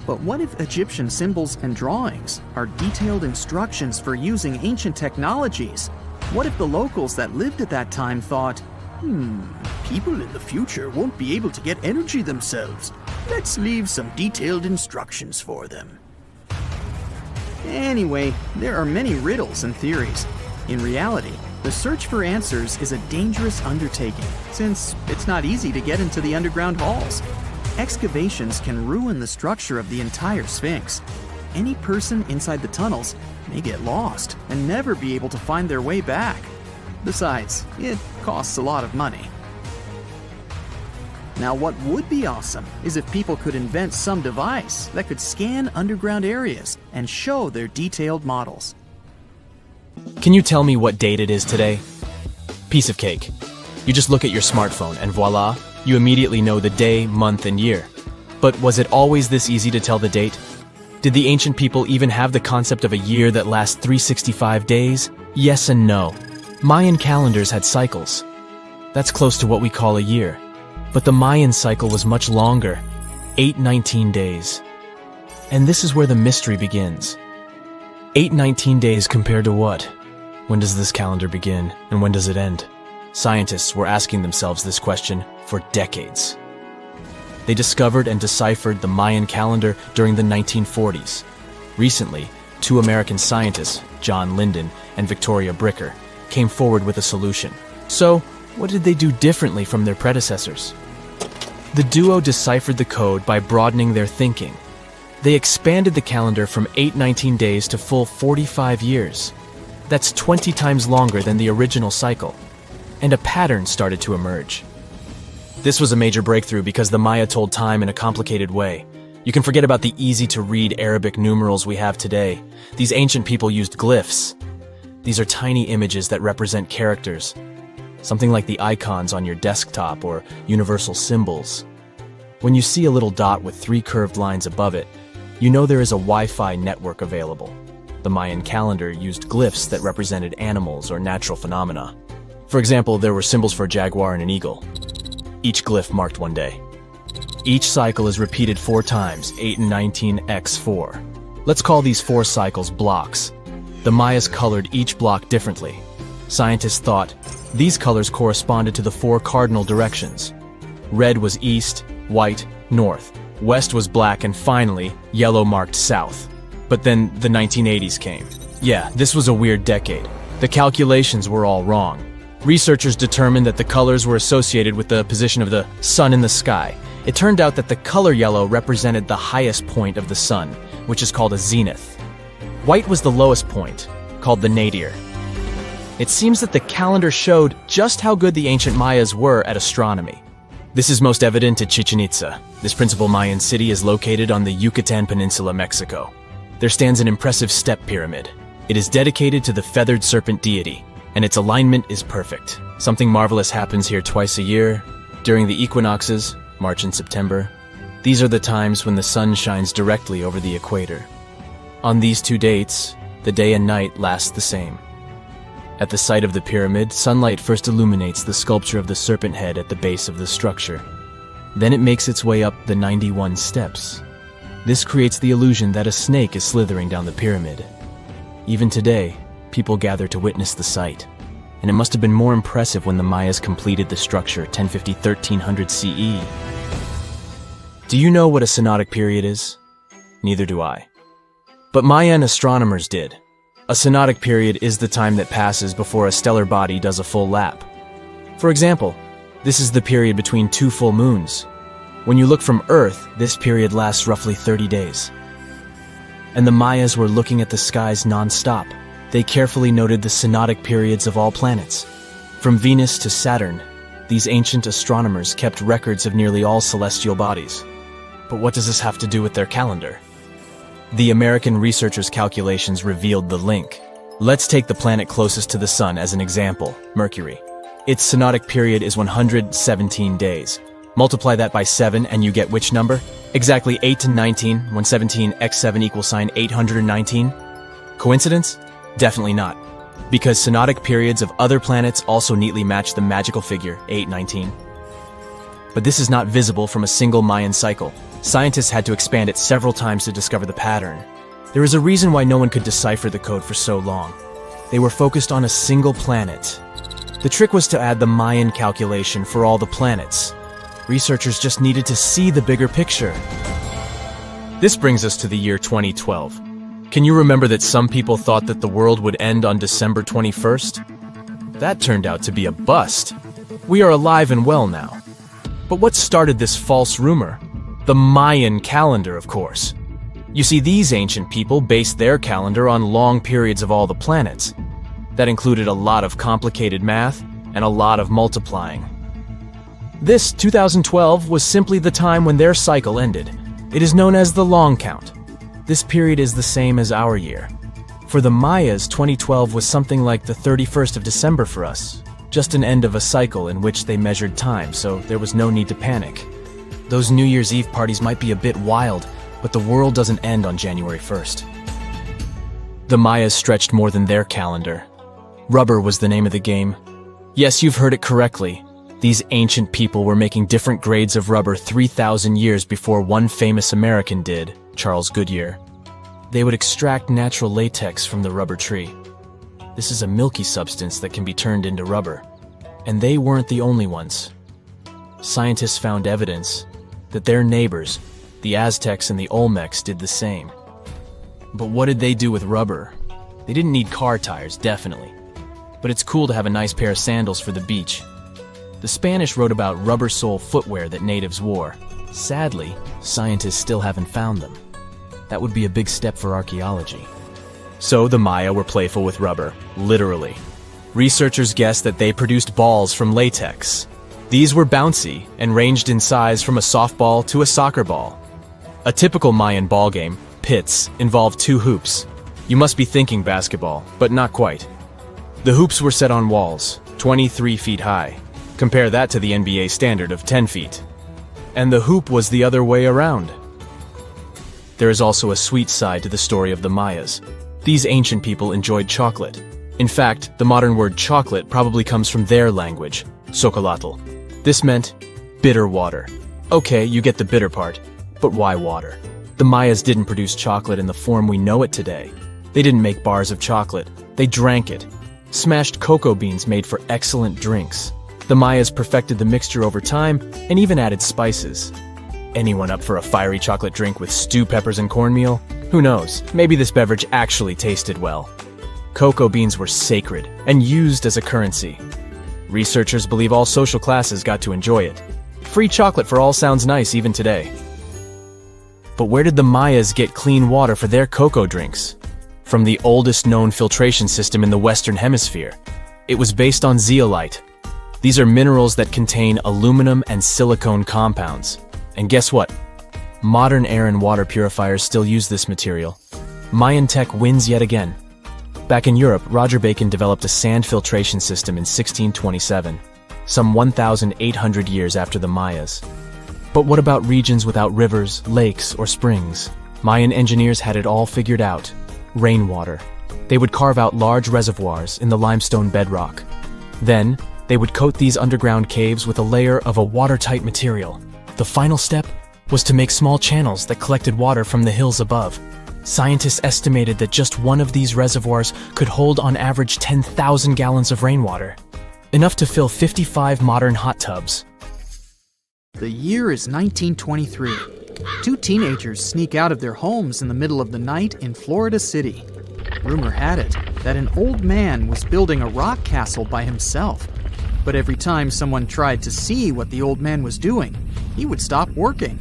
But what if Egyptian symbols and drawings are detailed instructions for using ancient technologies? What if the locals that lived at that time thought, people in the future won't be able to get energy themselves. Let's leave some detailed instructions for them. Anyway, there are many riddles and theories. In reality, the search for answers is a dangerous undertaking, since it's not easy to get into the underground halls. Excavations can ruin the structure of the entire Sphinx. Any person inside the tunnels may get lost and never be able to find their way back. Besides, it costs a lot of money. Now, what would be awesome is if people could invent some device that could scan underground areas and show their detailed models. Can you tell me what date it is today? Piece of cake. You just look at your smartphone and voila, you immediately know the day, month, and year. But was it always this easy to tell the date? Did the ancient people even have the concept of a year that lasts 365 days? Yes and no. Mayan calendars had cycles. That's close to what we call a year. But the Mayan cycle was much longer, 819 days. And this is where the mystery begins. 819 days compared to what? When does this calendar begin, and when does it end? Scientists were asking themselves this question for decades. They discovered and deciphered the Mayan calendar during the 1940s. Recently, two American scientists, John Linden and Victoria Bricker, came forward with a solution. So, what did they do differently from their predecessors? The duo deciphered the code by broadening their thinking. They expanded the calendar from 819 days to full 45 years. That's 20 times longer than the original cycle. And a pattern started to emerge. This was a major breakthrough because the Maya told time in a complicated way. You can forget about the easy-to-read Arabic numerals we have today. These ancient people used glyphs. These are tiny images that represent characters, something like the icons on your desktop or universal symbols. When you see a little dot with 3 curved lines above it, you know there is a Wi-Fi network available. The Mayan calendar used glyphs that represented animals or natural phenomena. For example, there were symbols for a jaguar and an eagle. Each glyph marked one day. Each cycle is repeated 4 times, 8 and 19 x 4. Let's call these 4 cycles blocks. The Mayas colored each block differently. Scientists thought these colors corresponded to the 4 cardinal directions. Red was east, white, north. West was black, and finally, yellow marked south. But then the 1980s came. Yeah, this was a weird decade. The calculations were all wrong. Researchers determined that the colors were associated with the position of the sun in the sky. It turned out that the color yellow represented the highest point of the sun, which is called a zenith. White was the lowest point, called the nadir. It seems that the calendar showed just how good the ancient Mayas were at astronomy. This is most evident at Chichen Itza. This principal Mayan city is located on the Yucatan Peninsula, Mexico. There stands an impressive step pyramid. It is dedicated to the feathered serpent deity, and its alignment is perfect. Something marvelous happens here twice a year, during the equinoxes, March and September. These are the times when the sun shines directly over the equator. On these 2 dates, the day and night last the same. At the site of the pyramid, sunlight first illuminates the sculpture of the serpent head at the base of the structure. Then it makes its way up the 91 steps. This creates the illusion that a snake is slithering down the pyramid. Even today, people gather to witness the sight. And it must have been more impressive when the Mayas completed the structure 1050-1300 CE. Do you know what a synodic period is? Neither do I. But Mayan astronomers did. A synodic period is the time that passes before a stellar body does a full lap. For example, this is the period between 2 full moons. When you look from Earth, this period lasts roughly 30 days. And the Mayas were looking at the skies non-stop. They carefully noted the synodic periods of all planets. From Venus to Saturn, these ancient astronomers kept records of nearly all celestial bodies. But what does this have to do with their calendar? The American researchers' calculations revealed the link. Let's take the planet closest to the sun as an example, Mercury. Its synodic period is 117 days. Multiply that by 7 and you get which number? Exactly 8 to 19, when 17 x 7 equals sign 819? Coincidence? Definitely not. Because synodic periods of other planets also neatly match the magical figure 819. But this is not visible from a single Mayan cycle. Scientists had to expand it several times to discover the pattern. There is a reason why no one could decipher the code for so long. They were focused on a single planet. The trick was to add the Mayan calculation for all the planets. Researchers just needed to see the bigger picture. This brings us to the year 2012. Can you remember that some people thought that the world would end on December 21st? That turned out to be a bust. We are alive and well now. But what started this false rumor? The Mayan calendar, of course. You see, these ancient people based their calendar on long periods of all the planets. That included a lot of complicated math and a lot of multiplying. This 2012 was simply the time when their cycle ended. It is known as the long count. This period is the same as our year. For the Mayas, 2012 was something like the 31st of December for us. Just an end of a cycle in which they measured time, so there was no need to panic. Those New Year's Eve parties might be a bit wild, but the world doesn't end on January 1st. The Mayas stretched more than their calendar. Rubber was the name of the game. Yes, you've heard it correctly. These ancient people were making different grades of rubber 3,000 years before one famous American did, Charles Goodyear. They would extract natural latex from the rubber tree. This is a milky substance that can be turned into rubber. And they weren't the only ones. Scientists found evidence that their neighbors, the Aztecs and the Olmecs, did the same. But what did they do with rubber? They didn't need car tires, definitely. But it's cool to have a nice pair of sandals for the beach. The Spanish wrote about rubber sole footwear that natives wore. Sadly, scientists still haven't found them. That would be a big step for archaeology. So the Maya were playful with rubber, literally. Researchers guessed that they produced balls from latex. These were bouncy and ranged in size from a softball to a soccer ball. A typical Mayan ball game, pits, involved 2 hoops. You must be thinking basketball, but not quite. The hoops were set on walls, 23 feet high. Compare that to the NBA standard of 10 feet. And the hoop was the other way around. There is also a sweet side to the story of the Mayas. These ancient people enjoyed chocolate. In fact, the modern word chocolate probably comes from their language, xocolotl. This meant bitter water. Okay, you get the bitter part, but why water? The Mayas didn't produce chocolate in the form we know it today. They didn't make bars of chocolate, they drank it. Smashed cocoa beans made for excellent drinks. The Mayas perfected the mixture over time and even added spices. Anyone up for a fiery chocolate drink with stew peppers and cornmeal? Who knows, maybe this beverage actually tasted well. Cocoa beans were sacred and used as a currency. Researchers believe all social classes got to enjoy it. Free chocolate for all sounds nice even today. But where did the Mayas get clean water for their cocoa drinks? From the oldest known filtration system in the Western Hemisphere. It was based on zeolite. These are minerals that contain aluminum and silicone compounds. And guess what? Modern air and water purifiers still use this material. Mayan tech wins yet again. Back in Europe, Roger Bacon developed a sand filtration system in 1627, some 1,800 years after the Mayas. But what about regions without rivers, lakes, or springs? Mayan engineers had it all figured out. Rainwater. They would carve out large reservoirs in the limestone bedrock. Then, they would coat these underground caves with a layer of a watertight material. The final step was to make small channels that collected water from the hills above. Scientists estimated that just one of these reservoirs could hold on average 10,000 gallons of rainwater, enough to fill 55 modern hot tubs. The year is 1923. 2 teenagers sneak out of their homes in the middle of the night in Florida City. Rumor had it that an old man was building a rock castle by himself. But every time someone tried to see what the old man was doing, he would stop working.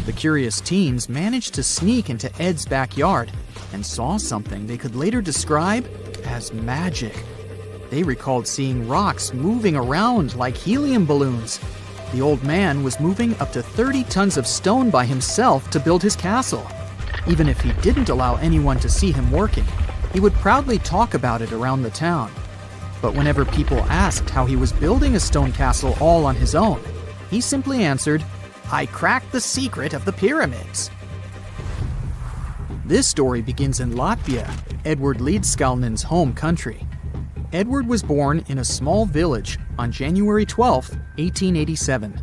The curious teens managed to sneak into Ed's backyard and saw something they could later describe as magic. They recalled seeing rocks moving around like helium balloons. The old man was moving up to 30 tons of stone by himself to build his castle. Even if he didn't allow anyone to see him working, he would proudly talk about it around the town. But whenever people asked how he was building a stone castle all on his own, he simply answered, "I cracked the secret of the pyramids." This story begins in Latvia, Edward Leedskalnin's home country. Edward was born in a small village on January 12, 1887.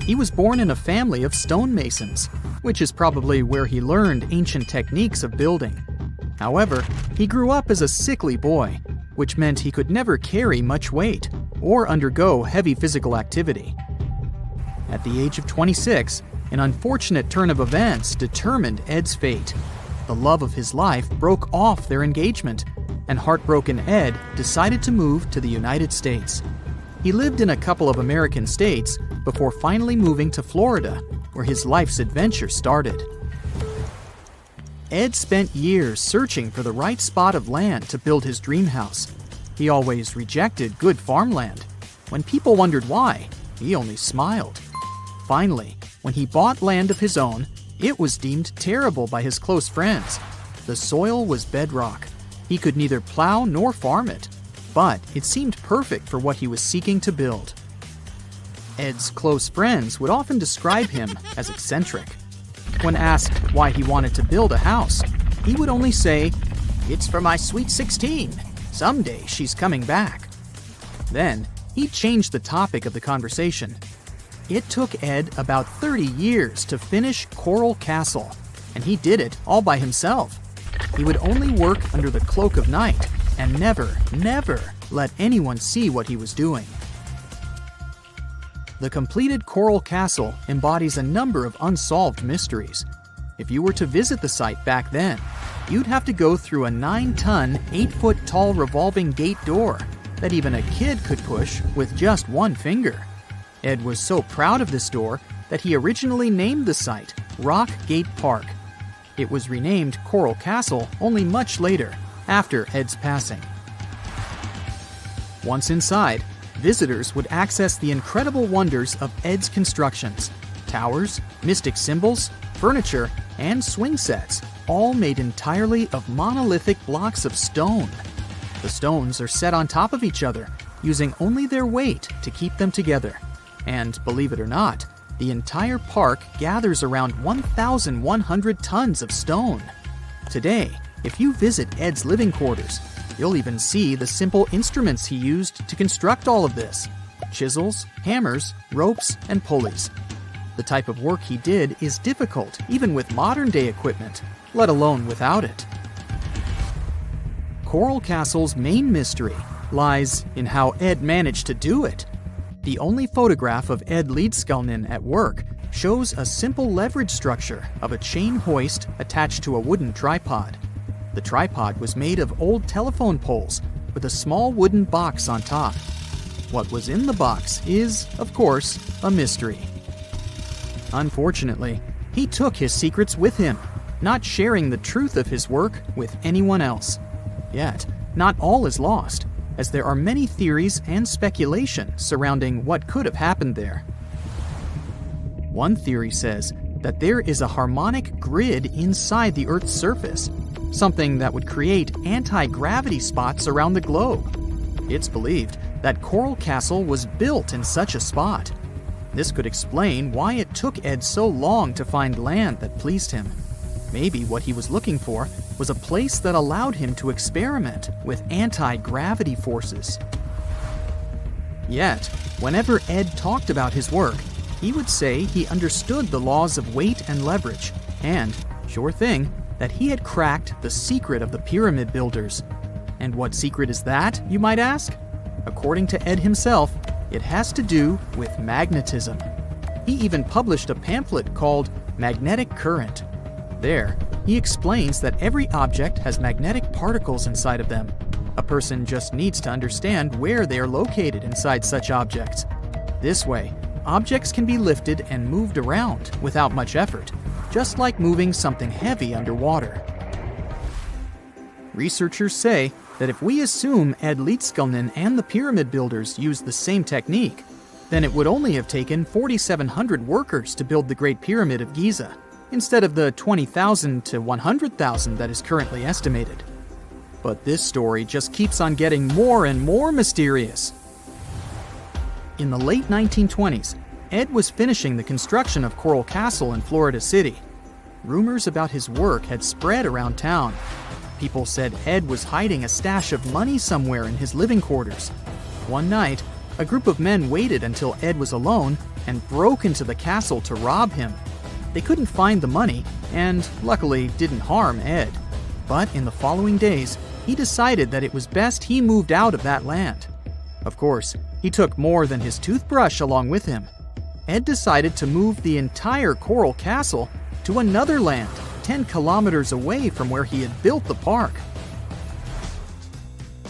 He was born in a family of stonemasons, which is probably where he learned ancient techniques of building. However, he grew up as a sickly boy, which meant he could never carry much weight or undergo heavy physical activity. At the age of 26, an unfortunate turn of events determined Ed's fate. The love of his life broke off their engagement, and heartbroken Ed decided to move to the United States. He lived in a couple of American states before finally moving to Florida, where his life's adventure started. Ed spent years searching for the right spot of land to build his dream house. He always rejected good farmland. When people wondered why, he only smiled. Finally, when he bought land of his own, it was deemed terrible by his close friends. The soil was bedrock. He could neither plow nor farm it, but it seemed perfect for what he was seeking to build. Ed's close friends would often describe him as eccentric. When asked why he wanted to build a house, he would only say, "It's for my sweet 16. Someday she's coming back." Then, he changed the topic of the conversation. It took Ed about 30 years to finish Coral Castle, and he did it all by himself. He would only work under the cloak of night and never let anyone see what he was doing. The completed Coral Castle embodies a number of unsolved mysteries. If you were to visit the site back then, you'd have to go through a 9-ton, 8-foot-tall revolving gate door that even a kid could push with just one finger. Ed was so proud of this door that he originally named the site Rock Gate Park. It was renamed Coral Castle only much later, after Ed's passing. Once inside, visitors would access the incredible wonders of Ed's constructions: towers, mystic symbols, furniture, and swing sets, all made entirely of monolithic blocks of stone. The stones are set on top of each other, using only their weight to keep them together. And believe it or not, the entire park gathers around 1,100 tons of stone. Today, if you visit Ed's living quarters, you'll even see the simple instruments he used to construct all of this: chisels, hammers, ropes, and pulleys. The type of work he did is difficult even with modern-day equipment, let alone without it. Coral Castle's main mystery lies in how Ed managed to do it. The only photograph of Ed Leedskalnin at work shows a simple leverage structure of a chain hoist attached to a wooden tripod. The tripod was made of old telephone poles with a small wooden box on top. What was in the box is, of course, a mystery. Unfortunately, he took his secrets with him, not sharing the truth of his work with anyone else. Yet, not all is lost, as there are many theories and speculation surrounding what could have happened there. One theory says that there is a harmonic grid inside the Earth's surface, something that would create anti-gravity spots around the globe. It's believed that Coral Castle was built in such a spot. This could explain why it took Ed so long to find land that pleased him. Maybe what he was looking for was a place that allowed him to experiment with anti-gravity forces. Yet, whenever Ed talked about his work, he would say he understood the laws of weight and leverage, and, sure thing, that he had cracked the secret of the pyramid builders. And what secret is that, you might ask? According to Ed himself, it has to do with magnetism. He even published a pamphlet called Magnetic Current. There, he explains that every object has magnetic particles inside of them. A person just needs to understand where they are located inside such objects. This way, objects can be lifted and moved around without much effort, just like moving something heavy underwater. Researchers say that if we assume Ed Leedskalnin and the pyramid builders used the same technique, then it would only have taken 4,700 workers to build the Great Pyramid of Giza, instead of the 20,000 to 100,000 that is currently estimated. But this story just keeps on getting more and more mysterious. In the late 1920s, Ed was finishing the construction of Coral Castle in Florida City. Rumors about his work had spread around town. People said Ed was hiding a stash of money somewhere in his living quarters. One night, a group of men waited until Ed was alone and broke into the castle to rob him. They couldn't find the money and, luckily, didn't harm Ed. But in the following days, he decided that it was best he moved out of that land. Of course, he took more than his toothbrush along with him. Ed decided to move the entire Coral Castle to another land 10 kilometers away from where he had built the park.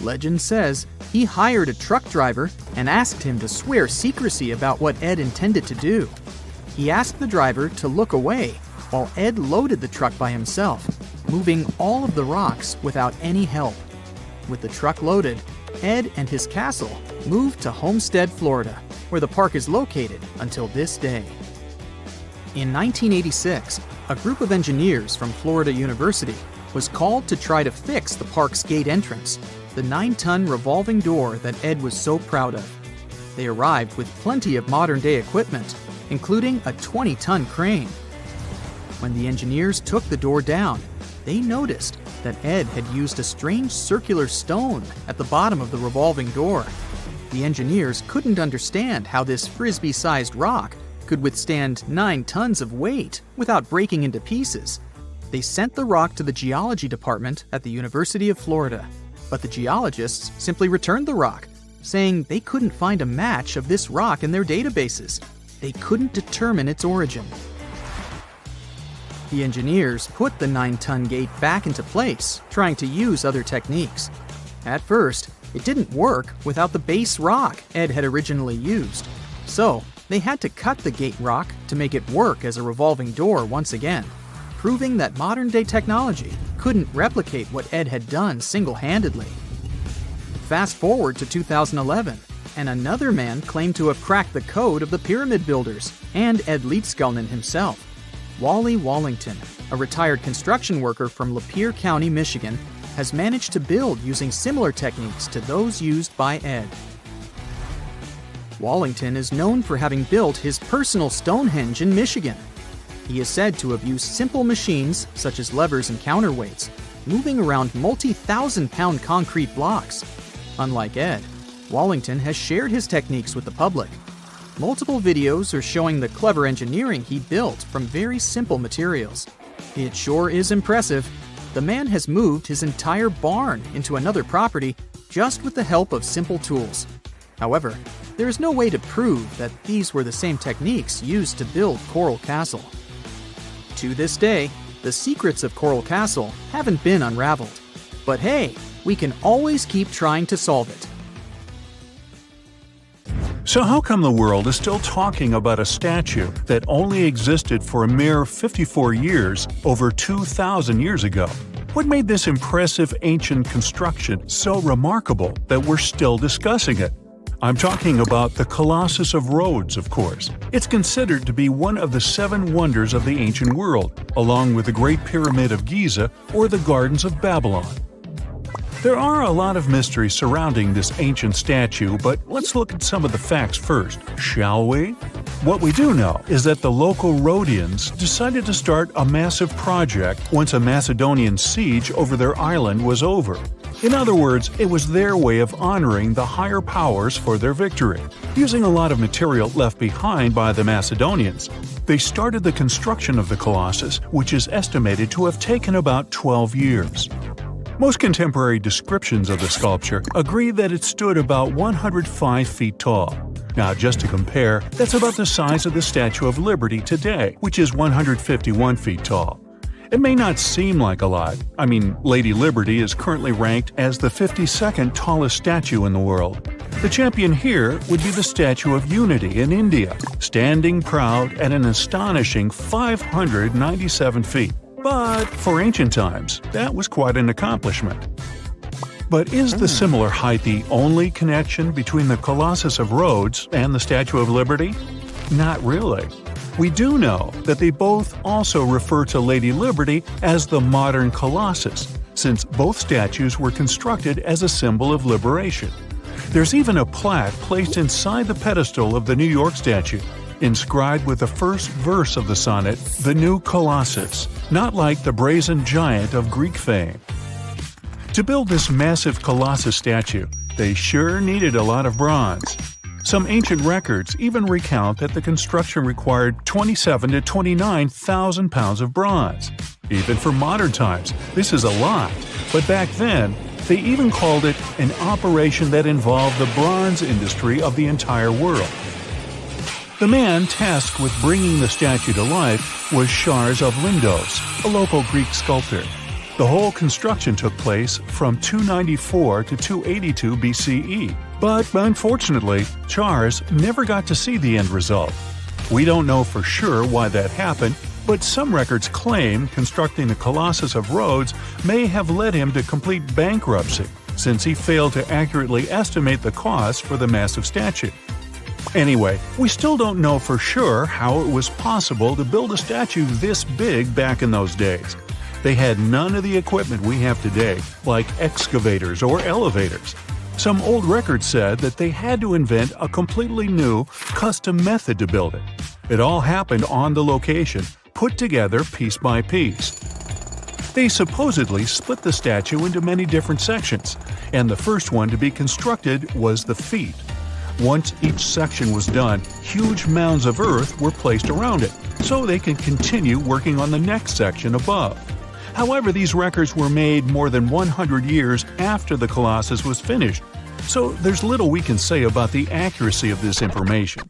Legend says he hired a truck driver and asked him to swear secrecy about what Ed intended to do. He asked the driver to look away while Ed loaded the truck by himself, moving all of the rocks without any help. With the truck loaded, Ed and his castle moved to Homestead, Florida, where the park is located until this day. In 1986, a group of engineers from Florida University was called to try to fix the park's gate entrance, the 9-ton revolving door that Ed was so proud of. They arrived with plenty of modern-day equipment, including a 20-ton crane. When the engineers took the door down, they noticed that Ed had used a strange circular stone at the bottom of the revolving door. The engineers couldn't understand how this frisbee-sized rock could withstand 9 tons of weight without breaking into pieces. They sent the rock to the geology department at the University of Florida, but the geologists simply returned the rock, saying they couldn't find a match of this rock in their databases. They couldn't determine its origin. The engineers put the 9-ton gate back into place, trying to use other techniques. At first, it didn't work without the base rock Ed had originally used. So, they had to cut the gate rock to make it work as a revolving door once again, proving that modern-day technology couldn't replicate what Ed had done single-handedly. Fast forward to 2011, and another man claimed to have cracked the code of the pyramid builders and Ed Leedskalnin himself. Wally Wallington, a retired construction worker from Lapeer County, Michigan, has managed to build using similar techniques to those used by Ed. Wallington is known for having built his personal Stonehenge in Michigan. He is said to have used simple machines, such as levers and counterweights, moving around multi-thousand-pound concrete blocks. Unlike Ed, Wallington has shared his techniques with the public. Multiple videos are showing the clever engineering he built from very simple materials. It sure is impressive. The man has moved his entire barn into another property just with the help of simple tools. However, there is no way to prove that these were the same techniques used to build Coral Castle. To this day, the secrets of Coral Castle haven't been unraveled. But hey, we can always keep trying to solve it. So how come the world is still talking about a statue that only existed for a mere 54 years over 2,000 years ago? What made this impressive ancient construction so remarkable that we're still discussing it? I'm talking about the Colossus of Rhodes, of course. It's considered to be one of the 7 wonders of the ancient world, along with the Great Pyramid of Giza or the Gardens of Babylon. There are a lot of mysteries surrounding this ancient statue, but let's look at some of the facts first, shall we? What we do know is that the local Rhodians decided to start a massive project once a Macedonian siege over their island was over. In other words, it was their way of honoring the higher powers for their victory. Using a lot of material left behind by the Macedonians, they started the construction of the Colossus, which is estimated to have taken about 12 years. Most contemporary descriptions of the sculpture agree that it stood about 105 feet tall. Now, just to compare, that's about the size of the Statue of Liberty today, which is 151 feet tall. It may not seem like a lot. I mean, Lady Liberty is currently ranked as the 52nd tallest statue in the world. The champion here would be the Statue of Unity in India, standing proud at an astonishing 597 feet. But for ancient times, that was quite an accomplishment. But is the similar height the only connection between the Colossus of Rhodes and the Statue of Liberty? Not really. We do know that they both also refer to Lady Liberty as the modern Colossus, since both statues were constructed as a symbol of liberation. There's even a plaque placed inside the pedestal of the New York statue, inscribed with the first verse of the sonnet, "The New Colossus," not like the brazen giant of Greek fame. To build this massive Colossus statue, they sure needed a lot of bronze. Some ancient records even recount that the construction required 27,000 to 29,000 pounds of bronze. Even for modern times, this is a lot, but back then, they even called it an operation that involved the bronze industry of the entire world. The man tasked with bringing the statue to life was Chares of Lindos, a local Greek sculptor. The whole construction took place from 294 to 282 BCE, but unfortunately, Chares never got to see the end result. We don't know for sure why that happened, but some records claim constructing the Colossus of Rhodes may have led him to complete bankruptcy, since he failed to accurately estimate the cost for the massive statue. Anyway, we still don't know for sure how it was possible to build a statue this big back in those days. They had none of the equipment we have today, like excavators or elevators. Some old records said that they had to invent a completely new, custom method to build it. It all happened on the location, put together piece by piece. They supposedly split the statue into many different sections, and the first one to be constructed was the feet. Once each section was done, huge mounds of earth were placed around it, so they could continue working on the next section above. However, these records were made more than 100 years after the Colossus was finished, so there's little we can say about the accuracy of this information.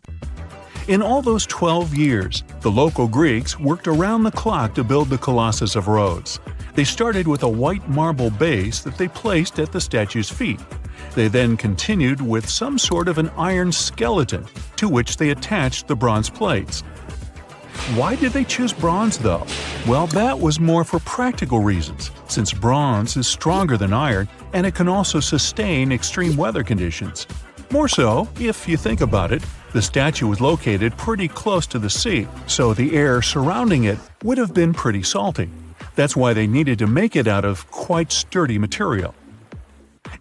In all those 12 years, the local Greeks worked around the clock to build the Colossus of Rhodes. They started with a white marble base that they placed at the statue's feet. They then continued with some sort of an iron skeleton, to which they attached the bronze plates. Why did they choose bronze, though? Well, that was more for practical reasons, since bronze is stronger than iron and it can also sustain extreme weather conditions. More so, if you think about it, the statue was located pretty close to the sea, so the air surrounding it would have been pretty salty. That's why they needed to make it out of quite sturdy material.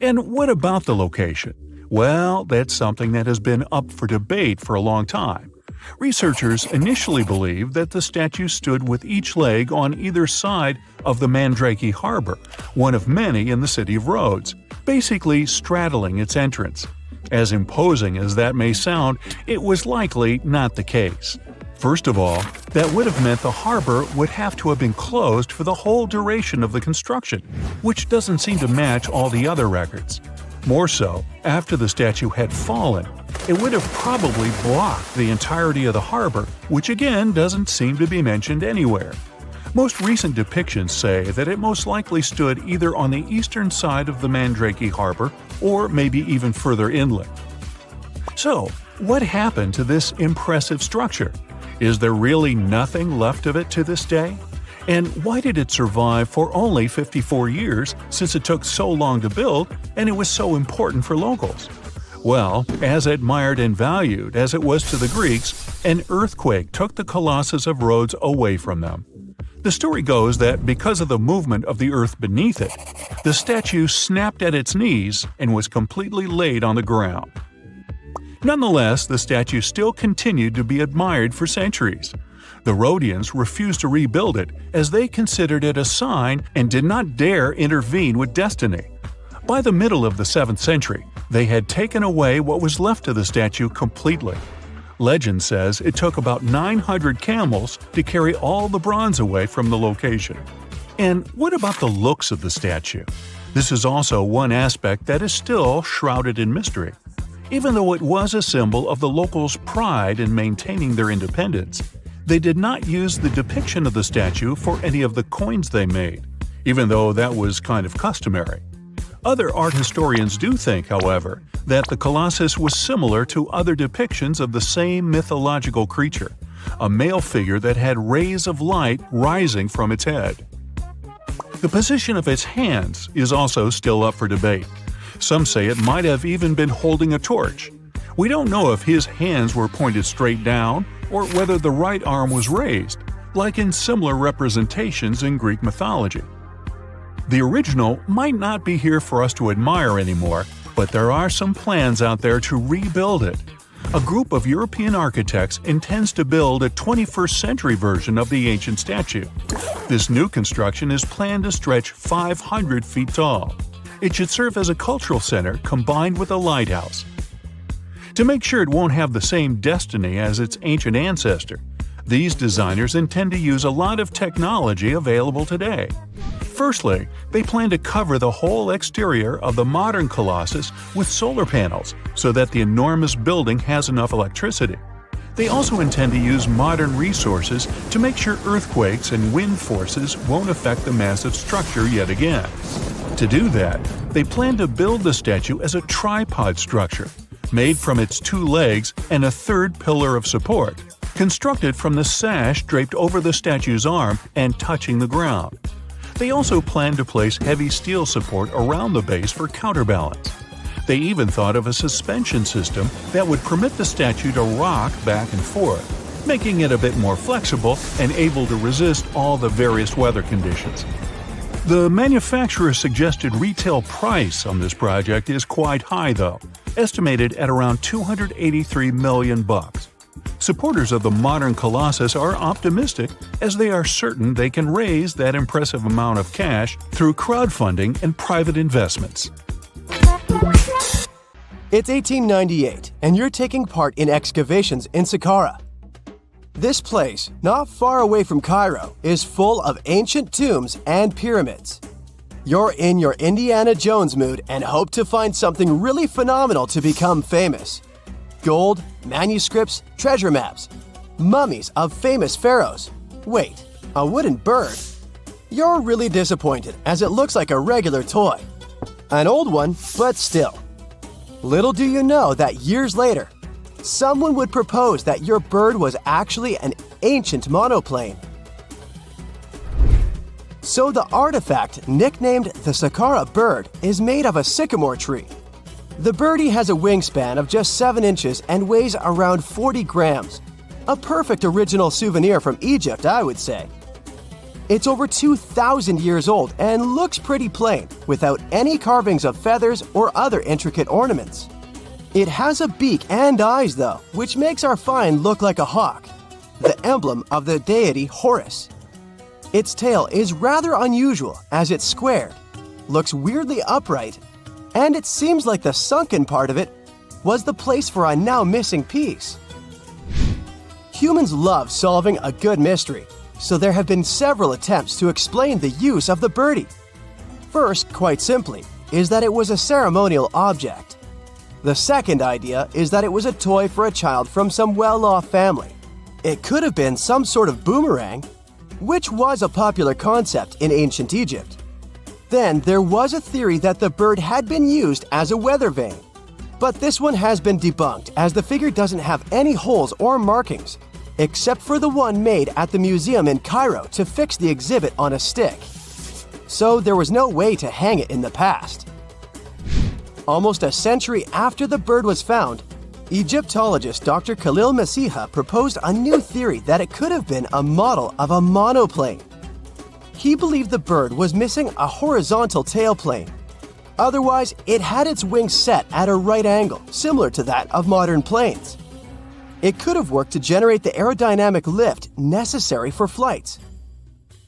And what about the location? Well, that's something that has been up for debate for a long time. Researchers initially believed that the statue stood with each leg on either side of the Mandrake Harbor, one of many in the city of Rhodes, basically straddling its entrance. As imposing as that may sound, it was likely not the case. First of all, that would have meant the harbor would have to have been closed for the whole duration of the construction, which doesn't seem to match all the other records. More so, after the statue had fallen, it would have probably blocked the entirety of the harbor, which again doesn't seem to be mentioned anywhere. Most recent depictions say that it most likely stood either on the eastern side of the Mandrake Harbor or maybe even further inland. So, what happened to this impressive structure? Is there really nothing left of it to this day? And why did it survive for only 54 years, since it took so long to build and it was so important for locals? Well, as admired and valued as it was to the Greeks, an earthquake took the Colossus of Rhodes away from them. The story goes that because of the movement of the earth beneath it, the statue snapped at its knees and was completely laid on the ground. Nonetheless, the statue still continued to be admired for centuries. The Rhodians refused to rebuild it as they considered it a sign and did not dare intervene with destiny. By the middle of the 7th century, they had taken away what was left of the statue completely. Legend says it took about 900 camels to carry all the bronze away from the location. And what about the looks of the statue? This is also one aspect that is still shrouded in mystery. Even though it was a symbol of the locals' pride in maintaining their independence, they did not use the depiction of the statue for any of the coins they made, even though that was kind of customary. Other art historians do think, however, that the Colossus was similar to other depictions of the same mythological creature, a male figure that had rays of light rising from its head. The position of its hands is also still up for debate. Some say it might have even been holding a torch. We don't know if his hands were pointed straight down or whether the right arm was raised, like in similar representations in Greek mythology. The original might not be here for us to admire anymore, but there are some plans out there to rebuild it. A group of European architects intends to build a 21st century version of the ancient statue. This new construction is planned to stretch 500 feet tall. It should serve as a cultural center combined with a lighthouse. To make sure it won't have the same destiny as its ancient ancestor, these designers intend to use a lot of technology available today. Firstly, they plan to cover the whole exterior of the modern Colossus with solar panels so that the enormous building has enough electricity. They also intend to use modern resources to make sure earthquakes and wind forces won't affect the massive structure yet again. To do that, they plan to build the statue as a tripod structure, made from its 2 legs and a third pillar of support, constructed from the sash draped over the statue's arm and touching the ground. They also plan to place heavy steel support around the base for counterbalance. They even thought of a suspension system that would permit the statue to rock back and forth, making it a bit more flexible and able to resist all the various weather conditions. The manufacturer's suggested retail price on this project is quite high though, estimated at around $283 million. Supporters of the modern Colossus are optimistic as they are certain they can raise that impressive amount of cash through crowdfunding and private investments. It's 1898, and you're taking part in excavations in Saqqara. This place, not far away from Cairo, is full of ancient tombs and pyramids. You're in your Indiana Jones mood and hope to find something really phenomenal to become famous. Gold, manuscripts, treasure maps, mummies of famous pharaohs. Wait, a wooden bird? You're really disappointed as it looks like a regular toy. An old one, but still. Little do you know that years later, someone would propose that your bird was actually an ancient monoplane. So the artifact, nicknamed the Saqqara bird, is made of a sycamore tree. The birdie has a wingspan of just 7 inches and weighs around 40 grams. A perfect original souvenir from Egypt, I would say. It's over 2,000 years old and looks pretty plain, without any carvings of feathers or other intricate ornaments. It has a beak and eyes though, which makes our find look like a hawk, the emblem of the deity Horus. Its tail is rather unusual as it's squared, looks weirdly upright, and it seems like the sunken part of it was the place for a now missing piece. Humans love solving a good mystery, so there have been several attempts to explain the use of the birdie. First, quite simply, is that it was a ceremonial object. The second idea is that it was a toy for a child from some well-off family. It could have been some sort of boomerang, which was a popular concept in ancient Egypt. Then there was a theory that the bird had been used as a weather vane. But this one has been debunked as the figure doesn't have any holes or markings, except for the one made at the museum in Cairo to fix the exhibit on a stick. So there was no way to hang it in the past. Almost a century after the bird was found, Egyptologist Dr. Khalil Masiha proposed a new theory that it could have been a model of a monoplane. He believed the bird was missing a horizontal tailplane. Otherwise, it had its wings set at a right angle, similar to that of modern planes. It could have worked to generate the aerodynamic lift necessary for flights.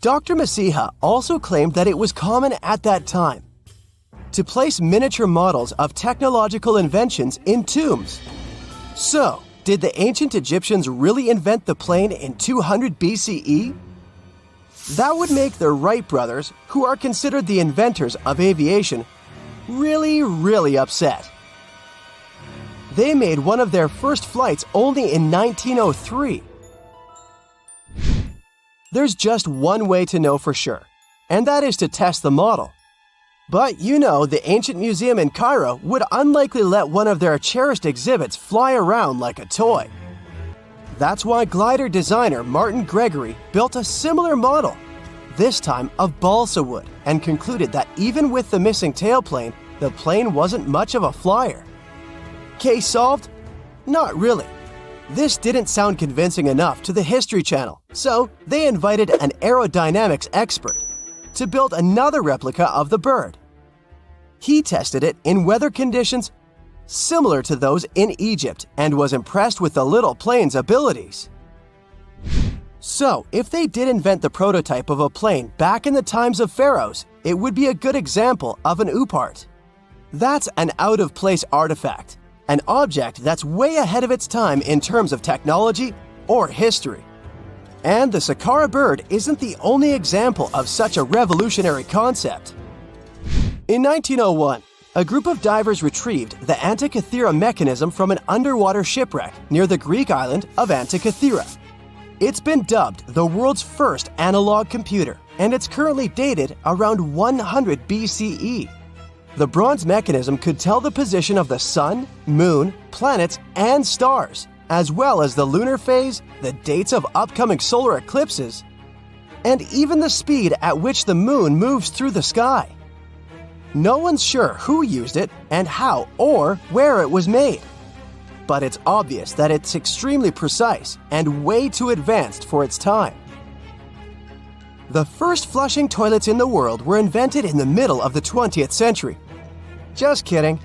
Dr. Masiha also claimed that it was common at that time to place miniature models of technological inventions in tombs. So, did the ancient Egyptians really invent the plane in 200 BCE? That would make the Wright brothers, who are considered the inventors of aviation, really upset. They made one of their first flights only in 1903. There's just one way to know for sure, and that is to test the model. But you know, the ancient museum in Cairo would unlikely let one of their cherished exhibits fly around like a toy. That's why glider designer Martin Gregory built a similar model, this time of balsa wood, and concluded that even with the missing tailplane, the plane wasn't much of a flyer. Case solved? Not really. This didn't sound convincing enough to the History Channel, so they invited an aerodynamics expert to build another replica of the bird. He tested it in weather conditions similar to those in Egypt and was impressed with the little plane's abilities. So, if they did invent the prototype of a plane back in the times of pharaohs, it would be a good example of an oupart. That's an out-of-place artifact, an object that's way ahead of its time in terms of technology or history. And the Saqqara bird isn't the only example of such a revolutionary concept. In 1901, a group of divers retrieved the Antikythera mechanism from an underwater shipwreck near the Greek island of Antikythera. It's been dubbed the world's first analog computer, and it's currently dated around 100 BCE. The bronze mechanism could tell the position of the sun, moon, planets, and stars, as well as the lunar phase, the dates of upcoming solar eclipses, and even the speed at which the moon moves through the sky. No one's sure who used it and how or where it was made. But it's obvious that it's extremely precise and way too advanced for its time. The first flushing toilets in the world were invented in the middle of the 20th century. Just kidding.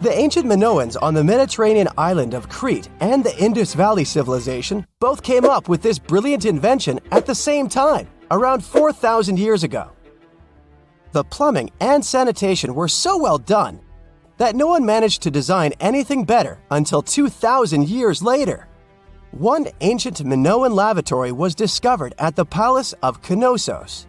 The ancient Minoans on the Mediterranean island of Crete and the Indus Valley civilization both came up with this brilliant invention at the same time, around 4,000 years ago. The plumbing and sanitation were so well done that no one managed to design anything better until 2,000 years later. One ancient Minoan lavatory was discovered at the Palace of Knossos.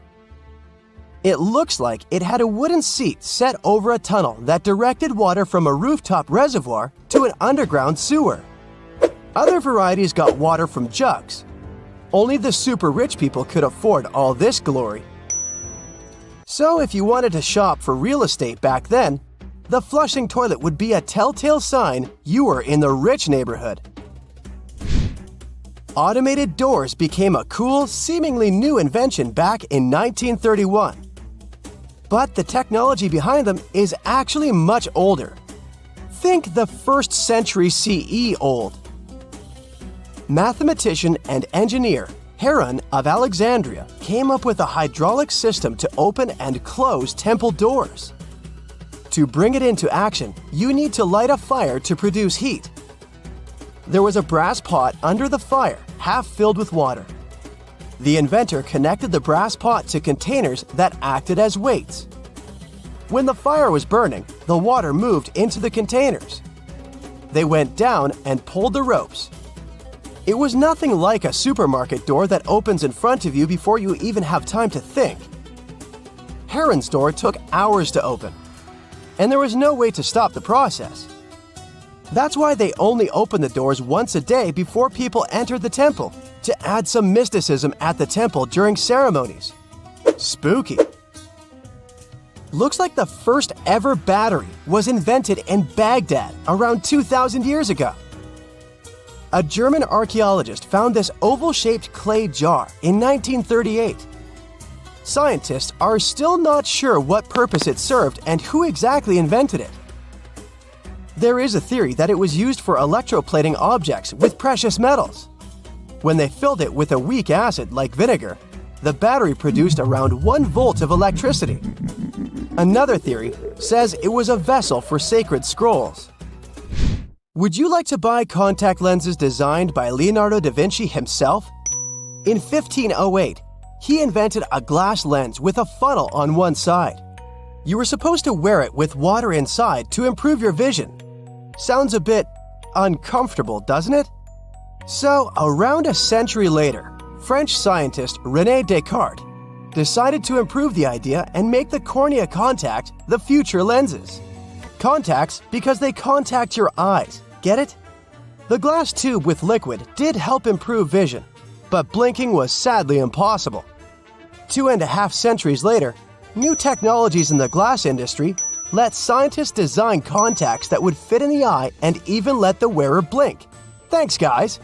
It looks like it had a wooden seat set over a tunnel that directed water from a rooftop reservoir to an underground sewer. Other varieties got water from jugs. Only the super rich people could afford all this glory. So if you wanted to shop for real estate back then, the flushing toilet would be a telltale sign you were in the rich neighborhood. Automated doors became a cool, seemingly new invention back in 1931. But the technology behind them is actually much older. Think the 1st century CE old. Mathematician and engineer Heron of Alexandria came up with a hydraulic system to open and close temple doors. To bring it into action, you need to light a fire to produce heat. There was a brass pot under the fire, half filled with water. The inventor connected the brass pot to containers that acted as weights. When the fire was burning, the water moved into the containers. They went down and pulled the ropes. It was nothing like a supermarket door that opens in front of you before you even have time to think. Heron's door took hours to open, and there was no way to stop the process. That's why they only opened the doors once a day before people entered the temple, to add some mysticism at the temple during ceremonies. Spooky. Looks like the first ever battery was invented in Baghdad around 2,000 years ago. A German archaeologist found this oval-shaped clay jar in 1938. Scientists are still not sure what purpose it served and who exactly invented it. There is a theory that it was used for electroplating objects with precious metals. When they filled it with a weak acid like vinegar, the battery produced around 1 volt of electricity. Another theory says it was a vessel for sacred scrolls. Would you like to buy contact lenses designed by Leonardo da Vinci himself? In 1508, he invented a glass lens with a funnel on one side. You were supposed to wear it with water inside to improve your vision. Sounds a bit uncomfortable, doesn't it? So, around a century later, French scientist René Descartes decided to improve the idea and make the cornea contact the future lenses. Contacts because they contact your eyes, get it? The glass tube with liquid did help improve vision, but blinking was sadly impossible. 2.5 centuries later, new technologies in the glass industry let scientists design contacts that would fit in the eye and even let the wearer blink. Thanks, guys!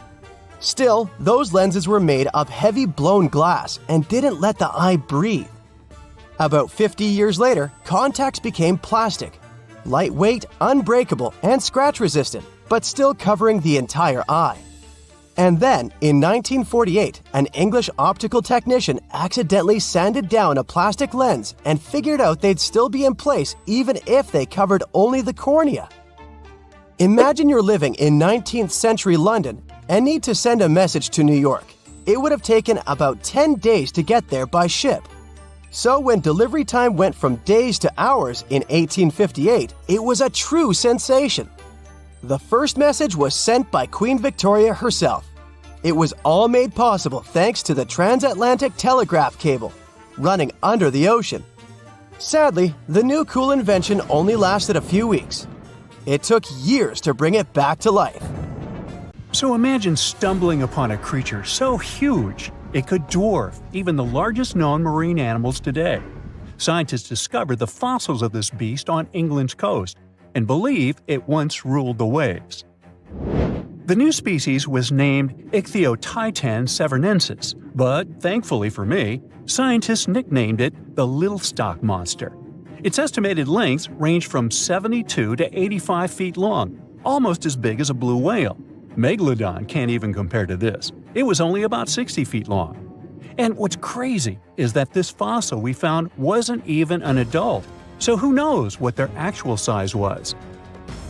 Still, those lenses were made of heavy blown glass and didn't let the eye breathe. About 50 years later, contacts became plastic, lightweight, unbreakable, and scratch-resistant, but still covering the entire eye. And then, in 1948, an English optical technician accidentally sanded down a plastic lens and figured out they'd still be in place even if they covered only the cornea. Imagine you're living in 19th century London and need to send a message to New York. It would have taken about 10 days to get there by ship. So when delivery time went from days to hours in 1858, it was a true sensation. The first message was sent by Queen Victoria herself. It was all made possible thanks to the transatlantic telegraph cable, running under the ocean. Sadly, the new cool invention only lasted a few weeks. It took years to bring it back to life. So imagine stumbling upon a creature so huge it could dwarf even the largest known marine animals today. Scientists discovered the fossils of this beast on England's coast and believe it once ruled the waves. The new species was named Ichthyotitan severnensis, but thankfully for me, scientists nicknamed it the Little Stock Monster. Its estimated lengths range from 72 to 85 feet long, almost as big as a blue whale. Megalodon can't even compare to this. It was only about 60 feet long. And what's crazy is that this fossil we found wasn't even an adult, so who knows what their actual size was.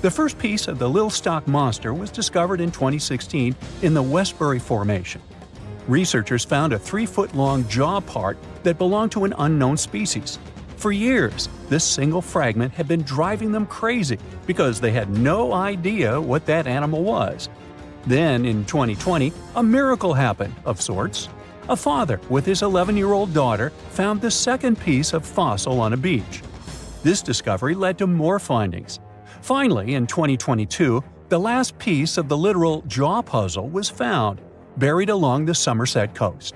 The first piece of the Little Stock Monster was discovered in 2016 in the Westbury Formation. Researchers found a 3-foot-long jaw part that belonged to an unknown species. For years, this single fragment had been driving them crazy because they had no idea what that animal was. Then, in 2020, a miracle happened, of sorts. A father with his 11-year-old daughter found the second piece of fossil on a beach. This discovery led to more findings. Finally, in 2022, The last piece of the literal jaw puzzle was found, buried along the Somerset coast.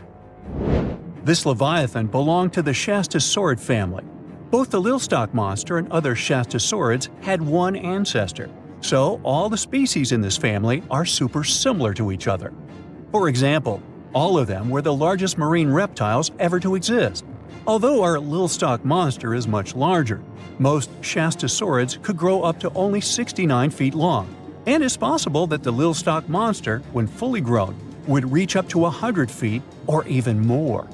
This leviathan belonged to the Shastasaurid family. Both the Lilstock monster and other Shastasaurids had one ancestor, so all the species in this family are super similar to each other. For example, all of them were the largest marine reptiles ever to exist. Although our Lilstock monster is much larger, most Shastasaurids could grow up to only 69 feet long, and it's possible that the Lilstock monster, when fully grown, would reach up to 100 feet or even more.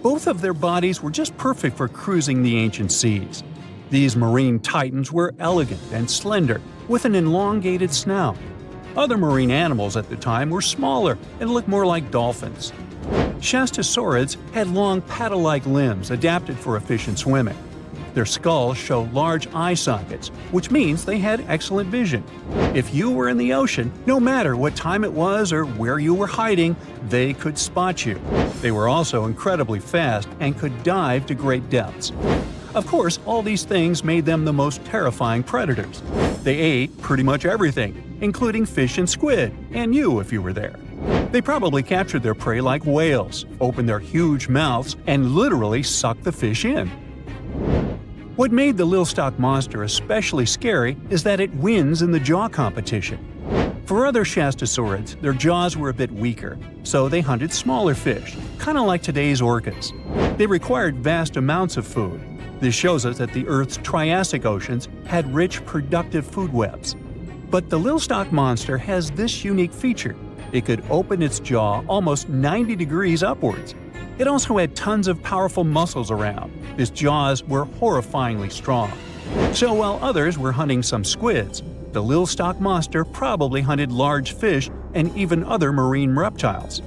Both of their bodies were just perfect for cruising the ancient seas. These marine titans were elegant and slender, with an elongated snout. Other marine animals at the time were smaller and looked more like dolphins. Shastasaurids had long paddle-like limbs adapted for efficient swimming. Their skulls show large eye sockets, which means they had excellent vision. If you were in the ocean, no matter what time it was or where you were hiding, they could spot you. They were also incredibly fast and could dive to great depths. Of course, all these things made them the most terrifying predators. They ate pretty much everything, including fish and squid, and you if you were there. They probably captured their prey like whales, opened their huge mouths, and literally sucked the fish in. What made the Lilstock monster especially scary is that it wins in the jaw competition. For other Shastasaurids, their jaws were a bit weaker, so they hunted smaller fish, kind of like today's orcas. They required vast amounts of food. This shows us that the Earth's Triassic oceans had rich, productive food webs. But the Lilstock monster has this unique feature. It could open its jaw almost 90 degrees upwards. It also had tons of powerful muscles around. Its jaws were horrifyingly strong. So while others were hunting some squids, the Lilstock monster probably hunted large fish and even other marine reptiles.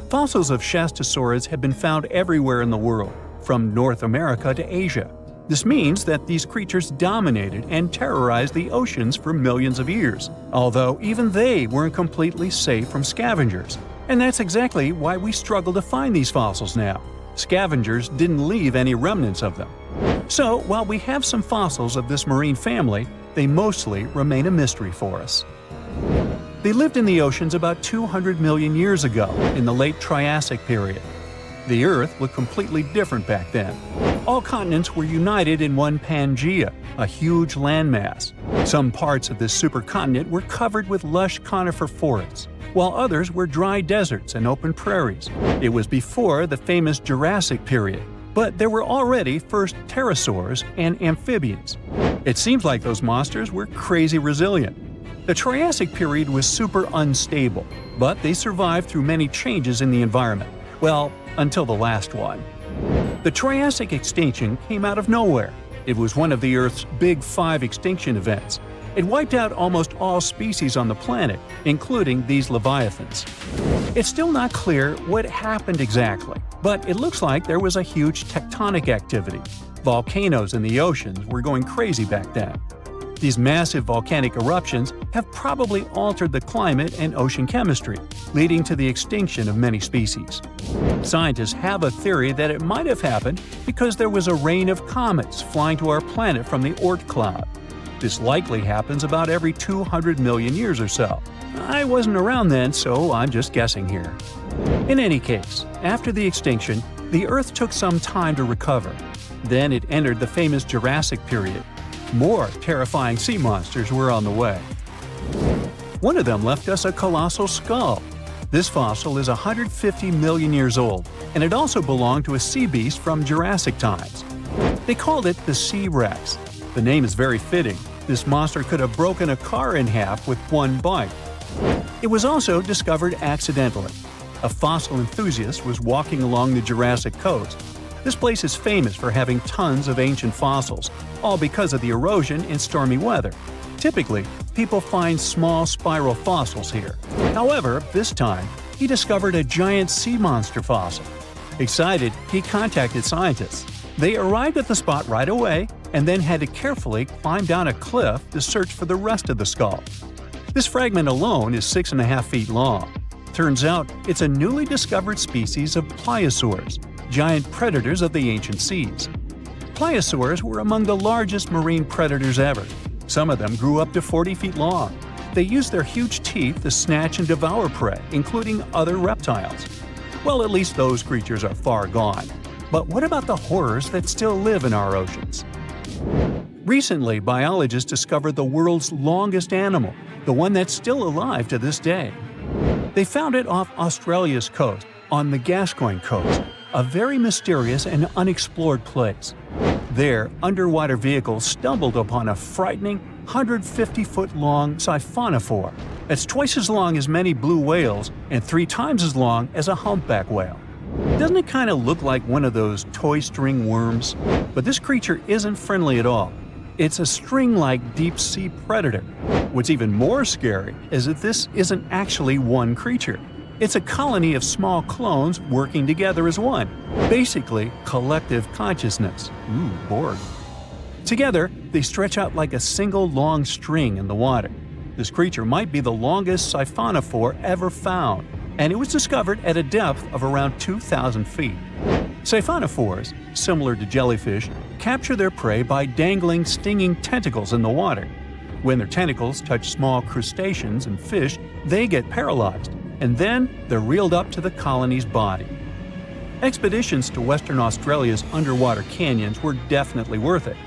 Fossils of Shastasaurids have been found everywhere in the world, from North America to Asia. This means that these creatures dominated and terrorized the oceans for millions of years, although even they weren't completely safe from scavengers. And that's exactly why we struggle to find these fossils now. Scavengers didn't leave any remnants of them. So, while we have some fossils of this marine family, they mostly remain a mystery for us. They lived in the oceans about 200 million years ago, in the late Triassic period. The Earth looked completely different back then. All continents were united in one Pangaea, a huge landmass. Some parts of this supercontinent were covered with lush conifer forests, while others were dry deserts and open prairies. It was before the famous Jurassic period, but there were already first pterosaurs and amphibians. It seems like those monsters were crazy resilient. The Triassic period was super unstable, but they survived through many changes in the environment. Well, until the last one. The Triassic extinction came out of nowhere. It was one of the Earth's big 5 extinction events. It wiped out almost all species on the planet, including these leviathans. It's still not clear what happened exactly, but it looks like there was a huge tectonic activity. Volcanoes in the oceans were going crazy back then. These massive volcanic eruptions have probably altered the climate and ocean chemistry, leading to the extinction of many species. Scientists have a theory that it might have happened because there was a rain of comets flying to our planet from the Oort cloud. This likely happens about every 200 million years or so. I wasn't around then, so I'm just guessing here. In any case, after the extinction, the Earth took some time to recover. Then it entered the famous Jurassic period. More terrifying sea monsters were on the way. One of them left us a colossal skull. This fossil is 150 million years old, and it also belonged to a sea beast from Jurassic times. They called it the Sea Rex. The name is very fitting. This monster could have broken a car in half with one bite. It was also discovered accidentally. A fossil enthusiast was walking along the Jurassic coast. This place is famous for having tons of ancient fossils, all because of the erosion in stormy weather. Typically, people find small spiral fossils here. However, this time, he discovered a giant sea monster fossil. Excited, he contacted scientists. They arrived at the spot right away and then had to carefully climb down a cliff to search for the rest of the skull. This fragment alone is 6.5 feet long. Turns out, it's a newly discovered species of pliosaurs, giant predators of the ancient seas. Pliosaurs were among the largest marine predators ever. Some of them grew up to 40 feet long. They use their huge teeth to snatch and devour prey, including other reptiles. Well, at least those creatures are far gone. But what about the horrors that still live in our oceans? Recently, biologists discovered the world's longest animal, the one that's still alive to this day. They found it off Australia's coast, on the Gascoyne coast, a very mysterious and unexplored place. There, underwater vehicles stumbled upon a frightening 150-foot-long siphonophore. That's twice as long as many blue whales and 3 times as long as a humpback whale. Doesn't it kind of look like one of those toy string worms? But this creature isn't friendly at all. It's a string-like deep-sea predator. What's even more scary is that this isn't actually one creature. It's a colony of small clones working together as one. Basically, collective consciousness. Ooh, Borg. Together, they stretch out like a single long string in the water. This creature might be the longest siphonophore ever found, and it was discovered at a depth of around 2,000 feet. Siphonophores, similar to jellyfish, capture their prey by dangling stinging tentacles in the water. When their tentacles touch small crustaceans and fish, they get paralyzed, and then they're reeled up to the colony's body. Expeditions to Western Australia's underwater canyons were definitely worth it.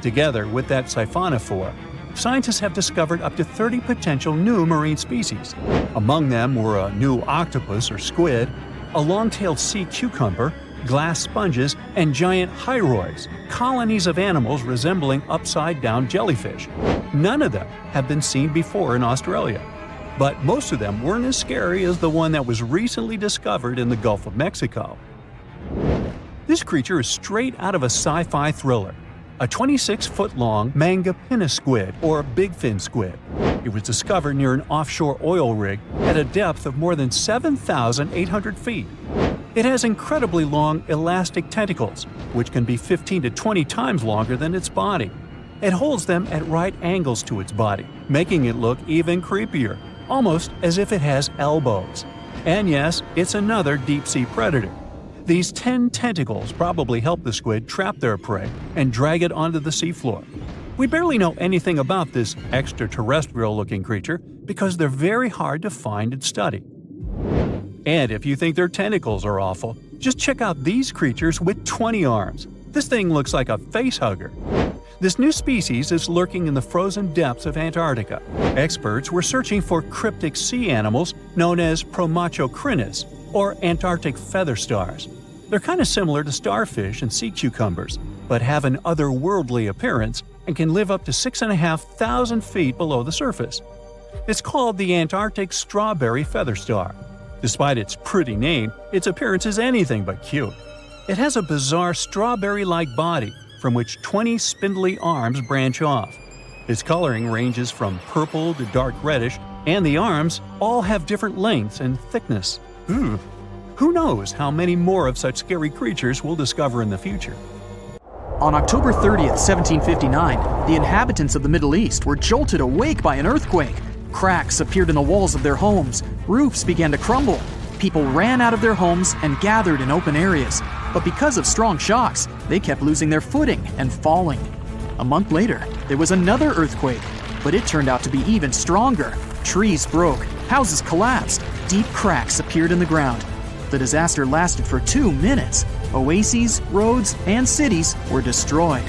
Together with that siphonophore, scientists have discovered up to 30 potential new marine species. Among them were a new octopus or squid, a long-tailed sea cucumber, glass sponges, and giant hyroids, colonies of animals resembling upside-down jellyfish. None of them have been seen before in Australia. But most of them weren't as scary as the one that was recently discovered in the Gulf of Mexico. This creature is straight out of a sci-fi thriller, a 26-foot-long mangapinna squid or bigfin squid. It was discovered near an offshore oil rig at a depth of more than 7,800 feet. It has incredibly long elastic tentacles, which can be 15 to 20 times longer than its body. It holds them at right angles to its body, making it look even creepier, almost as if it has elbows. And yes, it's another deep-sea predator. These 10 tentacles probably help the squid trap their prey and drag it onto the seafloor. We barely know anything about this extraterrestrial-looking creature because they're very hard to find and study. And if you think their tentacles are awful, just check out these creatures with 20 arms. This thing looks like a facehugger. This new species is lurking in the frozen depths of Antarctica. Experts were searching for cryptic sea animals known as Promachocrinis, or Antarctic feather stars. They're kind of similar to starfish and sea cucumbers, but have an otherworldly appearance and can live up to 6,500 feet below the surface. It's called the Antarctic strawberry feather star. Despite its pretty name, its appearance is anything but cute. It has a bizarre strawberry-like body from which 20 spindly arms branch off. Its coloring ranges from purple to dark reddish, and the arms all have different lengths and thickness. Ooh. Who knows how many more of such scary creatures we'll discover in the future. On October 30th, 1759, the inhabitants of the Middle East were jolted awake by an earthquake. Cracks appeared in the walls of their homes, roofs began to crumble. People ran out of their homes and gathered in open areas. But because of strong shocks, they kept losing their footing and falling. A month later, there was another earthquake, but it turned out to be even stronger. Trees broke, houses collapsed, deep cracks appeared in the ground. The disaster lasted for 2 minutes. Oases, roads, and cities were destroyed.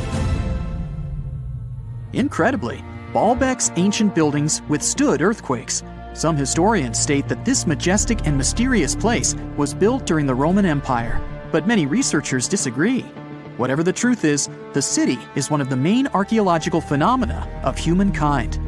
Incredibly, Baalbek's ancient buildings withstood earthquakes. Some historians state that this majestic and mysterious place was built during the Roman Empire, but many researchers disagree. Whatever the truth is, the city is one of the main archaeological phenomena of humankind.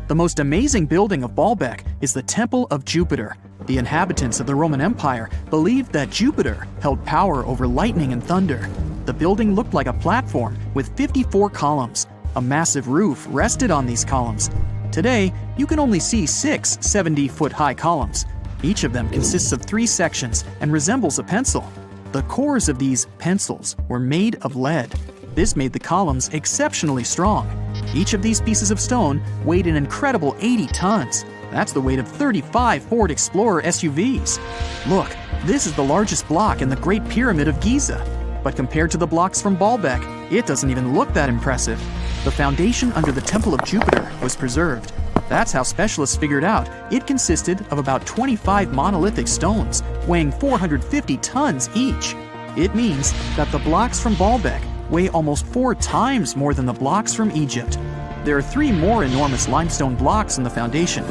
The most amazing building of Baalbek is the Temple of Jupiter. The inhabitants of the Roman Empire believed that Jupiter held power over lightning and thunder. The building looked like a platform with 54 columns. A massive roof rested on these columns. Today, you can only see 6 70-foot-high columns. Each of them consists of 3 sections and resembles a pencil. The cores of these pencils were made of lead. This made the columns exceptionally strong. Each of these pieces of stone weighed an incredible 80 tons. That's the weight of 35 Ford Explorer SUVs. Look, this is the largest block in the Great Pyramid of Giza. But compared to the blocks from Baalbek, it doesn't even look that impressive. The foundation under the Temple of Jupiter was preserved. That's how specialists figured out it consisted of about 25 monolithic stones, weighing 450 tons each. It means that the blocks from Baalbek weigh almost 4 times more than the blocks from Egypt. There are 3 more enormous limestone blocks in the foundation.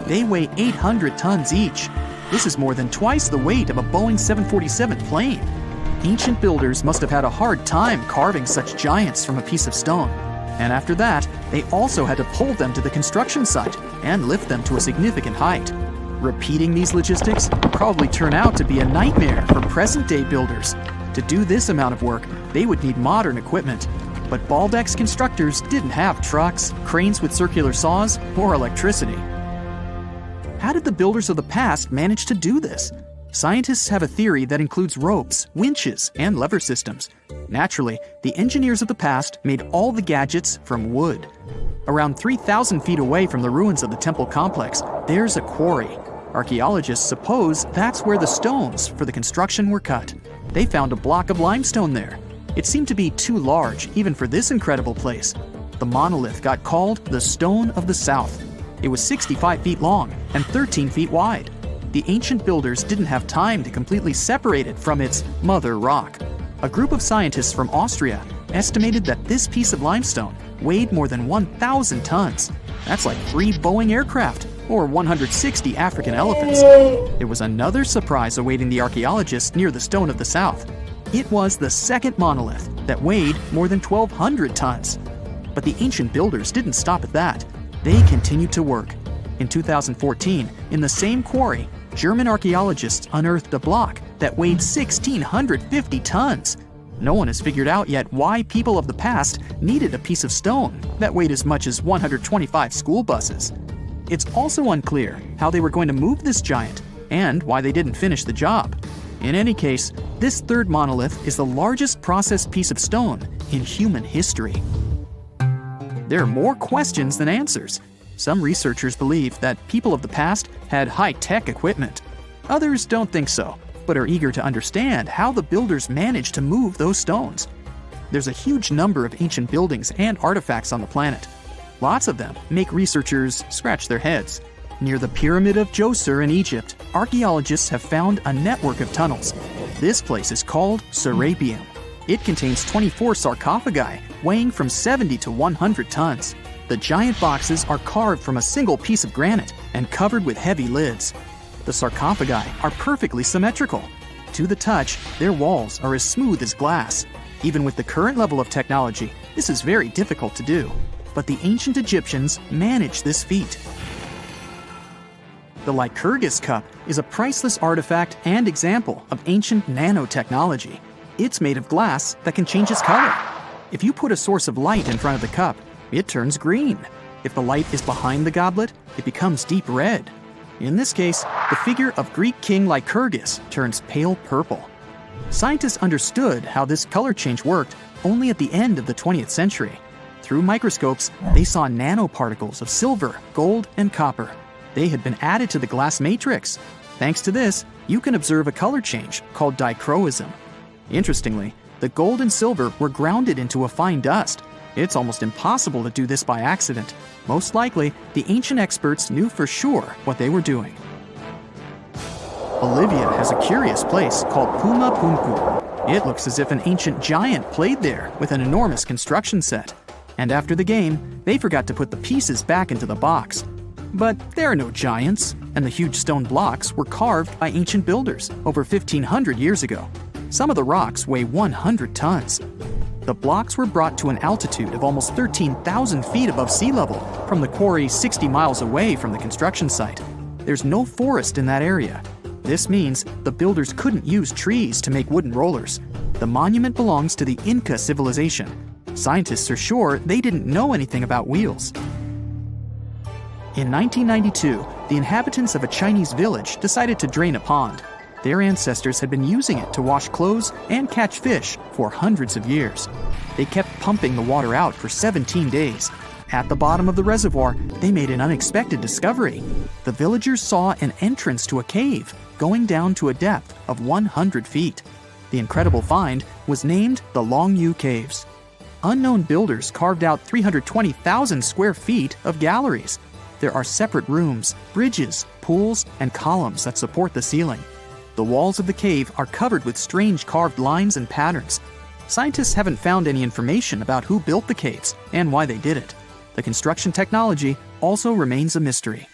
They weigh 800 tons each. This is more than twice the weight of a Boeing 747 plane. Ancient builders must have had a hard time carving such giants from a piece of stone. And after that, they also had to pull them to the construction site and lift them to a significant height. Repeating these logistics would probably turn out to be a nightmare for present-day builders. To do this amount of work, they would need modern equipment. But Baalbek's constructors didn't have trucks, cranes with circular saws, or electricity. How did the builders of the past manage to do this? Scientists have a theory that includes ropes, winches, and lever systems. Naturally, the engineers of the past made all the gadgets from wood. Around 3,000 feet away from the ruins of the temple complex, there's a quarry. Archaeologists suppose that's where the stones for the construction were cut. They found a block of limestone there. It seemed to be too large even for this incredible place. The monolith got called the Stone of the South. It was 65 feet long and 13 feet wide. The ancient builders didn't have time to completely separate it from its mother rock. A group of scientists from Austria estimated that this piece of limestone weighed more than 1,000 tons. That's like 3 Boeing aircraft or 160 African elephants. There was another surprise awaiting the archaeologists near the Stone of the South. It was the second monolith that weighed more than 1,200 tons. But the ancient builders didn't stop at that. They continued to work. In 2014, in the same quarry, German archaeologists unearthed a block that weighed 1,650 tons. No one has figured out yet why people of the past needed a piece of stone that weighed as much as 125 school buses. It's also unclear how they were going to move this giant and why they didn't finish the job. In any case, this third monolith is the largest processed piece of stone in human history. There are more questions than answers. Some researchers believe that people of the past had high-tech equipment. Others don't think so, but are eager to understand how the builders managed to move those stones. There's a huge number of ancient buildings and artifacts on the planet. Lots of them make researchers scratch their heads. Near the Pyramid of Djoser in Egypt, archaeologists have found a network of tunnels. This place is called Serapeum. It contains 24 sarcophagi weighing from 70 to 100 tons. The giant boxes are carved from a single piece of granite and covered with heavy lids. The sarcophagi are perfectly symmetrical. To the touch, their walls are as smooth as glass. Even with the current level of technology, this is very difficult to do. But the ancient Egyptians managed this feat. The Lycurgus cup is a priceless artifact and example of ancient nanotechnology. It's made of glass that can change its color. If you put a source of light in front of the cup, it turns green. If the light is behind the goblet, it becomes deep red. In this case, the figure of Greek king Lycurgus turns pale purple. Scientists understood how this color change worked only at the end of the 20th century. Through microscopes, they saw nanoparticles of silver, gold, and copper. They had been added to the glass matrix. Thanks to this, you can observe a color change called dichroism. Interestingly, the gold and silver were grounded into a fine dust. It's almost impossible to do this by accident. Most likely, the ancient experts knew for sure what they were doing. Bolivia has a curious place called Puma Punku. It looks as if an ancient giant played there with an enormous construction set. And after the game, they forgot to put the pieces back into the box. But there are no giants, and the huge stone blocks were carved by ancient builders over 1,500 years ago. Some of the rocks weigh 100 tons. The blocks were brought to an altitude of almost 13,000 feet above sea level from the quarry 60 miles away from the construction site. There's no forest in that area. This means the builders couldn't use trees to make wooden rollers. The monument belongs to the Inca civilization. Scientists are sure they didn't know anything about wheels. In 1992, the inhabitants of a Chinese village decided to drain a pond. Their ancestors had been using it to wash clothes and catch fish for hundreds of years. They kept pumping the water out for 17 days. At the bottom of the reservoir, they made an unexpected discovery. The villagers saw an entrance to a cave going down to a depth of 100 feet. The incredible find was named the Longyu Caves. Unknown builders carved out 320,000 square feet of galleries. there are separate rooms, bridges, pools, and columns that support the ceiling. The walls of the cave are covered with strange carved lines and patterns. Scientists haven't found any information about who built the caves and why they did it. The construction technology also remains a mystery.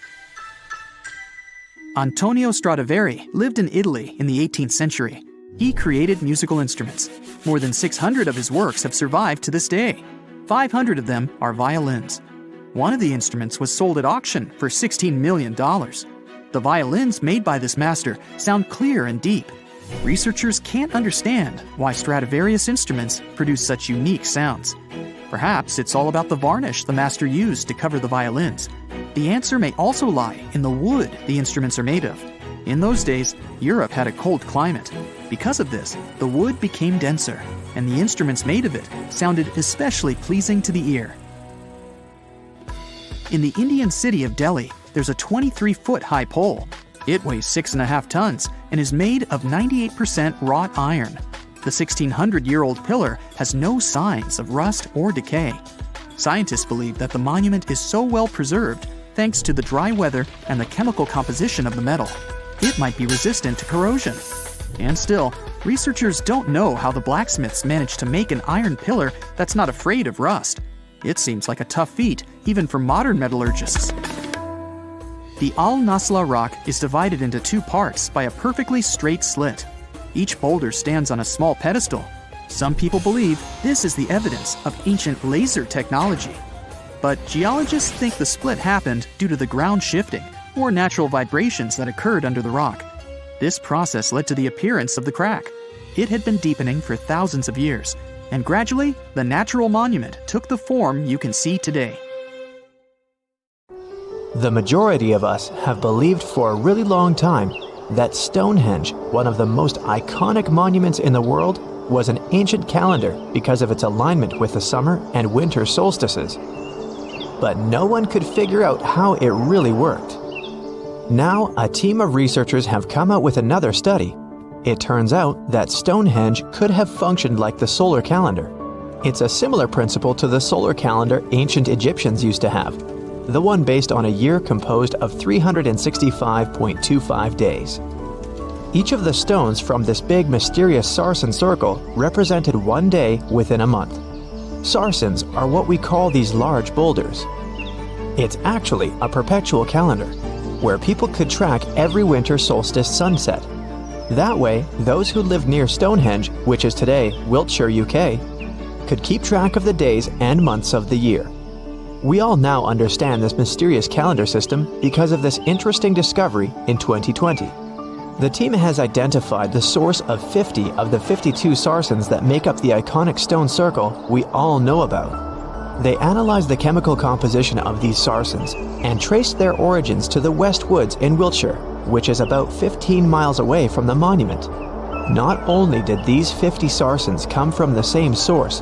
Antonio Stradivari lived in Italy in the 18th century. He created musical instruments. More than 600 of his works have survived to this day. 500 of them are violins. One of the instruments was sold at auction for $16 million. The violins made by this master sound clear and deep. Researchers can't understand why Stradivarius instruments produce such unique sounds. Perhaps it's all about the varnish the master used to cover the violins. The answer may also lie in the wood the instruments are made of. In those days, Europe had a cold climate. Because of this, the wood became denser, and the instruments made of it sounded especially pleasing to the ear. In the Indian city of Delhi, there's a 23-foot-high pole. It weighs 6.5 tons and is made of 98% wrought iron. The 1,600-year-old pillar has no signs of rust or decay. Scientists believe that the monument is so well preserved thanks to the dry weather and the chemical composition of the metal. It might be resistant to corrosion. And still, researchers don't know how the blacksmiths managed to make an iron pillar that's not afraid of rust. It seems like a tough feat, even for modern metallurgists. The Al-Nasla rock is divided into two parts by a perfectly straight slit. Each boulder stands on a small pedestal. Some people believe this is the evidence of ancient laser technology. But geologists think the split happened due to the ground shifting or natural vibrations that occurred under the rock. This process led to the appearance of the crack. It had been deepening for thousands of years, and gradually, the natural monument took the form you can see today. The majority of us have believed for a really long time that Stonehenge, one of the most iconic monuments in the world, was an ancient calendar because of its alignment with the summer and winter solstices. But no one could figure out how it really worked. Now, a team of researchers have come out with another study. It turns out that Stonehenge could have functioned like the solar calendar. It's a similar principle to the solar calendar ancient Egyptians used to have, the one based on a year composed of 365.25 days. Each of the stones from this big mysterious sarsen circle represented one day within a month. Sarsens are what we call these large boulders. It's actually a perpetual calendar, where people could track every winter solstice sunset. That way, those who lived near Stonehenge, which is today Wiltshire, UK, could keep track of the days and months of the year. We all now understand this mysterious calendar system because of this interesting discovery in 2020. The team has identified the source of 50 of the 52 sarsens that make up the iconic stone circle we all know about. They analyzed the chemical composition of these sarsens and traced their origins to the West Woods in Wiltshire, which is about 15 miles away from the monument. Not only did these 50 sarsens come from the same source,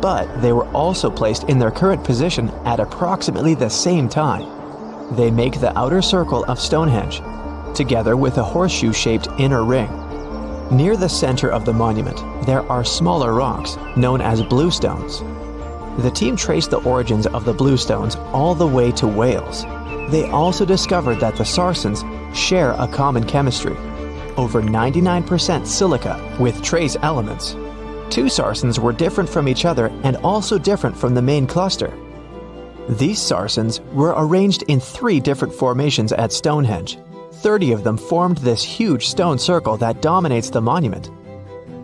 but they were also placed in their current position at approximately the same time. They make the outer circle of Stonehenge, together with a horseshoe-shaped inner ring. Near the center of the monument, there are smaller rocks, known as bluestones. The team traced the origins of the bluestones all the way to Wales. They also discovered that the sarsens share a common chemistry, over 99% silica with trace elements. Two sarsens were different from each other and also different from the main cluster. These sarsens were arranged in 3 different formations at Stonehenge. 30 of them formed this huge stone circle that dominates the monument.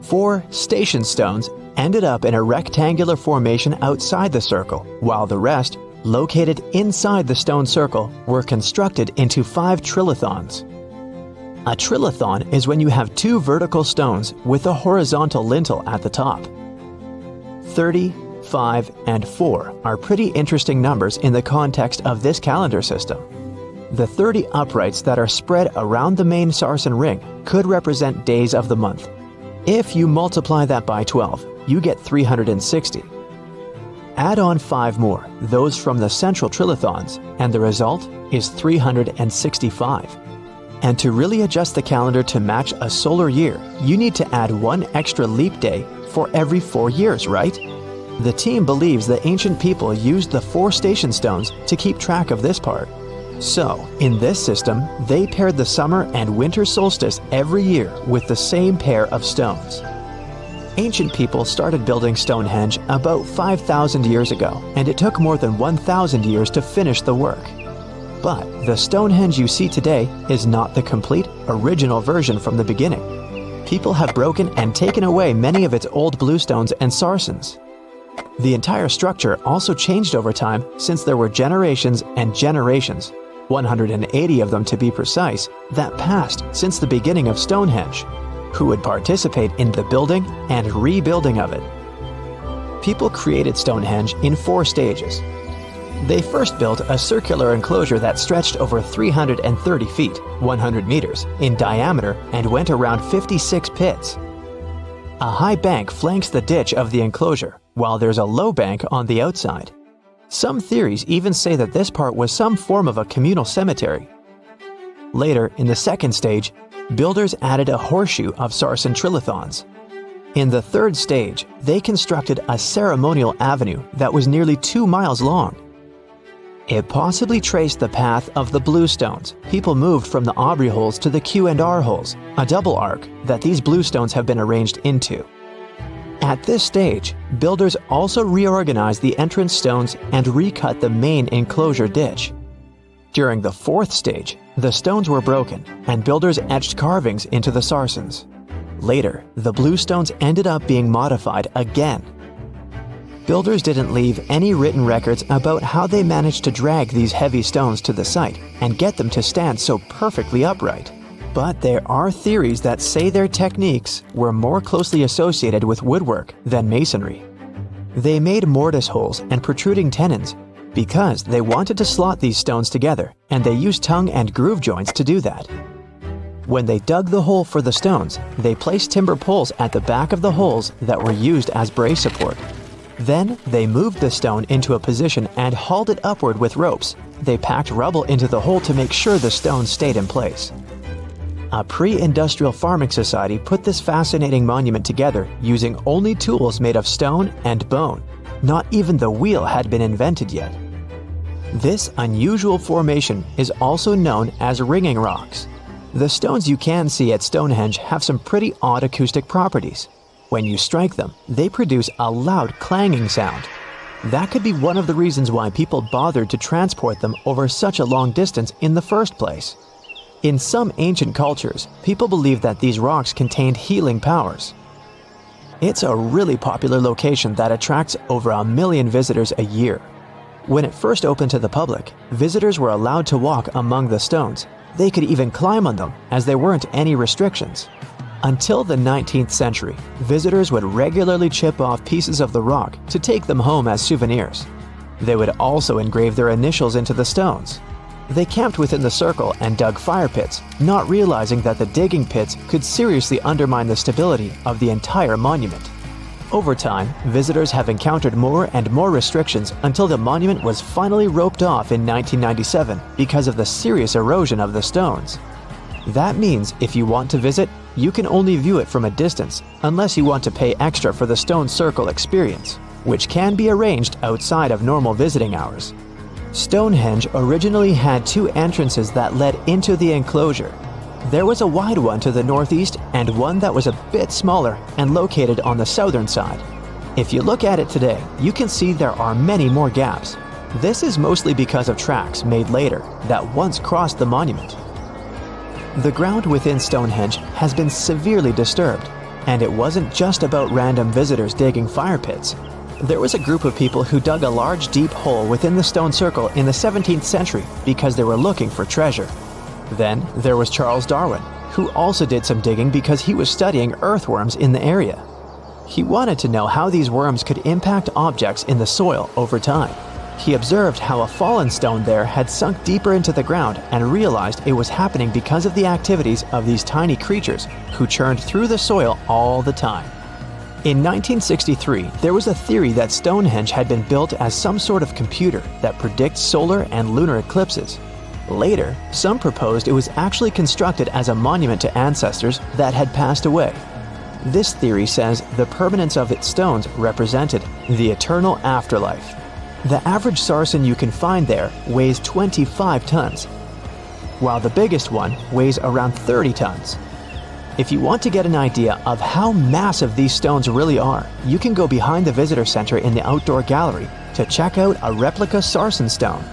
4 station stones ended up in a rectangular formation outside the circle, while the rest, located inside the stone circle, were constructed into 5 trilithons. A trilithon is when you have 2 vertical stones with a horizontal lintel at the top. 30, 5, and 4 are pretty interesting numbers in the context of this calendar system. The 30 uprights that are spread around the main sarsen ring could represent days of the month. If you multiply that by 12, you get 360. Add on 5 more, those from the central trilithons, and the result is 365. And to really adjust the calendar to match a solar year, you need to add 1 extra leap day for every 4 years, right? The team believes the ancient people used the 4 station stones to keep track of this part. So, in this system, they paired the summer and winter solstice every year with the same pair of stones. Ancient people started building Stonehenge about 5,000 years ago, and it took more than 1,000 years to finish the work. But the Stonehenge you see today is not the complete, original version from the beginning. People have broken and taken away many of its old bluestones and sarsens. The entire structure also changed over time since there were generations and generations, 180 of them to be precise, that passed since the beginning of Stonehenge, who would participate in the building and rebuilding of it. People created Stonehenge in 4 stages. They first built a circular enclosure that stretched over 330 feet, 100 meters, in diameter and went around 56 pits. A high bank flanks the ditch of the enclosure, while there's a low bank on the outside. Some theories even say that this part was some form of a communal cemetery. Later, in the second stage, builders added a horseshoe of sarsen trilithons. In the third stage, they constructed a ceremonial avenue that was nearly 2 miles long. It possibly traced the path of the bluestones. People moved from the Aubrey holes to the Q&R holes, a double arc that these bluestones have been arranged into. At this stage, builders also reorganized the entrance stones and recut the main enclosure ditch. During the fourth stage, the stones were broken and builders etched carvings into the sarsens. Later, the bluestones ended up being modified again. Builders didn't leave any written records about how they managed to drag these heavy stones to the site and get them to stand so perfectly upright. But there are theories that say their techniques were more closely associated with woodwork than masonry. They made mortise holes and protruding tenons because they wanted to slot these stones together, and they used tongue and groove joints to do that. When they dug the hole for the stones, they placed timber poles at the back of the holes that were used as brace support. Then, they moved the stone into a position and hauled it upward with ropes. They packed rubble into the hole to make sure the stone stayed in place. A pre-industrial farming society put this fascinating monument together using only tools made of stone and bone. Not even the wheel had been invented yet. This unusual formation is also known as ringing rocks. The stones you can see at Stonehenge have some pretty odd acoustic properties. When you strike them, they produce a loud clanging sound. That could be one of the reasons why people bothered to transport them over such a long distance in the first place. In some ancient cultures, people believed that these rocks contained healing powers. It's a really popular location that attracts over 1 million visitors a year. When it first opened to the public, visitors were allowed to walk among the stones. They could even climb on them, as there weren't any restrictions. Until the 19th century, visitors would regularly chip off pieces of the rock to take them home as souvenirs. They would also engrave their initials into the stones. They camped within the circle and dug fire pits, not realizing that the digging pits could seriously undermine the stability of the entire monument. Over time, visitors have encountered more and more restrictions until the monument was finally roped off in 1997 because of the serious erosion of the stones. That means if you want to visit, you can only view it from a distance unless you want to pay extra for the stone circle experience, which can be arranged outside of normal visiting hours. Stonehenge originally had 2 entrances that led into the enclosure. There was a wide one to the northeast and one that was a bit smaller and located on the southern side. If you look at it today, you can see there are many more gaps. This is mostly because of tracks made later that once crossed the monument. The ground within Stonehenge has been severely disturbed, and it wasn't just about random visitors digging fire pits. There was a group of people who dug a large deep hole within the stone circle in the 17th century because they were looking for treasure. Then there was Charles Darwin, who also did some digging because he was studying earthworms in the area. He wanted to know how these worms could impact objects in the soil over time. He observed how a fallen stone there had sunk deeper into the ground and realized it was happening because of the activities of these tiny creatures who churned through the soil all the time. In 1963, there was a theory that Stonehenge had been built as some sort of computer that predicts solar and lunar eclipses. Later, some proposed it was actually constructed as a monument to ancestors that had passed away. This theory says the permanence of its stones represented the eternal afterlife. The average sarsen you can find there weighs 25 tons, while the biggest one weighs around 30 tons. If you want to get an idea of how massive these stones really are, you can go behind the visitor center in the outdoor gallery to check out a replica sarsen stone.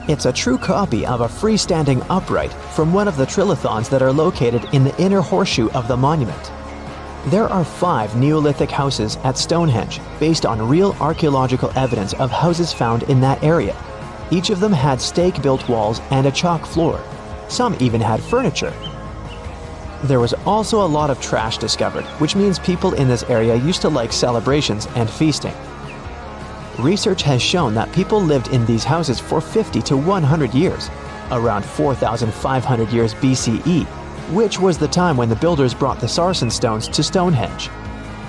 It's a true copy of a freestanding upright from one of the trilithons that are located in the inner horseshoe of the monument. There are 5 Neolithic houses at Stonehenge based on real archaeological evidence of houses found in that area. Each of them had stake-built walls and a chalk floor. Some even had furniture. There was also a lot of trash discovered, which means people in this area used to like celebrations and feasting. Research has shown that people lived in these houses for 50 to 100 years, around 4,500 years BCE, which was the time when the builders brought the sarsen stones to Stonehenge.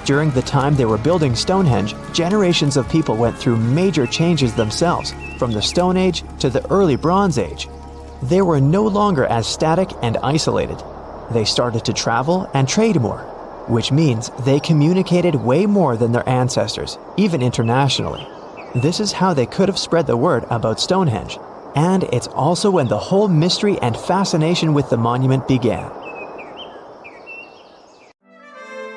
During the time they were building Stonehenge, generations of people went through major changes themselves, from the Stone Age to the early Bronze Age. They were no longer as static and isolated. They started to travel and trade more, which means they communicated way more than their ancestors, even internationally. This is how they could have spread the word about Stonehenge, and it's also when the whole mystery and fascination with the monument began.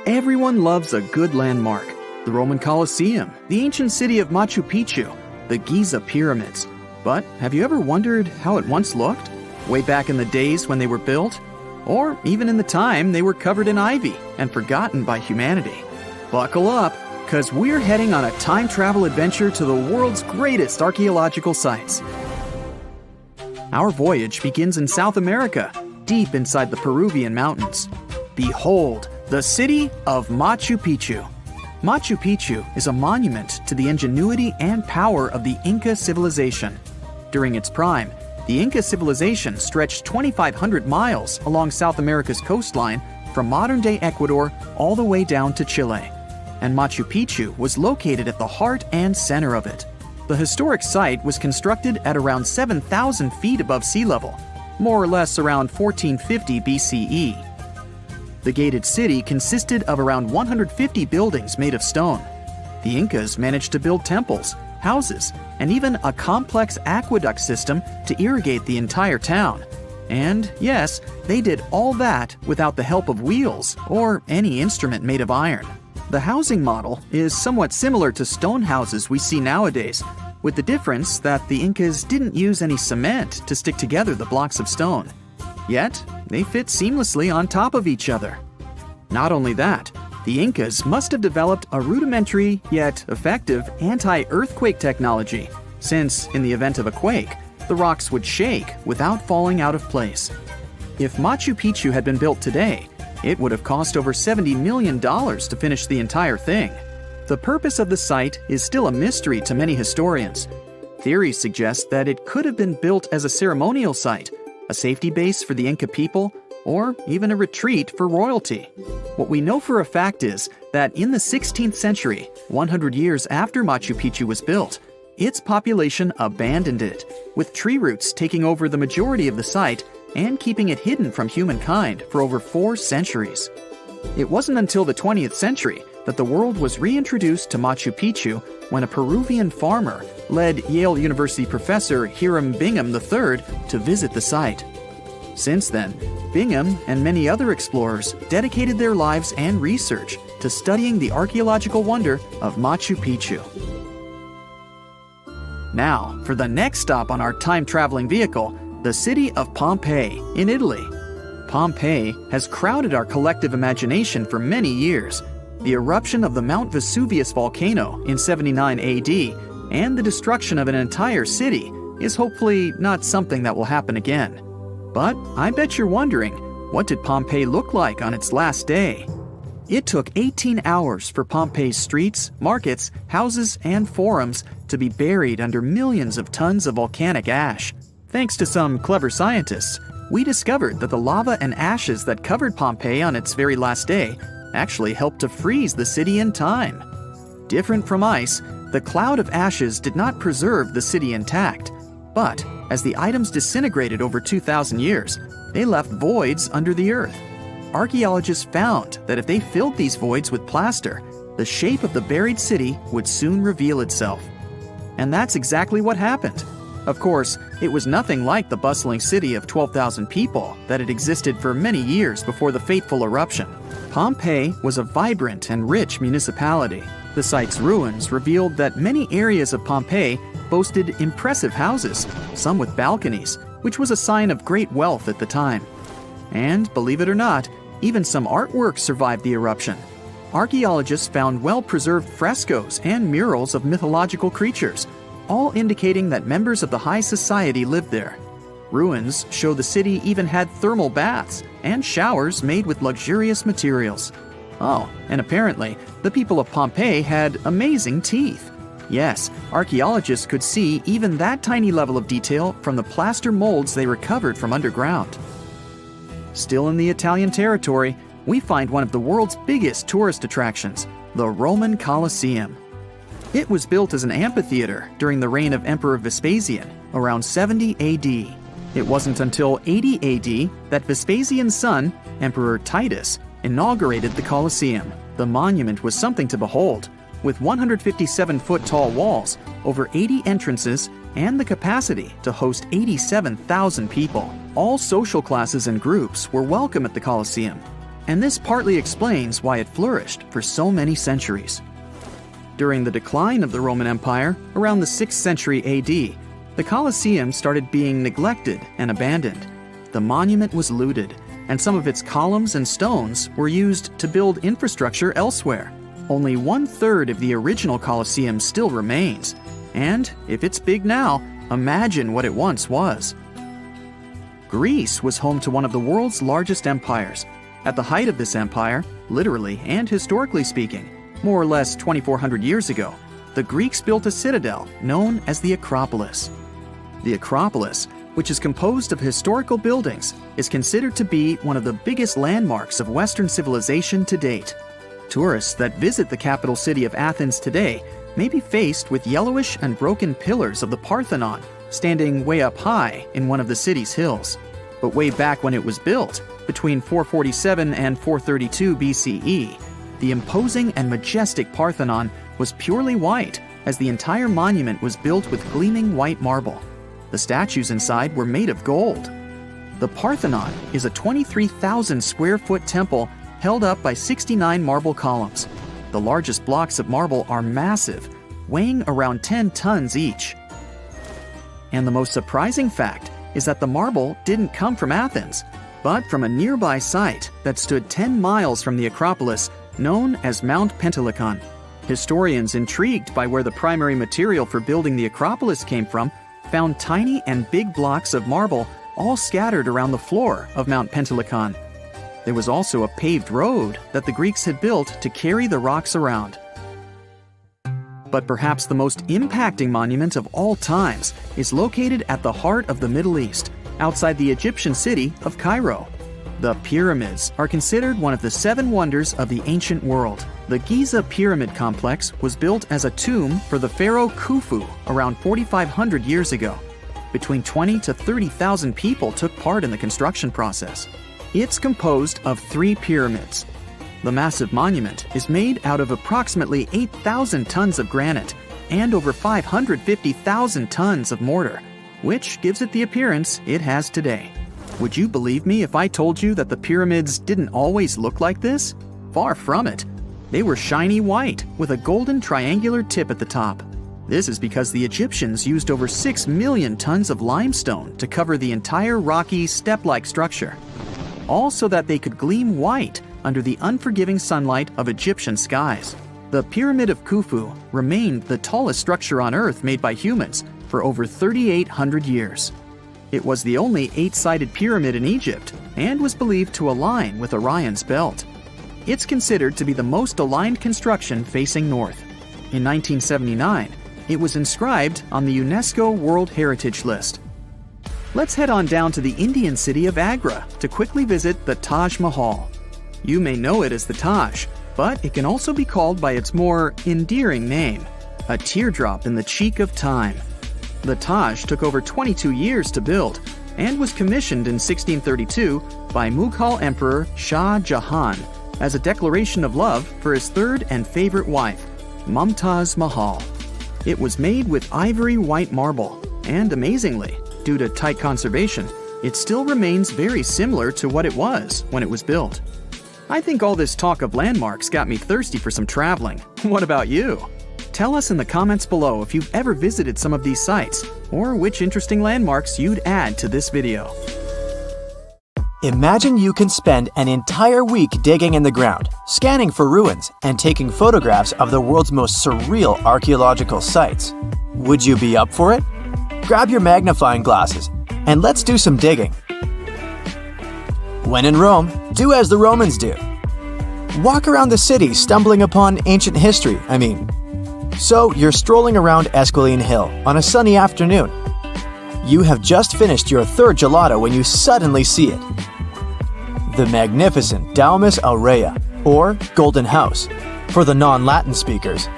Everyone loves a good landmark. The Roman Colosseum, the ancient city of Machu Picchu, the Giza pyramids. But have you ever wondered how it once looked? Way back in the days when they were built? Or even in the time they were covered in ivy and forgotten by humanity? Buckle up, because we're heading on a time travel adventure to the world's greatest archaeological sites. Our voyage begins in South America, deep inside the Peruvian mountains. Behold, the city of Machu Picchu. Machu Picchu is a monument to the ingenuity and power of the Inca civilization. During its prime, the Inca civilization stretched 2,500 miles along South America's coastline from modern-day Ecuador all the way down to Chile. And Machu Picchu was located at the heart and center of it. The historic site was constructed at around 7,000 feet above sea level, more or less around 1450 BCE. The gated city consisted of around 150 buildings made of stone. The Incas managed to build temples, houses, and even a complex aqueduct system to irrigate the entire town. And yes, they did all that without the help of wheels or any instrument made of iron. The housing model is somewhat similar to stone houses we see nowadays, with the difference that the Incas didn't use any cement to stick together the blocks of stone. Yet, they fit seamlessly on top of each other. Not only that, the Incas must have developed a rudimentary yet effective anti-earthquake technology, since in the event of a quake, the rocks would shake without falling out of place. If Machu Picchu had been built today, it would have cost over $70 million to finish the entire thing. The purpose of the site is still a mystery to many historians. Theories suggest that it could have been built as a ceremonial site, a safety base for the Inca people, or even a retreat for royalty. What we know for a fact is that in the 16th century, 100 years after Machu Picchu was built, its population abandoned it, with tree roots taking over the majority of the site and keeping it hidden from humankind for over 4 centuries. It wasn't until the 20th century that the world was reintroduced to Machu Picchu when a Peruvian farmer led Yale University professor Hiram Bingham III to visit the site. Since then, Bingham and many other explorers dedicated their lives and research to studying the archaeological wonder of Machu Picchu. Now, for the next stop on our time-traveling vehicle, the city of Pompeii in Italy. Pompeii has crowded our collective imagination for many years. The eruption of the Mount Vesuvius volcano in 79 AD and the destruction of an entire city is hopefully not something that will happen again. But I bet you're wondering, what did Pompeii look like on its last day? It took 18 hours for Pompeii's streets, markets, houses, and forums to be buried under millions of tons of volcanic ash. Thanks to some clever scientists, we discovered that the lava and ashes that covered Pompeii on its very last day actually helped to freeze the city in time. Different from ice, the cloud of ashes did not preserve the city intact, but as the items disintegrated over 2,000 years, they left voids under the earth. Archaeologists found that if they filled these voids with plaster, the shape of the buried city would soon reveal itself. And that's exactly what happened. Of course, it was nothing like the bustling city of 12,000 people that had existed for many years before the fateful eruption. Pompeii was a vibrant and rich municipality. The site's ruins revealed that many areas of Pompeii boasted impressive houses, some with balconies, which was a sign of great wealth at the time. And, believe it or not, even some artwork survived the eruption. Archaeologists found well-preserved frescoes and murals of mythological creatures, all indicating that members of the high society lived there. Ruins show the city even had thermal baths and showers made with luxurious materials. Oh, and apparently, the people of Pompeii had amazing teeth. Yes, archaeologists could see even that tiny level of detail from the plaster molds they recovered from underground. Still in the Italian territory, we find one of the world's biggest tourist attractions, the Roman Colosseum. It was built as an amphitheater during the reign of Emperor Vespasian, around 70 AD. It wasn't until 80 AD that Vespasian's son, Emperor Titus, inaugurated the Colosseum. The monument was something to behold, with 157-foot-tall walls, over 80 entrances, and the capacity to host 87,000 people. All social classes and groups were welcome at the Colosseum, and this partly explains why it flourished for so many centuries. During the decline of the Roman Empire, around the 6th century AD, the Colosseum started being neglected and abandoned. The monument was looted, and some of its columns and stones were used to build infrastructure elsewhere. Only 1/3 of the original Colosseum still remains, and if it's big now, imagine what it once was. Greece was home to one of the world's largest empires. At the height of this empire, literally and historically speaking, more or less 2,400 years ago, the Greeks built a citadel known as the Acropolis. The Acropolis, which is composed of historical buildings, is considered to be one of the biggest landmarks of Western civilization to date. Tourists that visit the capital city of Athens today may be faced with yellowish and broken pillars of the Parthenon standing way up high in one of the city's hills. But way back when it was built, between 447 and 432 BCE, the imposing and majestic Parthenon was purely white, as the entire monument was built with gleaming white marble. The statues inside were made of gold. The Parthenon is a 23,000 square foot temple held up by 69 marble columns. The largest blocks of marble are massive, weighing around 10 tons each. And the most surprising fact is that the marble didn't come from Athens, but from a nearby site that stood 10 miles from the Acropolis, known as Mount Pentelicon. Historians intrigued by where the primary material for building the Acropolis came from found tiny and big blocks of marble all scattered around the floor of Mount Pentelicon. There was also a paved road that the Greeks had built to carry the rocks around. But perhaps the most impacting monument of all times is located at the heart of the Middle East, outside the Egyptian city of Cairo. The pyramids are considered one of the 7 wonders of the ancient world. The Giza Pyramid Complex was built as a tomb for the pharaoh Khufu around 4,500 years ago. Between 20 to 30,000 people took part in the construction process. It's composed of 3 pyramids. The massive monument is made out of approximately 8,000 tons of granite and over 550,000 tons of mortar, which gives it the appearance it has today. Would you believe me if I told you that the pyramids didn't always look like this? Far from it. They were shiny white with a golden triangular tip at the top. This is because the Egyptians used over 6 million tons of limestone to cover the entire rocky, step-like structure, all so that they could gleam white under the unforgiving sunlight of Egyptian skies. The Pyramid of Khufu remained the tallest structure on Earth made by humans for over 3,800 years. It was the only 8-sided pyramid in Egypt and was believed to align with Orion's belt. It's considered to be the most aligned construction facing north. In 1979, it was inscribed on the UNESCO World Heritage List. Let's head on down to the Indian city of Agra to quickly visit the Taj Mahal. You may know it as the Taj, but it can also be called by its more endearing name, a teardrop in the cheek of time. The Taj took over 22 years to build and was commissioned in 1632 by Mughal Emperor Shah Jahan as a declaration of love for his third and favorite wife, Mumtaz Mahal. It was made with ivory white marble, and amazingly, due to tight conservation, it still remains very similar to what it was when it was built. I think all this talk of landmarks got me thirsty for some traveling. What about you? Tell us in the comments below if you've ever visited some of these sites, or which interesting landmarks you'd add to this video. Imagine you can spend an entire week digging in the ground, scanning for ruins, and taking photographs of the world's most surreal archaeological sites. Would you be up for it? Grab your magnifying glasses, and let's do some digging. When in Rome, do as the Romans do. Walk around the city stumbling upon ancient history, So you're strolling around Esquiline Hill on a sunny afternoon. You have just finished your third gelato when you suddenly see it. The magnificent Domus Aurea, or Golden House, for the non-Latin speakers.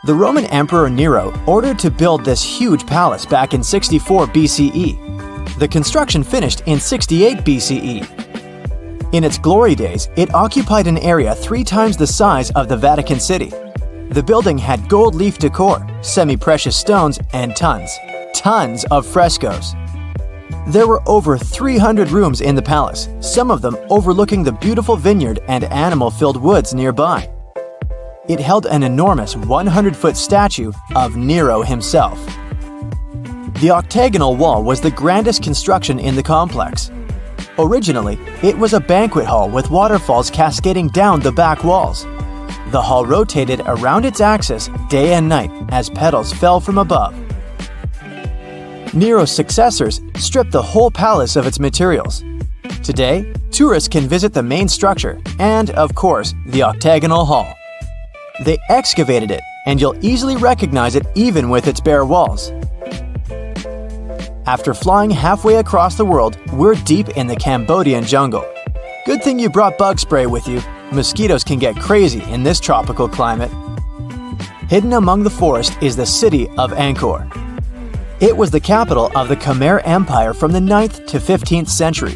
The Roman Emperor Nero ordered to build this huge palace back in 64 BCE. The construction finished in 68 BCE. In its glory days, it occupied an area 3 times the size of the Vatican City. The building had gold leaf decor, semi-precious stones, and tons of frescoes. There were over 300 rooms in the palace, some of them overlooking the beautiful vineyard and animal-filled woods nearby. It held an enormous 100-foot statue of Nero himself. The octagonal wall was the grandest construction in the complex. Originally, it was a banquet hall with waterfalls cascading down the back walls. The hall rotated around its axis day and night as petals fell from above. Nero's successors stripped the whole palace of its materials. Today, tourists can visit the main structure and, of course, the octagonal hall. They excavated it, and you'll easily recognize it even with its bare walls. After flying halfway across the world, we're deep in the Cambodian jungle. Good thing you brought bug spray with you. Mosquitoes can get crazy in this tropical climate. Hidden among the forest is the city of Angkor. It was the capital of the Khmer Empire from the 9th to 15th century.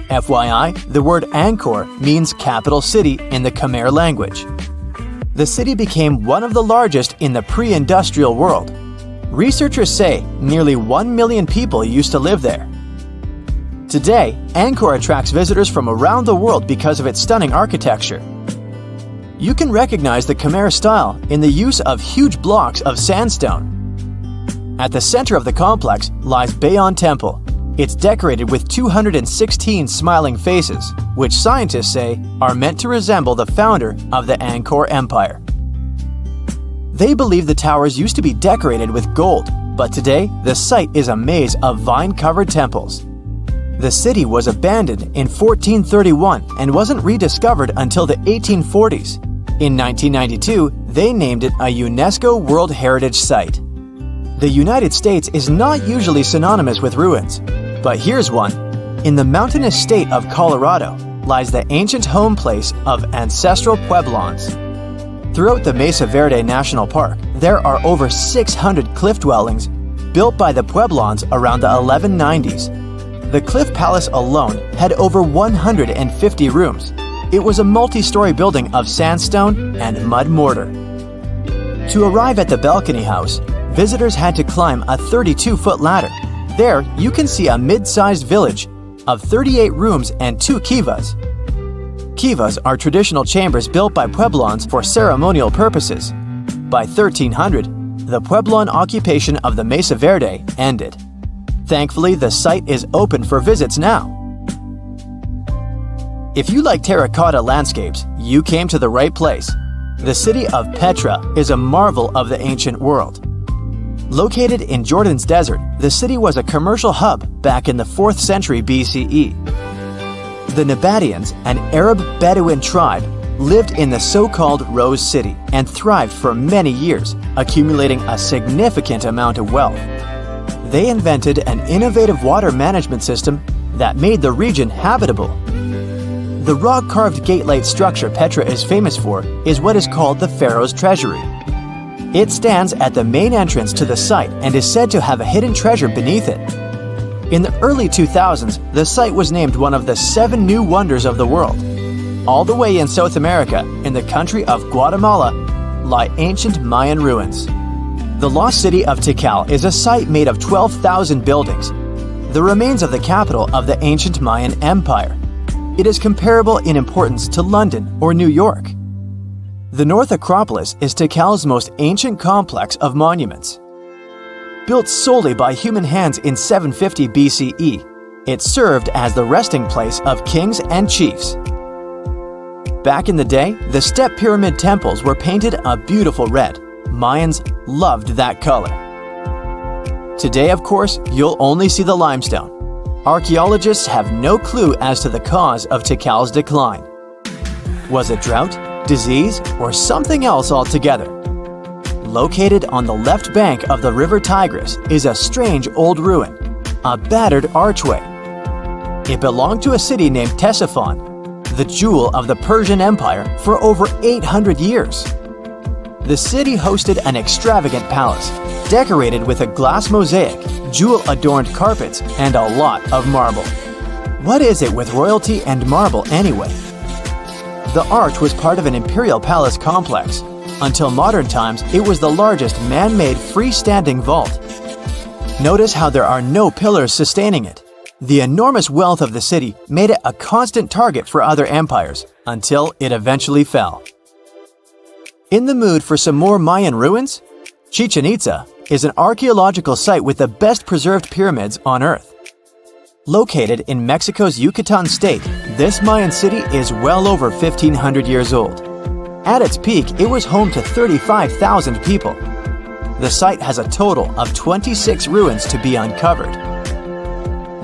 FYI, the word Angkor means capital city in the Khmer language. The city became one of the largest in the pre-industrial world. Researchers say nearly 1 million people used to live there. Today, Angkor attracts visitors from around the world because of its stunning architecture. You can recognize the Khmer style in the use of huge blocks of sandstone. At the center of the complex lies Bayon Temple. It's decorated with 216 smiling faces, which scientists say are meant to resemble the founder of the Angkor Empire. They believe the towers used to be decorated with gold, but today the site is a maze of vine-covered temples. The city was abandoned in 1431 and wasn't rediscovered until the 1840s. In 1992, they named it a UNESCO World Heritage Site. The United States is not usually synonymous with ruins, but here's one. In the mountainous state of Colorado lies the ancient home place of ancestral Pueblans. Throughout the Mesa Verde National Park, there are over 600 cliff dwellings built by the Pueblans around the 1190s. The Cliff Palace alone had over 150 rooms. It was a multi-story building of sandstone and mud mortar. To arrive at the balcony house, visitors had to climb a 32-foot ladder. There, you can see a mid-sized village of 38 rooms and 2 kivas. Kivas are traditional chambers built by Pueblans for ceremonial purposes. By 1300, the Pueblan occupation of the Mesa Verde ended. Thankfully, the site is open for visits now. If you like terracotta landscapes, you came to the right place. The city of Petra is a marvel of the ancient world. Located in Jordan's desert, the city was a commercial hub back in the 4th century BCE. The Nabataeans, an Arab Bedouin tribe, lived in the so-called Rose City and thrived for many years, accumulating a significant amount of wealth. They invented an innovative water management system that made the region habitable. The rock-carved gate-like structure Petra is famous for is what is called the Pharaoh's Treasury. It stands at the main entrance to the site and is said to have a hidden treasure beneath it. In the early 2000s, the site was named one of the 7 new wonders of the world. All the way in South America, in the country of Guatemala, lie ancient Mayan ruins. The lost city of Tikal is a site made of 12,000 buildings, the remains of the capital of the ancient Mayan Empire. It is comparable in importance to London or New York. The North Acropolis is Tikal's most ancient complex of monuments. Built solely by human hands in 750 BCE, it served as the resting place of kings and chiefs. Back in the day, the step pyramid temples were painted a beautiful red. Mayans loved that color. Today, of course, you'll only see the limestone. Archaeologists have no clue as to the cause of Tikal's decline. Was it drought, disease, or something else altogether? Located on the left bank of the river Tigris is a strange old ruin, a battered archway. It belonged to a city named Ctesiphon, the jewel of the Persian Empire for over 800 years. The city hosted an extravagant palace, decorated with a glass mosaic, jewel-adorned carpets, and a lot of marble. What is it with royalty and marble anyway? The arch was part of an imperial palace complex. Until modern times, it was the largest man-made freestanding vault. Notice how there are no pillars sustaining it. The enormous wealth of the city made it a constant target for other empires, until it eventually fell. In the mood for some more Mayan ruins? Chichen Itza is an archaeological site with the best preserved pyramids on Earth. Located in Mexico's Yucatan state, this Mayan city is well over 1,500 years old. At its peak, it was home to 35,000 people. The site has a total of 26 ruins to be uncovered.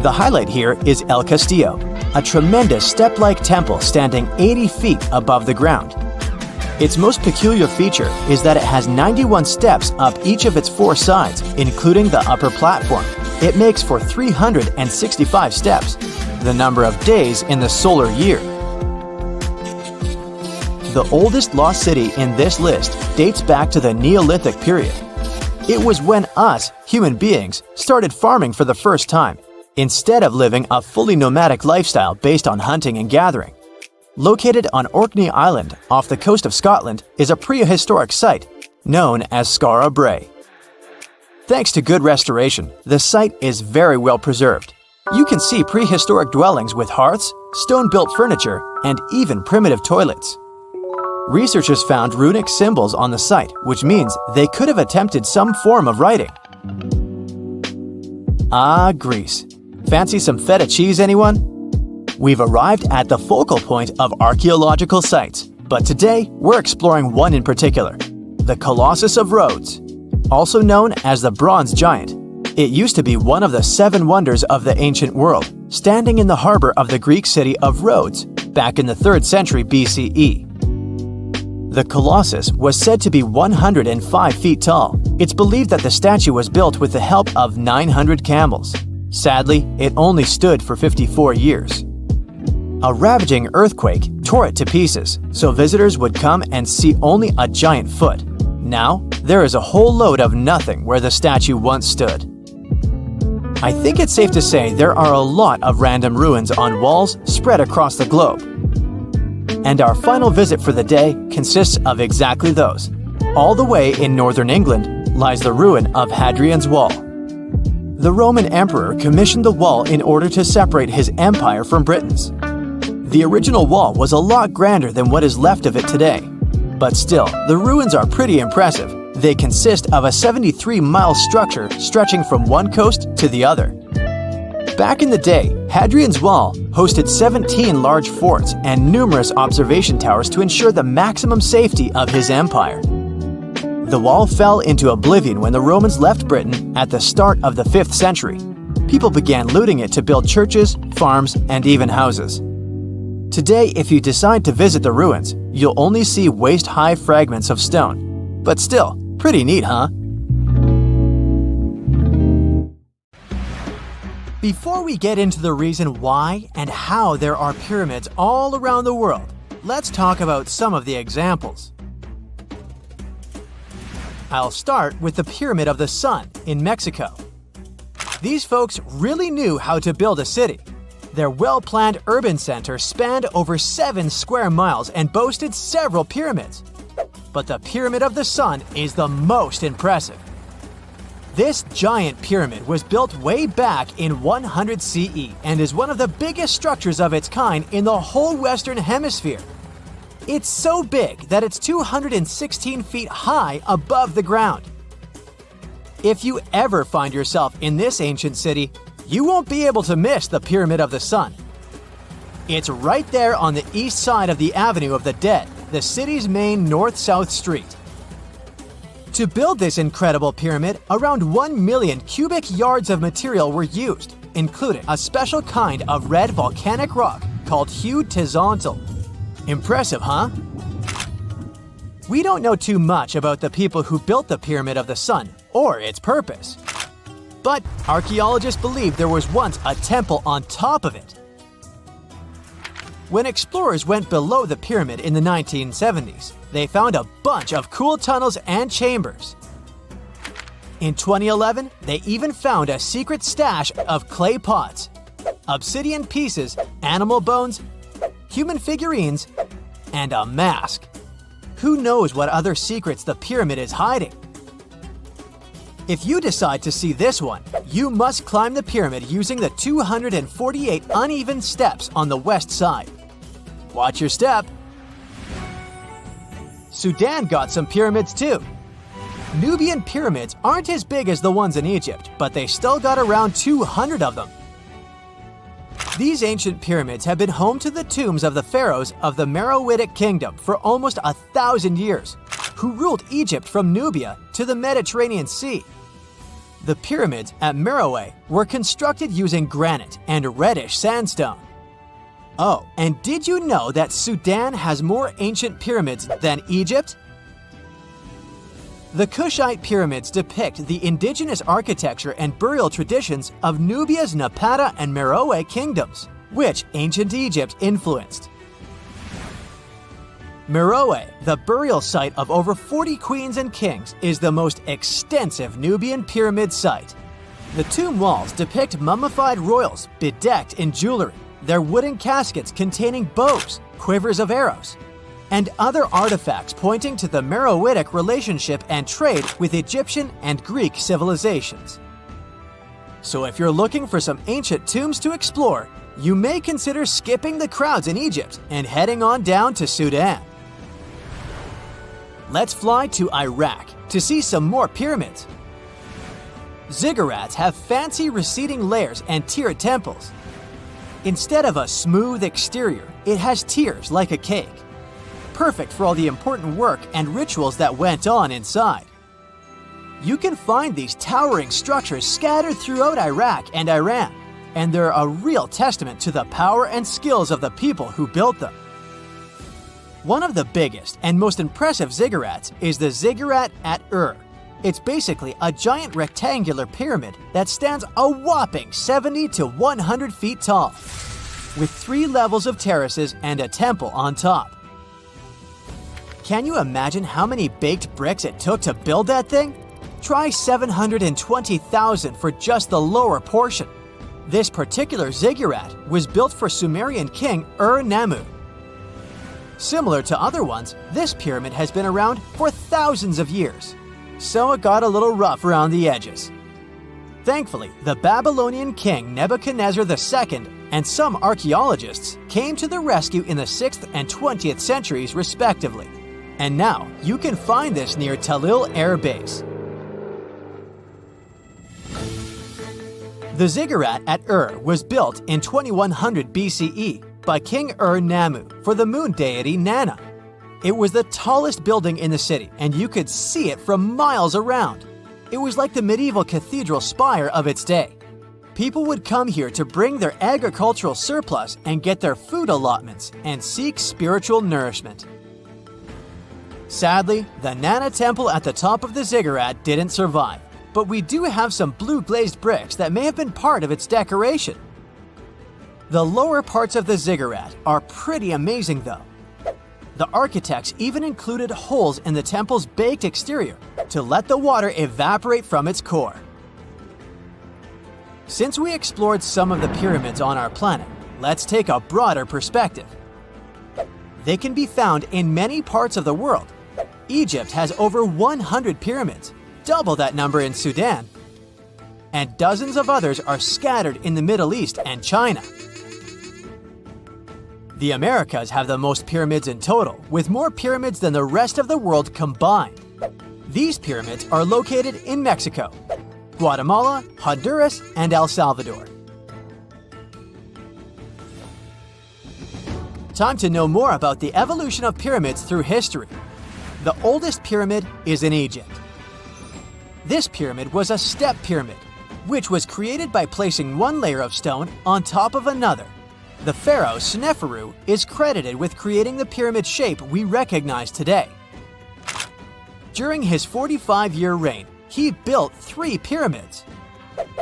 The highlight here is El Castillo, a tremendous step-like temple standing 80 feet above the ground. Its most peculiar feature is that it has 91 steps up each of its 4 sides, including the upper platform. It makes for 365 steps, the number of days in the solar year. The oldest lost city in this list dates back to the Neolithic period. It was when us, human beings, started farming for the first time, instead of living a fully nomadic lifestyle based on hunting and gathering. Located on Orkney Island off the coast of Scotland is a prehistoric site known as Skara Brae. Thanks to good restoration, the site is very well preserved. You can see prehistoric dwellings with hearths, stone-built furniture, and even primitive toilets. Researchers found runic symbols on the site, which means they could have attempted some form of writing. Ah, Greece. Fancy some feta cheese, anyone? We've arrived at the focal point of archaeological sites, but today we're exploring one in particular, the Colossus of Rhodes. Also known as the Bronze Giant, it used to be one of the 7 wonders of the ancient world, standing in the harbor of the Greek city of Rhodes back in the 3rd century BCE. The Colossus was said to be 105 feet tall. It's believed that the statue was built with the help of 900 camels. Sadly, it only stood for 54 years. A ravaging earthquake tore it to pieces, so visitors would come and see only a giant foot. Now, there is a whole load of nothing where the statue once stood. I think it's safe to say there are a lot of random ruins on walls spread across the globe. And our final visit for the day consists of exactly those. All the way in northern England lies the ruin of Hadrian's Wall. The Roman emperor commissioned the wall in order to separate his empire from Britain's. The original wall was a lot grander than what is left of it today. But still, the ruins are pretty impressive. They consist of a 73-mile structure stretching from one coast to the other. Back in the day, Hadrian's Wall hosted 17 large forts and numerous observation towers to ensure the maximum safety of his empire. The wall fell into oblivion when the Romans left Britain at the start of the 5th century. People began looting it to build churches, farms, and even houses. Today, if you decide to visit the ruins, you'll only see waist-high fragments of stone. But still, pretty neat, huh? Before we get into the reason why and how there are pyramids all around the world, let's talk about some of the examples. I'll start with the Pyramid of the Sun in Mexico. These folks really knew how to build a city. Their well-planned urban center spanned over 7 square miles and boasted several pyramids. But the Pyramid of the Sun is the most impressive. This giant pyramid was built way back in 100 CE and is one of the biggest structures of its kind in the whole Western Hemisphere. It's so big that it's 216 feet high above the ground. If you ever find yourself in this ancient city, you won't be able to miss the Pyramid of the Sun. It's right there on the east side of the Avenue of the Dead, the city's main north-south street. To build this incredible pyramid, around 1 million cubic yards of material were used, including a special kind of red volcanic rock called hued tizontal. Impressive, huh? We don't know too much about the people who built the Pyramid of the Sun or its purpose. But archaeologists believe there was once a temple on top of it. When explorers went below the pyramid in the 1970s, they found a bunch of cool tunnels and chambers. In 2011, they even found a secret stash of clay pots, obsidian pieces, animal bones, human figurines, and a mask. Who knows what other secrets the pyramid is hiding? If you decide to see this one, you must climb the pyramid using the 248 uneven steps on the west side. Watch your step. Sudan got some pyramids too. Nubian pyramids aren't as big as the ones in Egypt, but they still got around 200 of them. These ancient pyramids have been home to the tombs of the pharaohs of the Meroitic Kingdom for almost 1,000 years, who ruled Egypt from Nubia to the Mediterranean Sea. The pyramids at Meroe were constructed using granite and reddish sandstone. Oh, and did you know that Sudan has more ancient pyramids than Egypt? The Kushite pyramids depict the indigenous architecture and burial traditions of Nubia's Napata and Meroe kingdoms, which ancient Egypt influenced. Meroe, the burial site of over 40 queens and kings, is the most extensive Nubian pyramid site. The tomb walls depict mummified royals bedecked in jewelry, their wooden caskets containing bows, quivers of arrows, and other artifacts pointing to the Meroitic relationship and trade with Egyptian and Greek civilizations. So if you're looking for some ancient tombs to explore, you may consider skipping the crowds in Egypt and heading on down to Sudan. Let's fly to Iraq to see some more pyramids. Ziggurats have fancy receding layers and tiered temples. Instead of a smooth exterior, it has tiers like a cake. Perfect for all the important work and rituals that went on inside. You can find these towering structures scattered throughout Iraq and Iran, and they're a real testament to the power and skills of the people who built them. One of the biggest and most impressive ziggurats is the ziggurat at Ur. It's basically a giant rectangular pyramid that stands a whopping 70 to 100 feet tall, with 3 levels of terraces and a temple on top. Can you imagine how many baked bricks it took to build that thing? Try 720,000 for just the lower portion. This particular ziggurat was built for Sumerian king Ur-Nammu. Similar to other ones, this pyramid has been around for thousands of years, so it got a little rough around the edges. Thankfully, the Babylonian king Nebuchadnezzar II and some archaeologists came to the rescue in the 6th and 20th centuries respectively, and now you can find this near Talil Air Base. The ziggurat at Ur was built in 2100 BCE by King Ur-Nammu for the moon deity Nana. It was the tallest building in the city, and you could see it from miles around. It was like the medieval cathedral spire of its day. People would come here to bring their agricultural surplus and get their food allotments and seek spiritual nourishment. Sadly, the Nana temple at the top of the ziggurat didn't survive, but we do have some blue glazed bricks that may have been part of its decoration. The lower parts of the ziggurat are pretty amazing though. The architects even included holes in the temple's baked exterior to let the water evaporate from its core. Since we explored some of the pyramids on our planet, let's take a broader perspective. They can be found in many parts of the world. Egypt has over 100 pyramids, double that number in Sudan, and dozens of others are scattered in the Middle East and China. The Americas have the most pyramids in total, with more pyramids than the rest of the world combined. These pyramids are located in Mexico, Guatemala, Honduras, and El Salvador. Time to know more about the evolution of pyramids through history. The oldest pyramid is in Egypt. This pyramid was a step pyramid, which was created by placing one layer of stone on top of another. The pharaoh Sneferu is credited with creating the pyramid shape we recognize today. During his 45-year reign, he built 3 pyramids.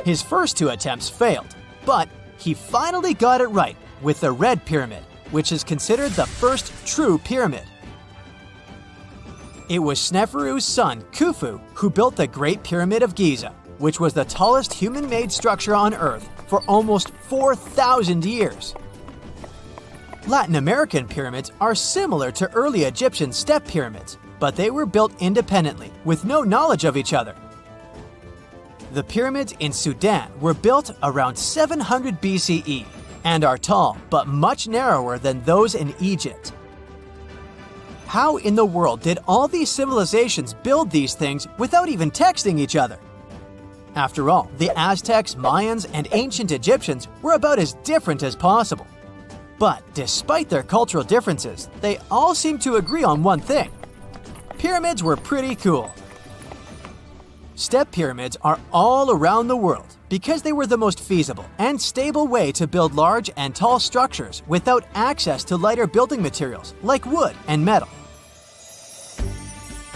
His first 2 attempts failed, but he finally got it right with the Red Pyramid, which is considered the first true pyramid. It was Sneferu's son, Khufu, who built the Great Pyramid of Giza, which was the tallest human-made structure on Earth for almost 4,000 years. Latin American pyramids are similar to early Egyptian step pyramids, but they were built independently, with no knowledge of each other. The pyramids in Sudan were built around 700 BCE and are tall but much narrower than those in Egypt. How in the world did all these civilizations build these things without even texting each other? After all, the Aztecs, Mayans, and ancient Egyptians were about as different as possible. But despite their cultural differences, they all seem to agree on one thing: pyramids were pretty cool. Step pyramids are all around the world because they were the most feasible and stable way to build large and tall structures without access to lighter building materials like wood and metal.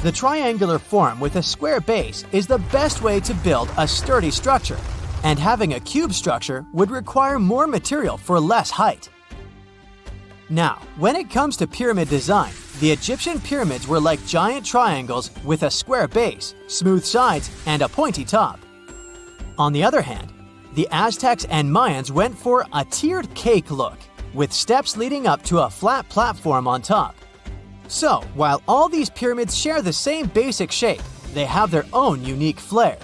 The triangular form with a square base is the best way to build a sturdy structure, and having a cube structure would require more material for less height. Now, when it comes to pyramid design, the Egyptian pyramids were like giant triangles with a square base, smooth sides, and a pointy top. On the other hand, the Aztecs and Mayans went for a tiered cake look, with steps leading up to a flat platform on top. So, while all these pyramids share the same basic shape, they have their own unique flair.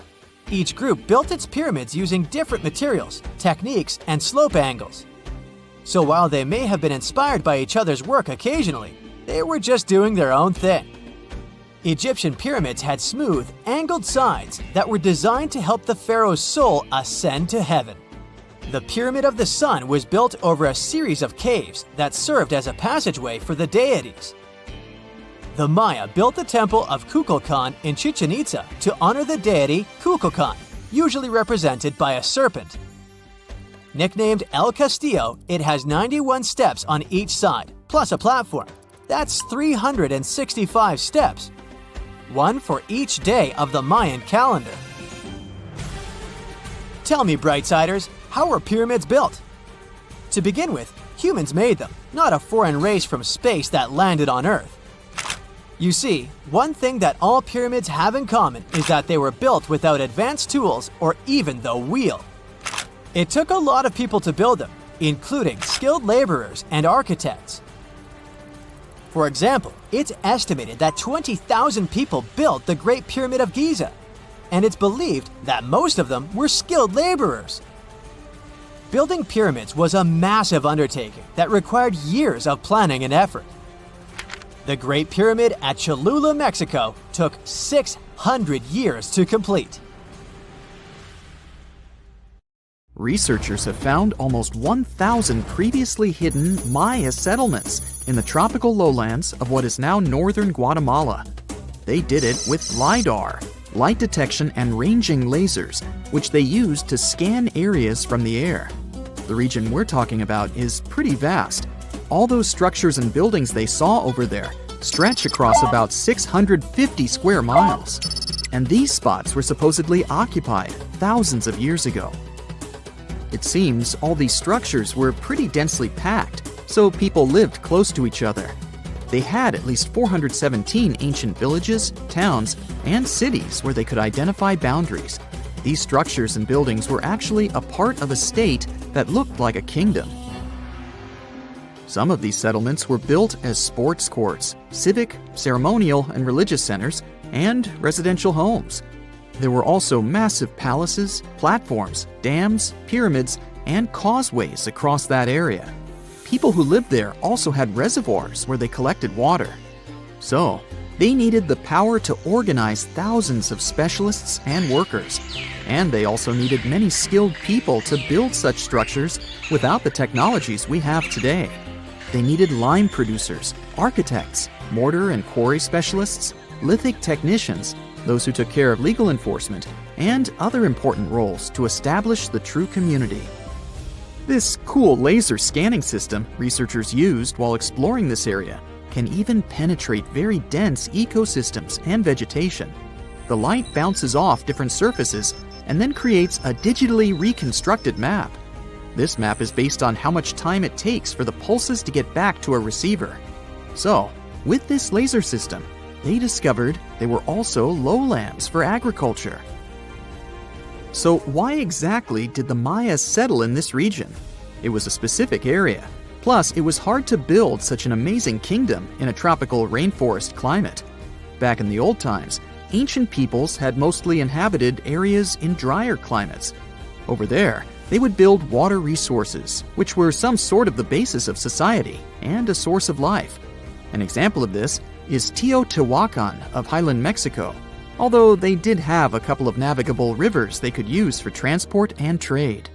Each group built its pyramids using different materials, techniques, and slope angles. So while they may have been inspired by each other's work occasionally, they were just doing their own thing. Egyptian pyramids had smooth, angled sides that were designed to help the pharaoh's soul ascend to heaven. The Pyramid of the Sun was built over a series of caves that served as a passageway for the deities. The Maya built the temple of Kukulkan in Chichen Itza to honor the deity Kukulkan, usually represented by a serpent. Nicknamed El Castillo, it has 91 steps on each side, plus a platform. That's 365 steps, one for each day of the Mayan calendar. Tell me, Brightsiders, how were pyramids built? To begin with, humans made them, not a foreign race from space that landed on Earth. You see, one thing that all pyramids have in common is that they were built without advanced tools or even the wheel. It took a lot of people to build them, including skilled laborers and architects. For example, it's estimated that 20,000 people built the Great Pyramid of Giza, and it's believed that most of them were skilled laborers. Building pyramids was a massive undertaking that required years of planning and effort. The Great Pyramid at Cholula, Mexico, took 600 years to complete. Researchers have found almost 1,000 previously hidden Maya settlements in the tropical lowlands of what is now northern Guatemala. They did it with LiDAR, light detection and ranging lasers, which they used to scan areas from the air. The region we're talking about is pretty vast. All those structures and buildings they saw over there stretch across about 650 square miles. And these spots were supposedly occupied thousands of years ago. It seems all these structures were pretty densely packed, so people lived close to each other. They had at least 417 ancient villages, towns, and cities where they could identify boundaries. These structures and buildings were actually a part of a state that looked like a kingdom. Some of these settlements were built as sports courts, civic, ceremonial, and religious centers, and residential homes. There were also massive palaces, platforms, dams, pyramids, and causeways across that area. People who lived there also had reservoirs where they collected water. So, they needed the power to organize thousands of specialists and workers. And they also needed many skilled people to build such structures without the technologies we have today. They needed lime producers, architects, mortar and quarry specialists, lithic technicians, those who took care of legal enforcement, and other important roles to establish the true community. This cool laser scanning system researchers used while exploring this area can even penetrate very dense ecosystems and vegetation. The light bounces off different surfaces and then creates a digitally reconstructed map. This map is based on how much time it takes for the pulses to get back to a receiver. So, with this laser system, they discovered there were also lowlands for agriculture. So why exactly did the Maya settle in this region? It was a specific area. Plus, it was hard to build such an amazing kingdom in a tropical rainforest climate. Back in the old times, ancient peoples had mostly inhabited areas in drier climates. Over there, they would build water resources, which were some sort of the basis of society and a source of life. An example of this is Teotihuacan of Highland Mexico, although they did have a couple of navigable rivers they could use for transport and trade.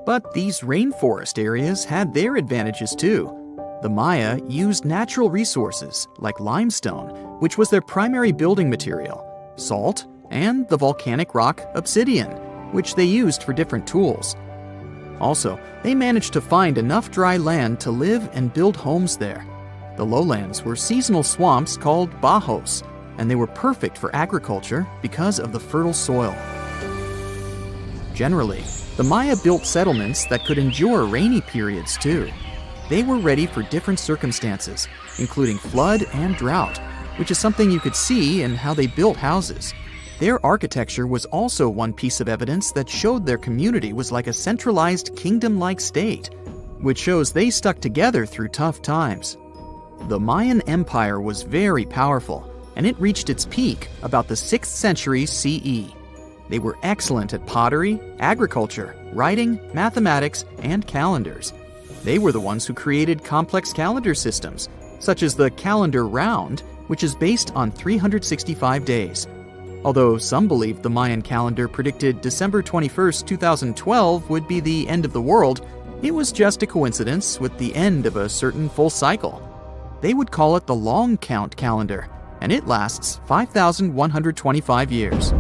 But these rainforest areas had their advantages too. The Maya used natural resources like limestone, which was their primary building material, salt, and the volcanic rock obsidian, which they used for different tools. Also, they managed to find enough dry land to live and build homes there. The lowlands were seasonal swamps called bajos, and they were perfect for agriculture because of the fertile soil. Generally, the Maya built settlements that could endure rainy periods too. They were ready for different circumstances, including flood and drought, which is something you could see in how they built houses. Their architecture was also one piece of evidence that showed their community was like a centralized kingdom-like state, which shows they stuck together through tough times. The Mayan Empire was very powerful, and it reached its peak about the 6th century CE. They were excellent at pottery, agriculture, writing, mathematics, and calendars. They were the ones who created complex calendar systems, such as the calendar round, which is based on 365 days. Although some believed the Mayan calendar predicted December 21st, 2012 would be the end of the world, it was just a coincidence with the end of a certain full cycle. They would call it the long count calendar, and it lasts 5,125 years.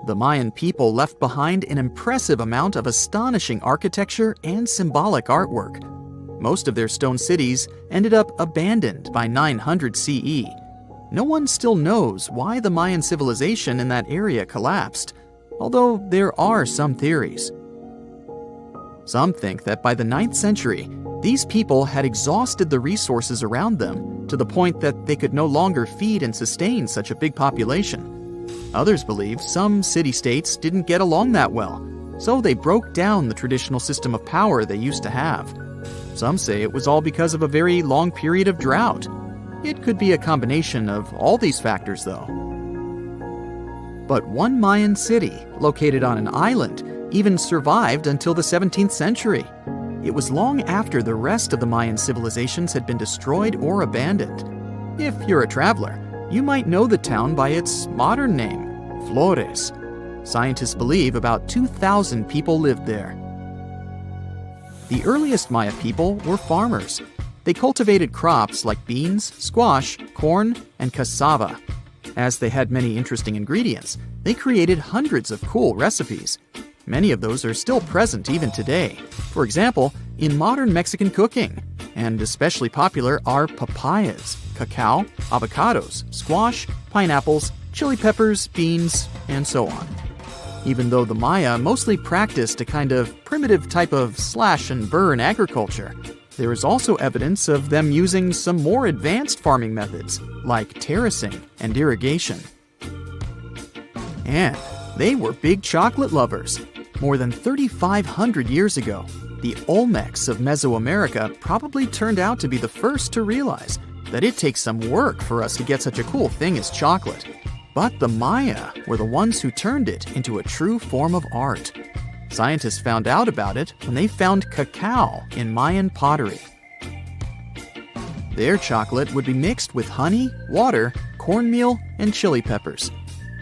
The Mayan people left behind an impressive amount of astonishing architecture and symbolic artwork. Most of their stone cities ended up abandoned by 900 CE. No one still knows why the Mayan civilization in that area collapsed, although there are some theories. Some think that by the 9th century, these people had exhausted the resources around them to the point that they could no longer feed and sustain such a big population. Others believe some city-states didn't get along that well, so they broke down the traditional system of power they used to have. Some say it was all because of a very long period of drought. It could be a combination of all these factors, though. But one Mayan city, located on an island, even survived until the 17th century. It was long after the rest of the Mayan civilizations had been destroyed or abandoned. If you're a traveler, you might know the town by its modern name, Flores. Scientists believe about 2,000 people lived there. The earliest Maya people were farmers. They cultivated crops like beans, squash, corn, and cassava. As they had many interesting ingredients, they created hundreds of cool recipes. Many of those are still present even today. For example, in modern Mexican cooking. And especially popular are papayas, cacao, avocados, squash, pineapples, chili peppers, beans, and so on. Even though the Maya mostly practiced a kind of primitive type of slash-and-burn agriculture, there is also evidence of them using some more advanced farming methods, like terracing and irrigation. And they were big chocolate lovers. More than 3,500 years ago, the Olmecs of Mesoamerica probably turned out to be the first to realize that it takes some work for us to get such a cool thing as chocolate. But the Maya were the ones who turned it into a true form of art. Scientists found out about it when they found cacao in Mayan pottery. Their chocolate would be mixed with honey, water, cornmeal, and chili peppers.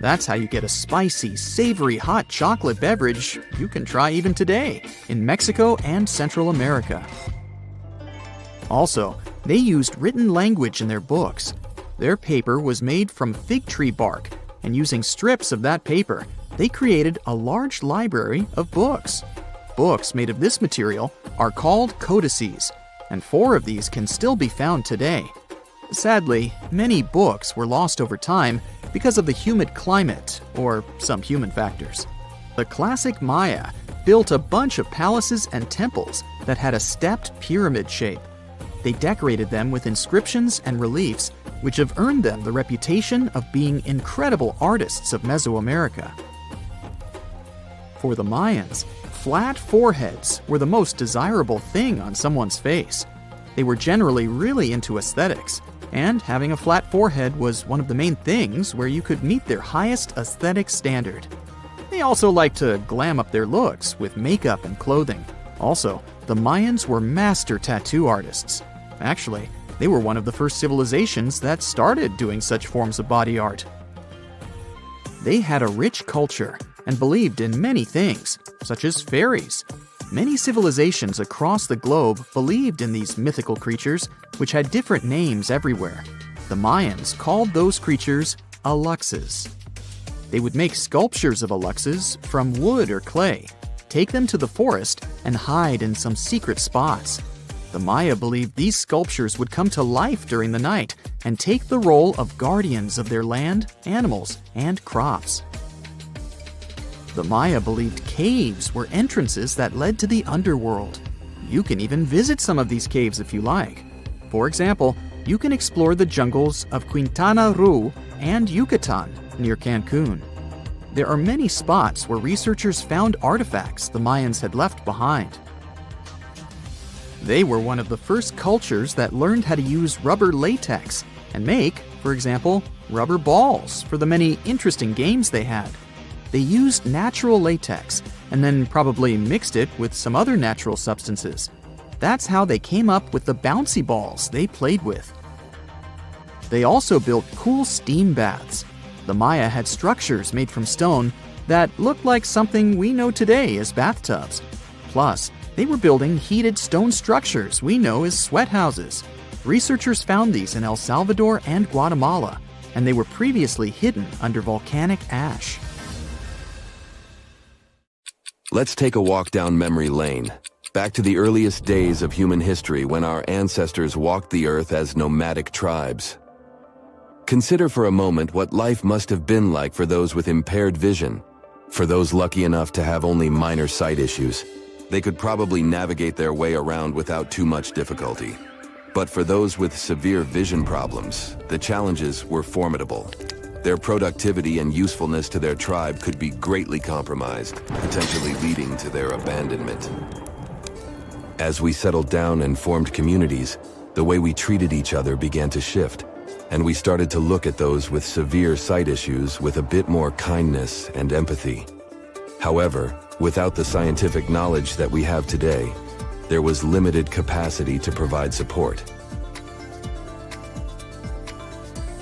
That's how you get a spicy, savory hot chocolate beverage you can try even today in Mexico and Central America. Also, they used written language in their books. Their paper was made from fig tree bark, and using strips of that paper, they created a large library of books. Books made of this material are called codices, and 4 of these can still be found today. Sadly, many books were lost over time because of the humid climate or some human factors. The classic Maya built a bunch of palaces and temples that had a stepped pyramid shape. They decorated them with inscriptions and reliefs, which have earned them the reputation of being incredible artists of Mesoamerica. For the Mayans, flat foreheads were the most desirable thing on someone's face. They were generally really into aesthetics, and having a flat forehead was one of the main things where you could meet their highest aesthetic standard. They also liked to glam up their looks with makeup and clothing. Also, the Mayans were master tattoo artists. Actually, they were one of the first civilizations that started doing such forms of body art. They had a rich culture and believed in many things, such as fairies. Many civilizations across the globe believed in these mythical creatures, which had different names everywhere. The Mayans called those creatures aluxes. They would make sculptures of aluxes from wood or clay, take them to the forest, and hide in some secret spots. The Maya believed these sculptures would come to life during the night and take the role of guardians of their land, animals, and crops. The Maya believed caves were entrances that led to the underworld. You can even visit some of these caves if you like. For example, you can explore the jungles of Quintana Roo and Yucatan near Cancun. There are many spots where researchers found artifacts the Mayans had left behind. They were one of the first cultures that learned how to use rubber latex and make, for example, rubber balls for the many interesting games they had. They used natural latex and then probably mixed it with some other natural substances. That's how they came up with the bouncy balls they played with. They also built cool steam baths. The Maya had structures made from stone that looked like something we know today as bathtubs. Plus, they were building heated stone structures we know as sweat houses. Researchers found these in El Salvador and Guatemala, and they were previously hidden under volcanic ash. Let's take a walk down memory lane, back to the earliest days of human history when our ancestors walked the earth as nomadic tribes. Consider for a moment what life must have been like for those with impaired vision. For those lucky enough to have only minor sight issues, they could probably navigate their way around without too much difficulty. But for those with severe vision problems, the challenges were formidable. Their productivity and usefulness to their tribe could be greatly compromised, potentially leading to their abandonment. As we settled down and formed communities, the way we treated each other began to shift, and we started to look at those with severe sight issues with a bit more kindness and empathy. However, without the scientific knowledge that we have today, there was limited capacity to provide support.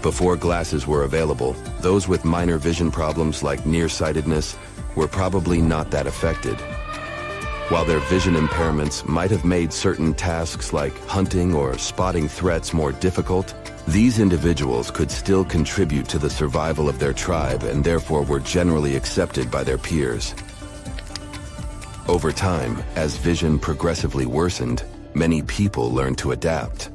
Before glasses were available, those with minor vision problems like nearsightedness were probably not that affected. While their vision impairments might have made certain tasks like hunting or spotting threats more difficult, these individuals could still contribute to the survival of their tribe and therefore were generally accepted by their peers. Over time, as vision progressively worsened, many people learned to adapt.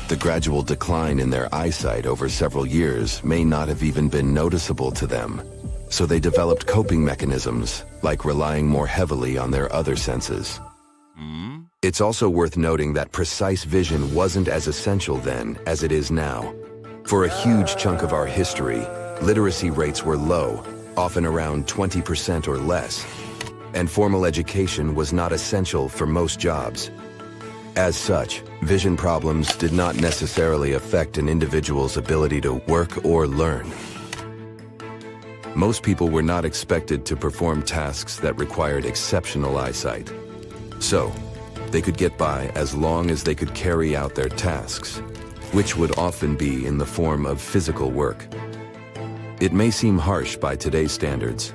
The gradual decline in their eyesight over several years may not have even been noticeable to them, so they developed coping mechanisms, like relying more heavily on their other senses. It's also worth noting that precise vision wasn't as essential then as it is now. For a huge chunk of our history, literacy rates were low, often around 20% or less, and formal education was not essential for most jobs. As such, vision problems did not necessarily affect an individual's ability to work or learn. Most people were not expected to perform tasks that required exceptional eyesight. So, they could get by as long as they could carry out their tasks, which would often be in the form of physical work. It may seem harsh by today's standards,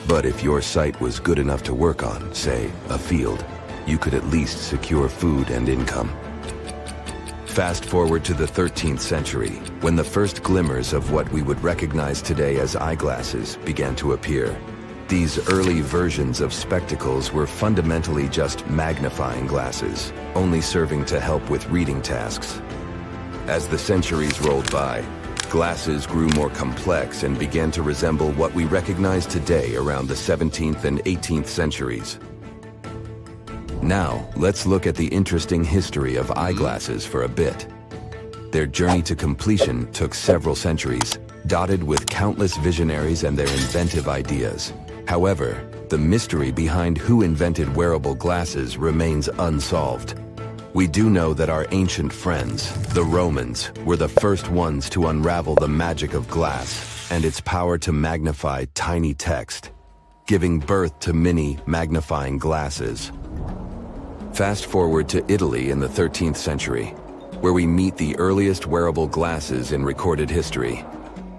but if your sight was good enough to work on, say, a field, you could at least secure food and income. Fast forward to the 13th century, when the first glimmers of what we would recognize today as eyeglasses began to appear. These early versions of spectacles were fundamentally just magnifying glasses, only serving to help with reading tasks. As the centuries rolled by, glasses grew more complex and began to resemble what we recognize today around the 17th and 18th centuries. Now, let's look at the interesting history of eyeglasses for a bit. Their journey to completion took several centuries, dotted with countless visionaries and their inventive ideas. However, the mystery behind who invented wearable glasses remains unsolved. We do know that our ancient friends, the Romans, were the first ones to unravel the magic of glass and its power to magnify tiny text, giving birth to many magnifying glasses. Fast forward to Italy in the 13th century, where we meet the earliest wearable glasses in recorded history.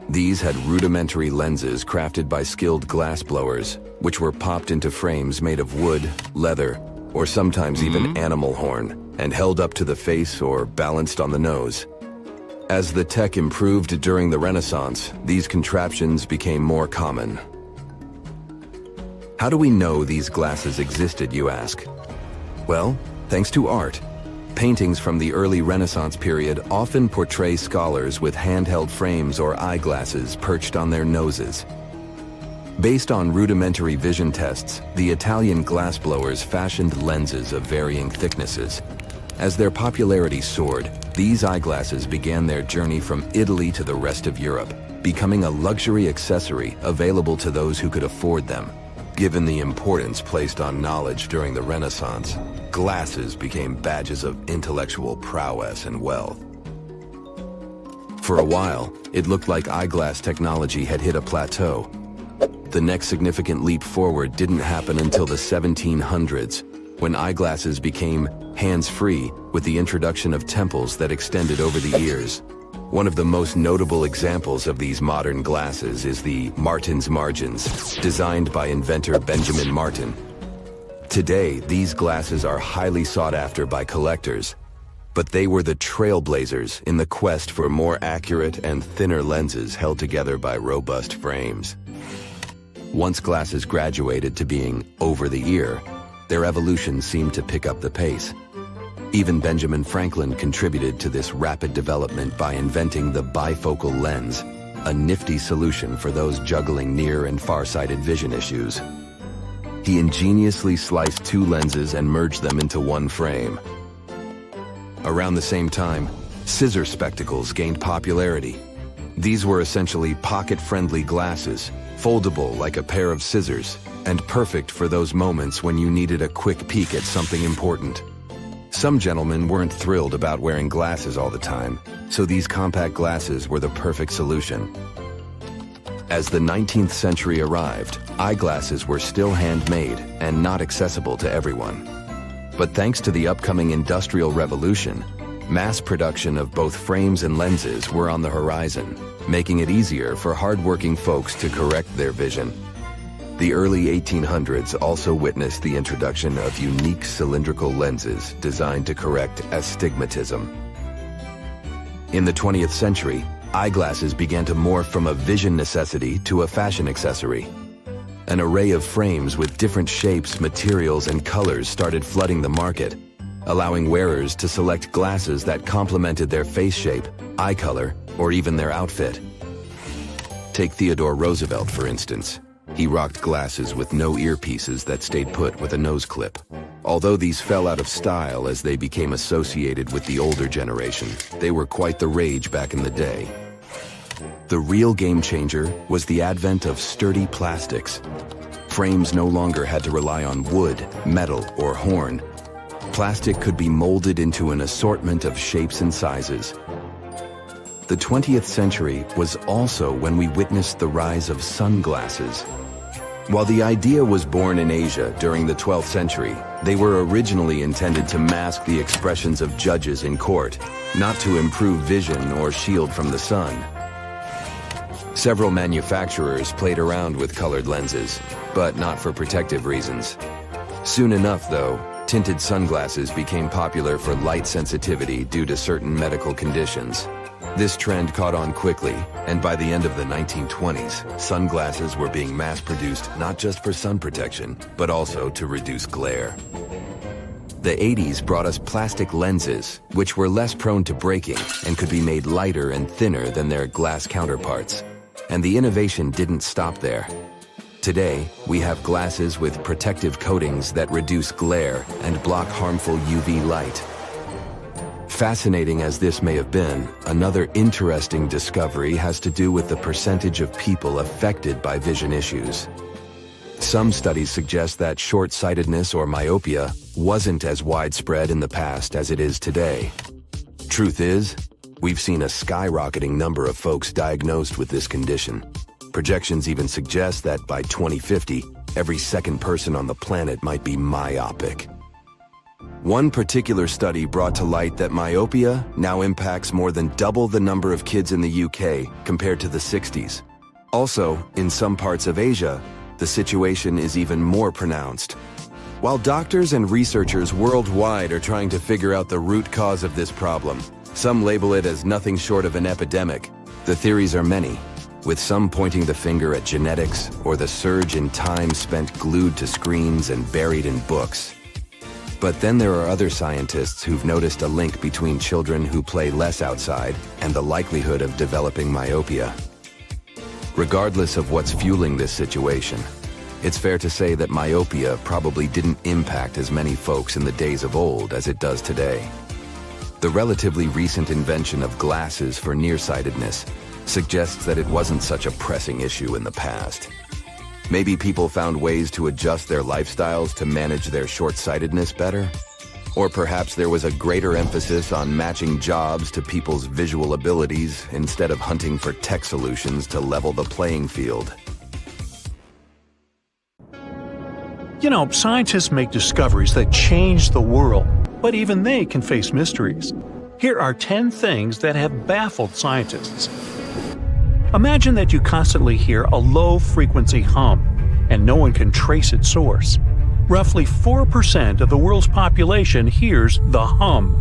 These had rudimentary lenses crafted by skilled glassblowers, which were popped into frames made of wood, leather, or sometimes even animal horn, and held up to the face or balanced on the nose. As the tech improved during the Renaissance, these contraptions became more common. How do we know these glasses existed, you ask? Well, thanks to art. Paintings from the early Renaissance period often portray scholars with handheld frames or eyeglasses perched on their noses. Based on rudimentary vision tests, the Italian glassblowers fashioned lenses of varying thicknesses. As their popularity soared, these eyeglasses began their journey from Italy to the rest of Europe, becoming a luxury accessory available to those who could afford them. Given the importance placed on knowledge during the Renaissance, glasses became badges of intellectual prowess and wealth. For a while, it looked like eyeglass technology had hit a plateau. The next significant leap forward didn't happen until the 1700s, when eyeglasses became hands-free with the introduction of temples that extended over the ears. One of the most notable examples of these modern glasses is the Martin's Margins, designed by inventor Benjamin Martin. Today, these glasses are highly sought after by collectors, but they were the trailblazers in the quest for more accurate and thinner lenses held together by robust frames. Once glasses graduated to being over the ear, their evolution seemed to pick up the pace. Even Benjamin Franklin contributed to this rapid development by inventing the bifocal lens, a nifty solution for those juggling near and far-sighted vision issues. He ingeniously sliced two lenses and merged them into one frame. Around the same time, scissor spectacles gained popularity. These were essentially pocket-friendly glasses, foldable like a pair of scissors, and perfect for those moments when you needed a quick peek at something important. Some gentlemen weren't thrilled about wearing glasses all the time, so these compact glasses were the perfect solution. As the 19th century arrived, eyeglasses were still handmade and not accessible to everyone. But thanks to the upcoming Industrial Revolution, mass production of both frames and lenses were on the horizon, making it easier for hardworking folks to correct their vision. The early 1800s also witnessed the introduction of unique cylindrical lenses designed to correct astigmatism. In the 20th century, eyeglasses began to morph from a vision necessity to a fashion accessory. An array of frames with different shapes, materials, and colors started flooding the market, allowing wearers to select glasses that complemented their face shape, eye color, or even their outfit. Take Theodore Roosevelt, for instance. He rocked glasses with no earpieces that stayed put with a nose clip. Although these fell out of style as they became associated with the older generation, they were quite the rage back in the day. The real game changer was the advent of sturdy plastics. Frames no longer had to rely on wood, metal, or horn. Plastic could be molded into an assortment of shapes and sizes. the 20th century was also when we witnessed the rise of sunglasses. While the idea was born in Asia during the 12th century, they were originally intended to mask the expressions of judges in court, not to improve vision or shield from the sun. Several manufacturers played around with colored lenses, but not for protective reasons. Soon enough, though, tinted sunglasses became popular for light sensitivity due to certain medical conditions. This trend caught on quickly, and by the end of the 1920s, sunglasses were being mass-produced not just for sun protection, but also to reduce glare. The 80s brought us plastic lenses, which were less prone to breaking and could be made lighter and thinner than their glass counterparts. And the innovation didn't stop there. Today, we have glasses with protective coatings that reduce glare and block harmful UV light. Fascinating as this may have been, another interesting discovery has to do with the percentage of people affected by vision issues. Some studies suggest that short-sightedness or myopia wasn't as widespread in the past as it is today. Truth is, we've seen a skyrocketing number of folks diagnosed with this condition. Projections even suggest that by 2050, every second person on the planet might be myopic. One particular study brought to light that myopia now impacts more than double the number of kids in the UK compared to the 60s. Also, in some parts of Asia, the situation is even more pronounced. While doctors and researchers worldwide are trying to figure out the root cause of this problem, some label it as nothing short of an epidemic. The theories are many, with some pointing the finger at genetics or the surge in time spent glued to screens and buried in books. But then there are other scientists who've noticed a link between children who play less outside and the likelihood of developing myopia. Regardless of what's fueling this situation, it's fair to say that myopia probably didn't impact as many folks in the days of old as it does today. The relatively recent invention of glasses for nearsightedness suggests that it wasn't such a pressing issue in the past. Maybe people found ways to adjust their lifestyles to manage their short-sightedness better? Or perhaps there was a greater emphasis on matching jobs to people's visual abilities instead of hunting for tech solutions to level the playing field. You know, scientists make discoveries that change the world, but even they can face mysteries. Here are 10 things that have baffled scientists. Imagine that you constantly hear a low-frequency hum, and no one can trace its source. Roughly 4% of the world's population hears the hum.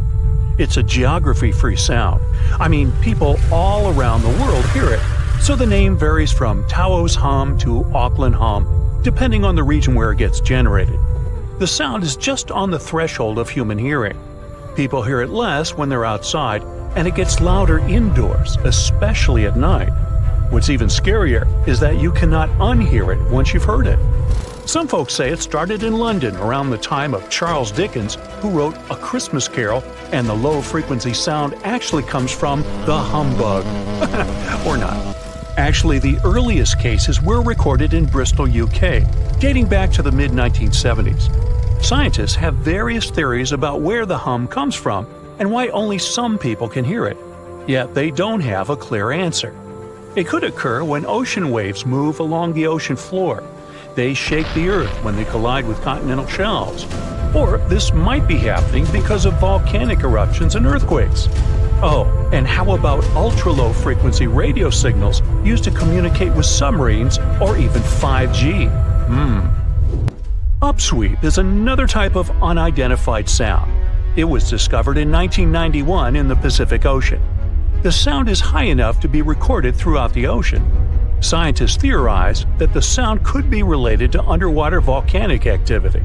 It's a geography-free sound. I mean, people all around the world hear it, so the name varies from Tao's hum to Auckland hum, depending on the region where it gets generated. The sound is just on the threshold of human hearing. People hear it less when they're outside, and it gets louder indoors, especially at night. What's even scarier is that you cannot unhear it once you've heard it. Some folks say it started in London around the time of Charles Dickens, who wrote A Christmas Carol, and the low-frequency sound actually comes from the humbug. Or not. Actually, the earliest cases were recorded in Bristol, UK, dating back to the mid-1970s. Scientists have various theories about where the hum comes from and why only some people can hear it, yet they don't have a clear answer. It could occur when ocean waves move along the ocean floor. They shake the Earth when they collide with continental shelves. Or this might be happening because of volcanic eruptions and earthquakes. Oh, and how about ultra-low frequency radio signals used to communicate with submarines or even 5G? Upsweep is another type of unidentified sound. It was discovered in 1991 in the Pacific Ocean. The sound is high enough to be recorded throughout the ocean. Scientists theorize that the sound could be related to underwater volcanic activity.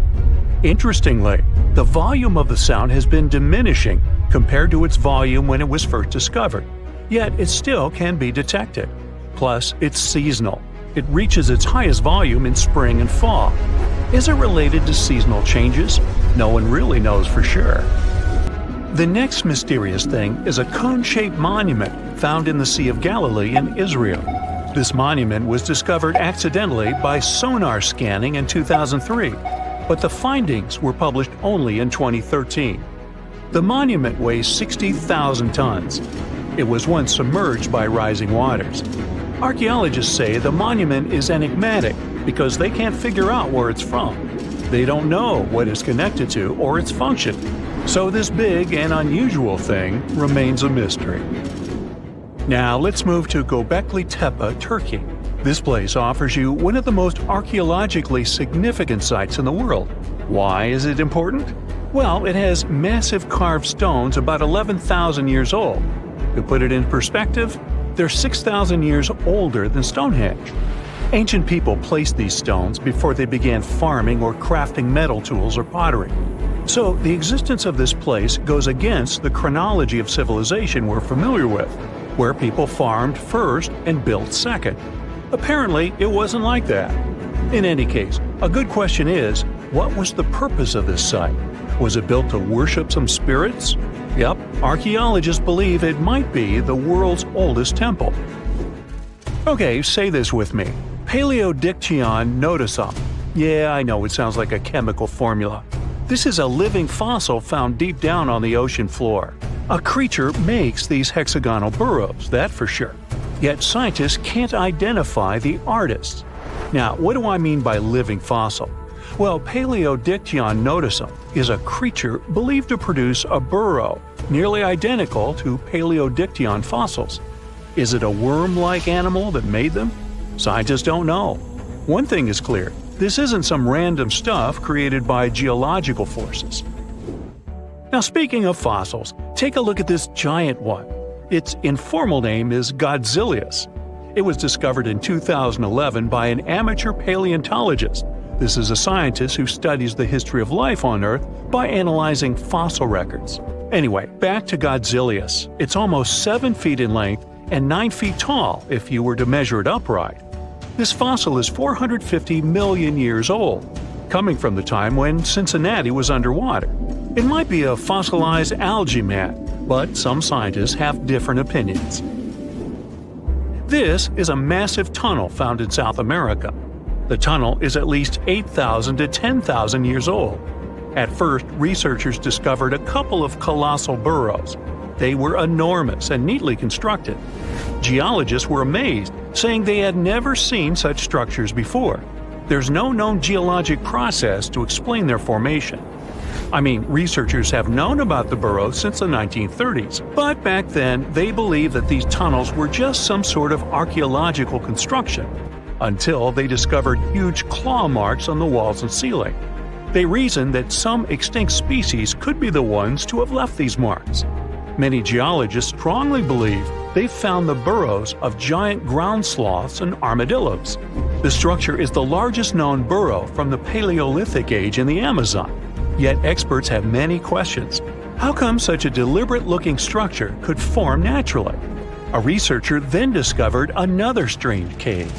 Interestingly, the volume of the sound has been diminishing compared to its volume when it was first discovered, yet it still can be detected. Plus, it's seasonal. It reaches its highest volume in spring and fall. Is it related to seasonal changes? No one really knows for sure. The next mysterious thing is a cone-shaped monument found in the Sea of Galilee in Israel. This monument was discovered accidentally by sonar scanning in 2003, but the findings were published only in 2013. The monument weighs 60,000 tons. It was once submerged by rising waters. Archaeologists say the monument is enigmatic because they can't figure out where it's from. They don't know what it's connected to or its function. So this big and unusual thing remains a mystery. Now let's move to Göbekli Tepe, Turkey. This place offers you one of the most archaeologically significant sites in the world. Why is it important? Well, it has massive carved stones about 11,000 years old. To put it in perspective, they're 6,000 years older than Stonehenge. Ancient people placed these stones before they began farming or crafting metal tools or pottery. So the existence of this place goes against the chronology of civilization we're familiar with, where people farmed first and built second. Apparently, it wasn't like that. In any case, a good question is, what was the purpose of this site? Was it built to worship some spirits? Yep, archaeologists believe it might be the world's oldest temple. Okay, say this with me. Paleodictyon notusum. Yeah, I know it sounds like a chemical formula. This is a living fossil found deep down on the ocean floor. A creature makes these hexagonal burrows, that for sure. Yet scientists can't identify the artists. Now, what do I mean by living fossil? Well, Paleodictyon notusum is a creature believed to produce a burrow nearly identical to Paleodictyon fossils. Is it a worm-like animal that made them? Scientists don't know. One thing is clear, this isn't some random stuff created by geological forces. Now speaking of fossils, take a look at this giant one. Its informal name is Godzillius. It was discovered in 2011 by an amateur paleontologist. This is a scientist who studies the history of life on Earth by analyzing fossil records. Anyway, back to Godzillius. It's almost 7 feet in length and 9 feet tall if you were to measure it upright. This fossil is 450 million years old, coming from the time when Cincinnati was underwater. It might be a fossilized algae mat, but some scientists have different opinions. This is a massive tunnel found in South America. The tunnel is at least 8,000 to 10,000 years old. At first, researchers discovered a couple of colossal burrows. They were enormous and neatly constructed. Geologists were amazed, saying they had never seen such structures before. There's no known geologic process to explain their formation. I mean, researchers have known about the burrows since the 1930s, but back then they believed that these tunnels were just some sort of archaeological construction, until they discovered huge claw marks on the walls and ceiling. They reasoned that some extinct species could be the ones to have left these marks. Many geologists strongly believe they found the burrows of giant ground sloths and armadillos. The structure is the largest known burrow from the Paleolithic age in the Amazon. Yet experts have many questions. How come such a deliberate-looking structure could form naturally? A researcher then discovered another strange cave.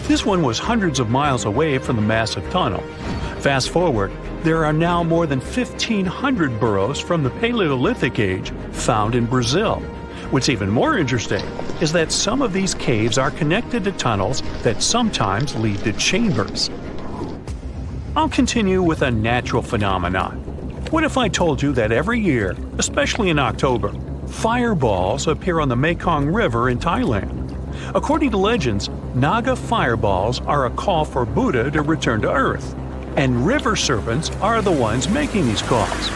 This one was hundreds of miles away from the massive tunnel. Fast forward, there are now more than 1,500 burrows from the Paleolithic age found in Brazil. What's even more interesting is that some of these caves are connected to tunnels that sometimes lead to chambers. I'll continue with a natural phenomenon. What if I told you that every year, especially in October, fireballs appear on the Mekong River in Thailand? According to legends, Naga fireballs are a call for Buddha to return to Earth, and river serpents are the ones making these calls.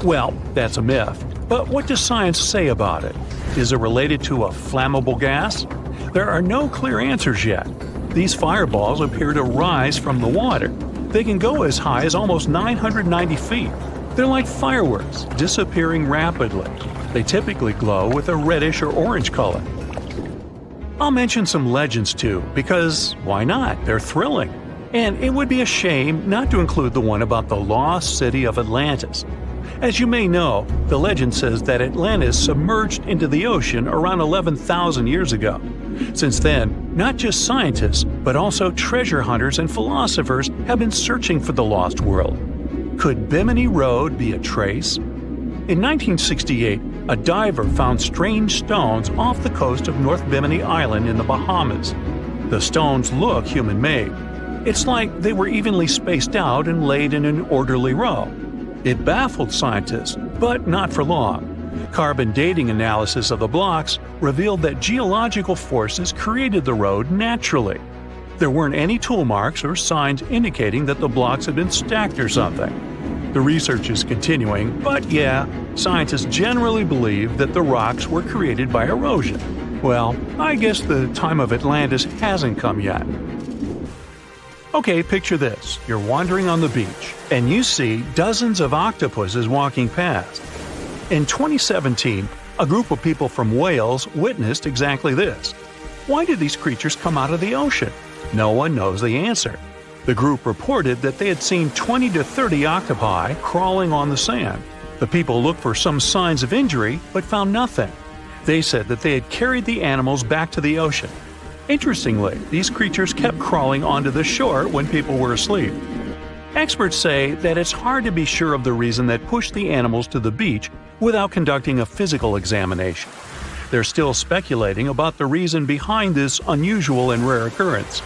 Well, that's a myth, but what does science say about it? Is it related to a flammable gas? There are no clear answers yet. These fireballs appear to rise from the water. They can go as high as almost 990 feet. They're like fireworks, disappearing rapidly. They typically glow with a reddish or orange color. I'll mention some legends too, because why not? They're thrilling. And it would be a shame not to include the one about the lost city of Atlantis. As you may know, the legend says that Atlantis submerged into the ocean around 11,000 years ago. Since then, not just scientists, but also treasure hunters and philosophers have been searching for the lost world. Could Bimini Road be a trace? In 1968, a diver found strange stones off the coast of North Bimini Island in the Bahamas. The stones look human-made. It's like they were evenly spaced out and laid in an orderly row. It baffled scientists, but not for long. Carbon dating analysis of the blocks revealed that geological forces created the road naturally. There weren't any tool marks or signs indicating that the blocks had been stacked or something. The research is continuing, but yeah, scientists generally believe that the rocks were created by erosion. Well, I guess the time of Atlantis hasn't come yet. Okay, picture this. You're wandering on the beach, and you see dozens of octopuses walking past. In 2017, a group of people from Wales witnessed exactly this. Why did these creatures come out of the ocean? No one knows the answer. The group reported that they had seen 20 to 30 octopi crawling on the sand. The people looked for some signs of injury, but found nothing. They said that they had carried the animals back to the ocean. Interestingly, these creatures kept crawling onto the shore when people were asleep. Experts say that it's hard to be sure of the reason that pushed the animals to the beach without conducting a physical examination. They're still speculating about the reason behind this unusual and rare occurrence.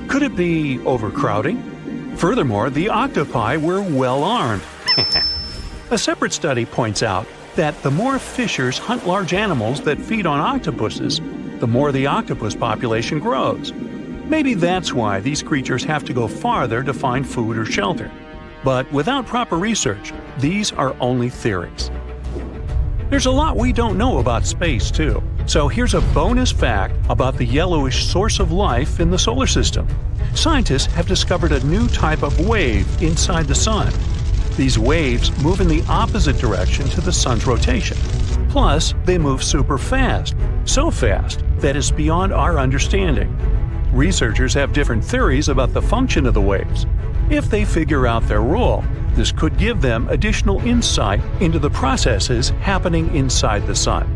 Could it be overcrowding? Furthermore, the octopi were well armed. A separate study points out that the more fishers hunt large animals that feed on octopuses, the more the octopus population grows. Maybe that's why these creatures have to go farther to find food or shelter. But without proper research, these are only theories. There's a lot we don't know about space, too. So here's a bonus fact about the yellowish source of life in the solar system. Scientists have discovered a new type of wave inside the sun. These waves move in the opposite direction to the sun's rotation. Plus, they move super fast, so fast that it's beyond our understanding. Researchers have different theories about the function of the waves. If they figure out their role, this could give them additional insight into the processes happening inside the sun.